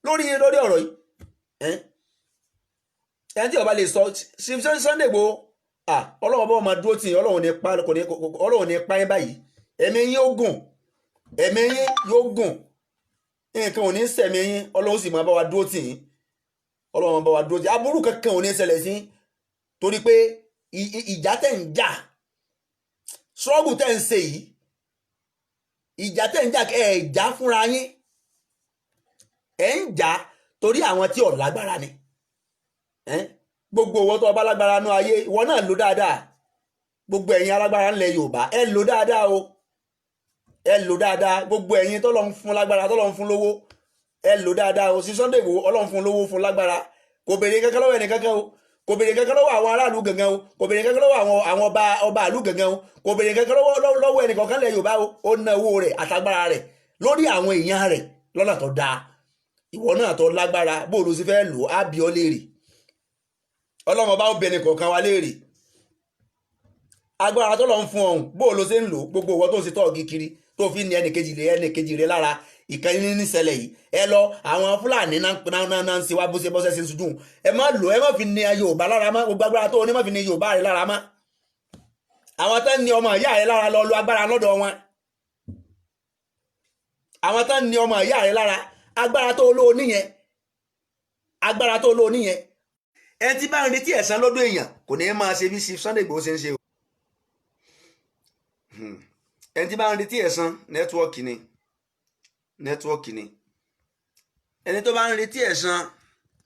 lórí ọ̀rọ̀ yìí ẹni tí ó bá lè sọ Sunday Igboho ọlọ́wọ́ bá wọn máa dúró tì ọlọ́wọ́ ní pa yín báyìí ẹ̀mí yín ó gùn ẹ̀mí yín yóò gùn nǹkan ò ní sẹ̀mí yín ọlọ́wọ́ sì máa bá wa dúró tì yín ọlọ́wọ́ máa bá wa dúró tì yín aburú kankan ò ní ṣẹlẹ̀ sí torí pé ìjà tẹ̀ ń jà struggle tẹ̀ ń ṣe yìí ìjà tẹ̀ ń jà ẹ̀ jà fúnra yín ẹ̀ ń jà torí àwọn tí ò lágbára ni gbogbo owó tó ọba lágbára nú ayé ìwọ náà lò dáadáa gbogbo ẹ̀yin alágbára ńlẹ̀ Yorùbá ẹ lò dáadáa o ẹ lò dáadáa gbogbo ẹ̀yin tọ́lọ́run fún lágbára tọ́lọ́run fún lówó ẹ lò dáadáa o sí Sunday Igboho Ọlọ́run fún lówó fún lágbára kò béèrè kankan lọ́wọ́ ẹnì kankan o kò béèrè kankan lọ́wọ́ àwọn aráàlú gangan o kò béèrè kankan lọ́wọ́ àwọn ọba àlú gangan o kò béèrè kankan lọ́wọ́ ẹnì kankan lẹ̀ Yorùbá o ó ná owó rẹ̀ àtagbára rẹ̀ lórí àwọn èèyàn rẹ̀ lọ́nà tó dáa ìwọ náà tó lágbára bó ló sì fẹ́ lò á bí ọ léèrè Ọlọ́run ọba ó bẹ ẹnì kọ̀ọ̀kan wa léèrè agbára tó lọ ń fún ọ̀hún bó ló ṣe ń lò gbogbo ìwọ tó ń ṣe tọ́ọ̀gì kiri tó fi ní ẹnìkejì rẹ lára ìkànnì níṣẹ̀lẹ̀ yìí ẹ lọ àwọn Fúlàní náà ń ṣe wá bó ṣe bọ́sẹ̀ ṣe ń sùdùn ẹ má lò ẹ má fi ní Yorùbá lára má gbogbo agbára tó ní má fi ní Yorùbá rẹ lára má àwọn tán ní ọmọ ìyá rẹ lára lọ lo agbára lọ́dọ̀ wọn àwọn tán ní ọmọ ìyá rẹ lára agbára tó lò níyẹn ẹni tí bá ń retí ẹ̀san lọ́dọ̀ èèyàn kò ní máa ṣe bí Sunday Igboho ṣe ń ṣe o ẹni tí bá ń retí ẹ̀san nẹ́tíwọ́ọ̀kì ni ẹni tó bá ń retí ẹ̀san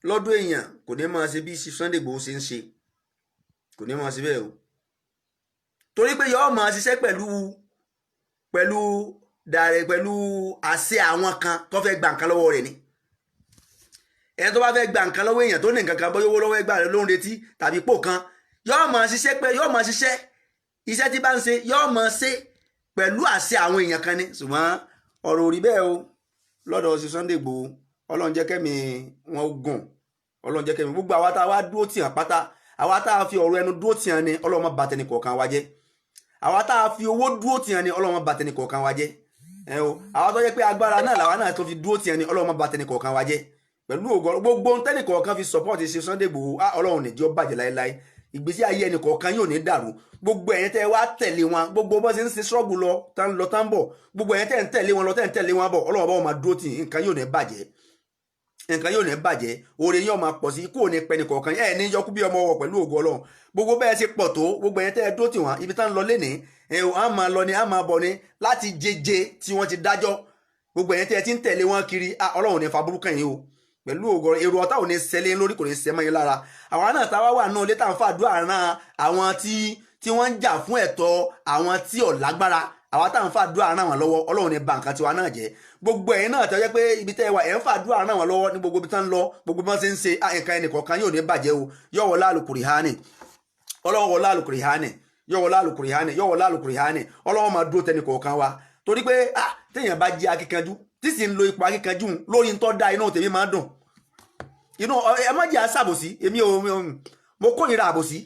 lọ́dọ̀ èèyàn kò ní máa ṣe bí Sunday Igboho ṣe ń ṣe kò ní máa ṣe bẹ́ẹ̀ o torí pé yóò máa ṣiṣẹ́ pẹ̀lú àṣẹ àwọn kan tó fẹ́ gba nǹkan lọ́wọ́ rẹ̀ ni ẹni tó bá fẹ́ gba nǹkan lọ́wọ́ èèyàn tó ní nǹkan kan bóyá owó lọ́wọ́ ẹgbàá rẹ̀ ló ń retí tàbí pò kan yóò máa ṣiṣẹ́ iṣẹ́ tí bá ń ṣe yóò máa ṣe pẹ̀lú àṣẹ àwọn èèyàn kan ni ṣùgbọ́n ọ̀rọ̀ orí bẹ́ẹ̀ o lọ́dọ̀ sí Sunday Igboho Ọlọ́run jẹ́ kẹ́mi wọn gùn Ọlọ́run jẹ́ kẹ́mi gbogbo àwa tá a wá dúró tì hàn pátá àwa tá a fi ọ̀rọ̀ ẹnu dúró tì hàn ni Ọlọ́run má bà tẹnì kọ̀ọ̀kan wa jẹ́ àwa tá a fi owó dúró tì hàn ni Ọlọ́run má bà tẹnì kọ̀ọ̀kan wa jẹ́ àwa tó yẹ pé agbára náà làwa náà tó fi dúró tì hàn ni Ọlọ́run má bà tẹnì kọ̀ọ̀kan wa jẹ́ pẹ̀lú gbogbo tẹ́nì kọ̀ọ̀kan fi support ṣe Sunday Igboho Ọlọ́run nìjọ́ bàjẹ́ láéláé ìgbésí ayé ẹnì kọ̀ọ̀kan yóò ní dàrú gbogbo ẹ̀yin tẹ́ wá tẹ̀lé wọn gbogbo bó ṣe ń ṣe struggle lọ tán bọ̀ gbogbo ẹ̀yin tẹ́ ń tẹ̀lé wọn lọ tẹ́ ń tẹ̀lé wọn bọ̀ Ọlọ́run bá wọn máa dúró tì nǹkan yóò ní bàjẹ́ oore yóò máa pọ̀ sí ikú ò ní pẹ́ ní kọ̀ọ̀kan ẹ̀ ní yọkú bí ọmọ wọ pẹ̀lú ògo Ọlọ́run gbogbo bẹ́ẹ̀ ṣe pọ̀ tó gbogbo ẹ̀yin tẹ́ dúró tì wọn ibi tán lọ lénìí á máa lọ ni á máa bọ̀ ni láti jẹjẹ tí wọ́n ti dájọ́ gbogbo ẹ̀yin tẹ́ ti ń tẹ̀lé wọn kiri Ọlọ́run ní fa burúkú yín o pẹ̀lú ògo èrò ọ̀tá ò ní ṣẹlẹ̀ lórí kò ní ṣẹ mọ́ yín lára àwọn náà táwa wà náà létà ń fàdúrà ran àwọn tí wọ́n ń jà fún ẹ̀tọ́ àwọn tí ò lágbára àwa tá à ń fàdúrà ràn wọ́n lọ́wọ́ Ọlọ́run ní ba nǹkan tiwa náà jẹ́ gbogbo ẹ̀yin náà tẹ́ jẹ́ pé ibi tẹ́ wà ẹ̀ ń fàdúrà ràn wọ́n lọ́wọ́ ní gbogbo ibi tán lọ gbogbo bí wọ́n ṣe ń ṣe nǹkan ẹnì kọ̀ọ̀kan yóò ní bàjẹ́ o yóò wọlé àlùkùrìhánì Ọlọ́run wọlé àlùkùrìhánì yóò wọlé àlùkùrìhánì Ọlọ́run máa dúró tẹnì kọ̀ọ̀kan wa torí pé téèyàn bá jẹ́ akíkanjú tí sì ń lo ipò akíkanjú lórí ń tọ́ da inú tèmi máa dùn inú ẹ má jẹ́ àṣàbòsí èmi mo kórìíra àbòsí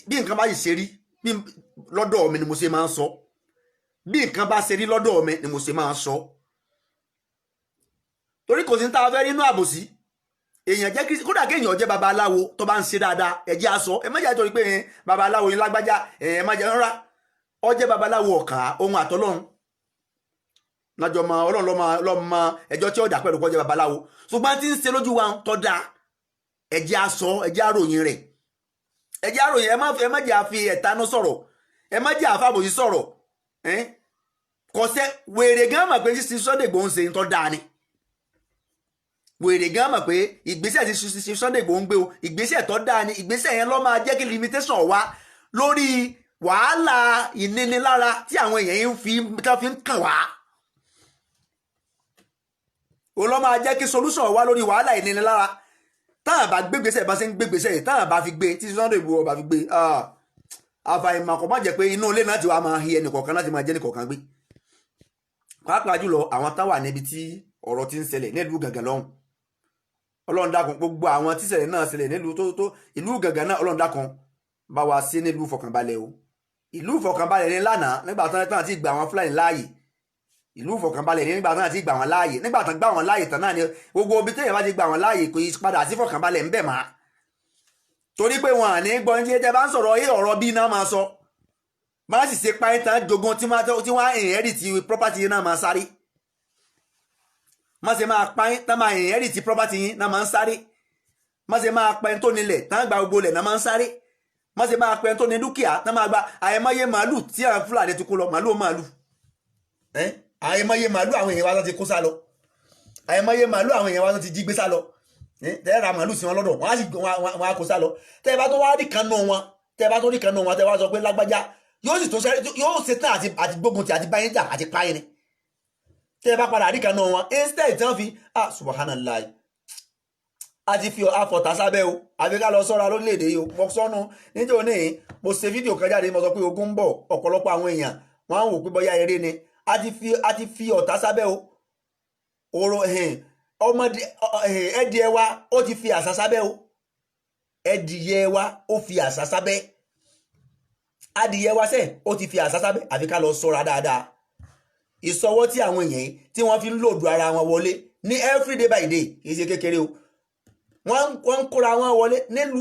bí nǹkan bá yìí ṣe rí lọ́dọ̀ mi ni mo ṣe máa ń sọ bí nǹkan bá ṣe rí lọ́dọ̀ mi ni mo ṣe máa ń sọ torí kò sí ní ta fẹ́ rí inú àbòsí èèyàn jẹ́ kí kódà kéèyàn jẹ́ babaláwo tó bá ń ṣe dáadáa ẹ jẹ́ aṣọ ẹ má jẹ́ torí pé babaláwo yín lágbájá ẹ má jẹ́ rárá ó jẹ́ babaláwo ọ̀kà ohun àtọ́lọ́run lájọ mọ ọlọ́run lọ́mọ ẹjọ́ tí ọjà pẹ̀lú kọjá babaláwo ṣùgbọ́n tí ń ṣe lójú wa tó dáa ẹjẹ́ aṣọ ẹjẹ́ àròyìn rẹ̀ ẹjẹ́ àròyìn ẹ má jẹ́ àfi ẹ̀tanú sọ̀rọ̀ ẹ má jẹ́ àfàbòsí sọ̀rọ̀ kọsẹ́ wèrè gan mọ̀ pé ṣíṣe Sunday Igboho ń ṣe tó dáa ni wèrè gan mọ̀ pé ìgbésẹ̀ tí ṣíṣe Sunday Igboho ń gbé o ìgbésẹ̀ tó dáa ni ìgbésẹ̀ yẹn ló máa jẹ́ kí limitation wá lórí wàhálà ìnínilára tí àwọn èèyàn fi ń kàn wá o ló máa jẹ́ kí solution wá lórí wàhálà ìnínilára táwọn bá gbégbèsè bá ṣe ń gbégbèsè yìí táwọn bá fi gbé tí Sunday Igboho bá fi gbé àfàìmọ̀ kò má jẹ́ pé inú ilé náà ti wá máa hi ẹnì kọ̀ọ̀kan láti máa jẹ́ ẹnì kọ̀ọ̀kan gbé pàápàá jùlọ àwọn táwà níbi tí ọ̀rọ̀ ti ń ṣẹlẹ̀ nílùú Gàngán lọ́hùn Ọlọ́run dákun gbogbo àwọn tí ṣẹlẹ̀ náà ṣẹlẹ̀ nílùú tó ìlú Gàngán náà Ọlọ́run dákun bá wa sí nílùú fọkànbalẹ̀ o ìlú fọkànbalẹ̀ ní lánàá nígbà tán àti gbà wọn Fúlàní láàyè ìlú fọkànbalẹ̀ ní nígbà tán àti gbà wọn láàyè nígbà tán gbà wọn láàyè tán náà ni gbogbo ibi téèyàn bá ti gbà wọn láàyè kò padà sí fọkànbalẹ̀ ń bẹ̀ má torí pé wọn à ní gbọ́ ní tẹ́ bá ń sọ̀rọ̀ ọ̀rọ̀ bí iná máa sọ bá sì ṣe pa ìtàn jogun tí wọ́n inherit property yìí náà máa sáré má ṣe máa pa ìtàn máa inherit property yìí náà máa ń sáré má ṣe máa pa ìtàn tó nílẹ̀ tán gba gbogbo ilẹ̀ náà máa ń sáré má ṣe máa pa ìtàn tó ní dúkìá náà máa gba àìmọye màálù tí àwọn Fúlàní ti kó lọ màálù àìmọye màálù àwọn èèyàn wa tó ti kó sá lọ àìmọye màálù àwọn èèyàn wa tó ti jí gbé sá lọ tẹ́ ra màálù sí wọn lọ́dọ̀ wọ́n á kó sá lọ tẹ́ bá tó wá rí kan nù wọn tẹ́ bá tó rí kan nù wọn tẹ́ wá sọ pé lágbájá yóò sì tó sẹ́rẹ́ yóò ṣe tán àti gbógun ti àti báyìí jà àti páyìn ni tẹ́ ẹ bá padà rí kan náà wọn instead tí wọ́n fi subhanallah àti fi àfọ̀tà sábẹ́ o àfi ká lọ sọ́ra lórílẹ̀‐èdè yìí o mo sọ́nu níjọ́ ní mo ṣe fídíò kan jáde mo sọ pé ogun ń bọ̀ ọ̀pọ̀lọpọ̀ àwọn èèyàn wọ́n á wò pé bóyá eré ni àti fi ọ̀tá sábẹ́ o ọ̀rọ̀ ọmọdé ẹ̀dìẹ wa ó ti fi àṣà sábẹ́ o ẹ̀dìyẹ wa ó fi àṣà sábẹ́ adìyẹ wa sẹ ó ti fi àṣà sábẹ́ àfi ká lọ ṣọ́ra dáadáa ìsọwọ́ tí àwọn èèyàn tí wọ́n fi ń lòdù ara wọn wọlé ní every day by day kì í ṣe kékeré o wọ́n ń kóra wọn wọlé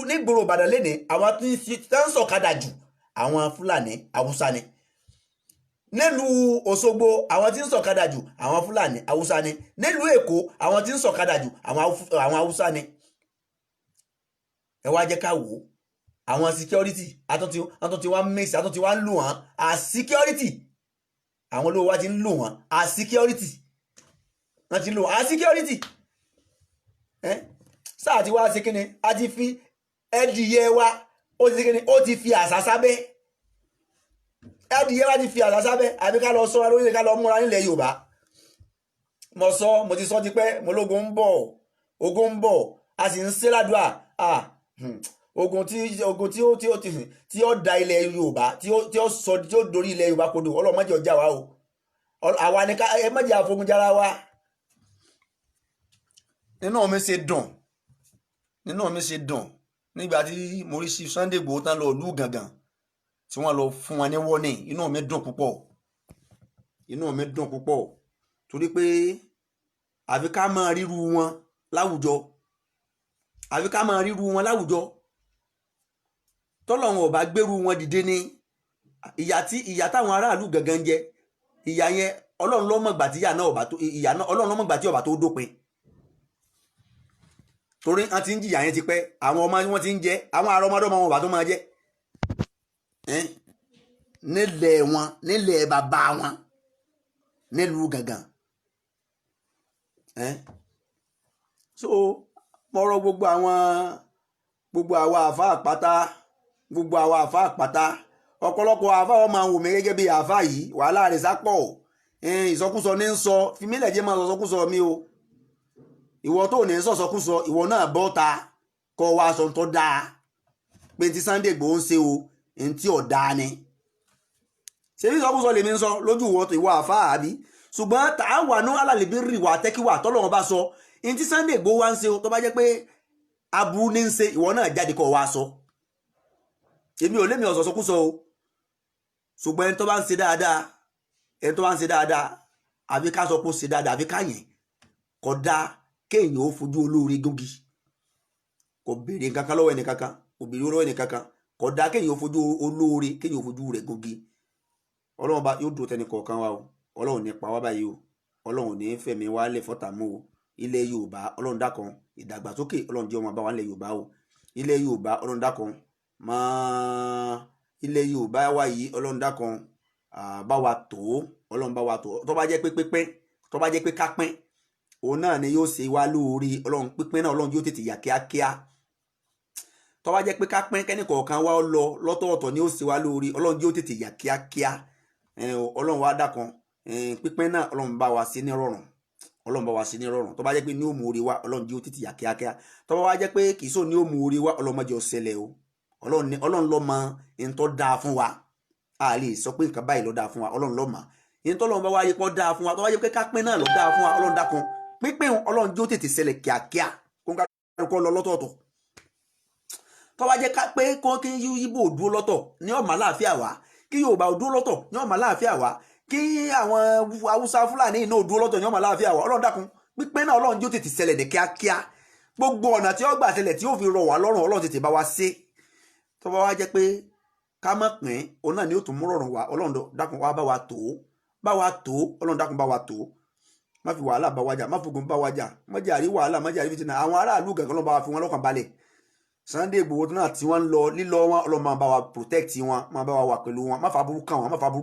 nígboro Ìbàdàn lénìí àwọn tí ń sọ̀kadà jù àwọn Fúlàní Haúsá ni nílùú Òṣogbo àwọn tí ń sọ̀kadà jù àwọn Fúlàní Haúsá ni nílùú Èkó àwọn tí ń sọ̀kadà jù àwọn Haúsá ni ẹ wá jẹ́ ká wò ó àwọn security àtúntí wá mix àtúntí wá ń lò wọ́n as security àwọn olówó wa ti ń lò wọ́n as security wọ́n ti ń lò wọ́n as security sáà tí wá sí kíni a ti fi ẹdìyẹ wa ó ti sí kíni ó ti fi àṣà sábẹ́ ẹdìyẹ wa ti fi àṣà sábẹ́ àbí ká lọ sọ́ra lórí ká lọ múra nílẹ̀ Yorùbá mo ti sọ ti pẹ́ mo lógun ń bọ̀ a sì ń ṣe ládùúà ogun tí ó da ilẹ̀ Yorùbá tí ó dorí ilẹ̀ Yorùbá kodò ọlọ́mọdé ọjà wa o àwa ni ká ẹ mọ̀jẹ̀ àfogunjára wa. nínú mi ṣe dùn nígbà tí mo rí sí Sunday Igboho tán lọ ìlú Gàngán tí wọ́n lọ fún wọn ní warning inú mi dùn púpọ̀ torí pé àfi ká máa ríru wọn láwùjọ tọ́lọ́run ọba gbèrú wọn dìde ní ìyà táwọn aráàlú Gàngán jẹ ìyà yẹn Ọlọ́run ló mọ̀ gbà tí Ọlọ́run ló mọ̀ gbà tí ọba tó dópin torí wọn ti ń jìyà yẹn ti pẹ́ àwọn ọmọ wọn ti ń jẹ àwọn àrọmọdọ́mọ wọn ọba tó máa jẹ nílẹ̀ bàbá wọn nílùú Gàngán so mo rọ gbogbo àwa àfa àpáta ọ̀pọ̀lọpọ̀ àfa wọn máa ń wò mí gẹ́gẹ́ bí àfa yìí wàhálà rẹ̀ sápọ̀ ìsọkúsọ ní ń sọ fìmílẹ̀ jẹ́ máa sọkúsọ mi o ìwọ tó ní sọ̀sọkúsọ ìwọ náà bọ́ ta kọ́ wa aṣọ tó dáa pé tí Sunday Igboho ń ṣe o ní tí ò dáa ni ṣé bí ìsọkúsọ lèmi ń sọ lójú ìwọ àfa àbí ṣùgbọ́n ta'awanu 'alal birri wa taqwa tọ́lọ́run bá sọ ní tí Sunday Igboho wá ń ṣe o tó bá jẹ́ pé aburú ní ń ṣe ìwọ náà jáde kọ́ wa sọ èmi ò lémi ọ̀sọ̀sọkúsọ o ṣùgbọ́n ẹni tó bá ń ṣe dáadáa àbí ká sọ pé ó ṣe dáadáa àbí ká yẹn kò dá kéèyàn ó fojú olóore gógì kò béèrè kankan lọ́wọ́ ẹni kankan kò béèrè lọ́wọ́ ẹni kankan kò dá kéèyàn ó fojú olóore kéèyàn ó fojú rẹ̀ gógì Ọlọ́run bá yóò dùn tẹnì kọ̀ọ̀kan wa o Ọlọ́run ní pa wá báyìí o ọlọ́run ní fẹ̀mí wa lẹ̀ fọ́tà mú o ilẹ̀ yorùbá ọlọ́run dákan ìdàgbàsókè ọlọ́run jẹ́ ọmọ bá wa nílẹ̀ yorùbá o ilẹ̀ yorùbá ọlọ́run dákan máa ilẹ̀ yorùbá wa yìí ọlọ́run dákan bá wa tó ọlọ́run bá wa tó tó bá jẹ́ pé pípín tó bá jẹ́ pé kápín òun náà ni yóò ṣe wá lóore ọlọ́run pípín náà ọlọ́run yóò tètè yà kíákíá tó bá jẹ́ pé kápín kẹ́nìkọ̀ọ̀kan wá lọ lọ́tọ̀ọ̀tọ̀ ni yóò ṣe wá lóore ọlọ́run yóò tètè yà kíákíá ọlọ́run wa dákan pípín náà ọlọ́run bá wa sí ní rọrùn ọlọ́run bá wa sí ní rọrùn tó bá jẹ́ pé ní ó mú orí wa ọlọ́run yóò tètè yà kíákíá tó bá wá jẹ́ pé kì í sọ ní ó mú orí wa ọlọ́run má jẹ́ ó ṣẹlẹ̀ o ọlọ́run ló mọ ohun tó dáa fún wa a lè sọ pé nǹkan báyìí ló dáa fún wa ọlọ́run ló mọ ohun tó lọ́run bá wá yẹ kó dáa fún wa tó bá jẹ́ pé kápín náà ló dáa fún wa ọlọ́run dákun pípín ọlọ́run yóò tètè ṣẹlẹ̀ kíákíá kó lọ lọ́tọ̀ọ̀tọ̀ tó bá jẹ́ pé kí yíbò dúró lọ́tọ̀ ní ọmọ aláàfíà wa kí yorùbá dúró lọ́tọ̀ ní ọmọ aláàfíà wa kí àwọn haúsá fúlàní náà dúró lọ́tọ̀ ní ọmọ aláàfíà wa ọlọ́run dákun pípín náà ọlọ́run yóò tètè ṣẹlẹ̀ ní kíákíá gbogbo ọ̀nà tí ó gbà ṣẹlẹ̀ tí ó fi rọ̀ wá lọ́rùn ọlọ́run tètè bá wa ṣe tó bá wá jẹ́ pé ká mọ̀ pín òun náà ni ó tún mú rọrùn wá ọlọ́run dákun wá bá wa tó ọlọ́run dákun bá wa tó má fi wàhálà bá wa jà má fogun bá wa jà má jẹ́ àrí wàhálà má jẹ́ àrí fìtínà àwọn aráàlú gàgán ló bá wa fi wọn lọ́kàn balẹ̀ Sunday Igboho náà tí wọ́n ń lọ lílọ wọn ọlọ́run máa bá wa protect wọn máa bá wa wà pẹ̀lú wọn má fa burú kàn wọn má fa burú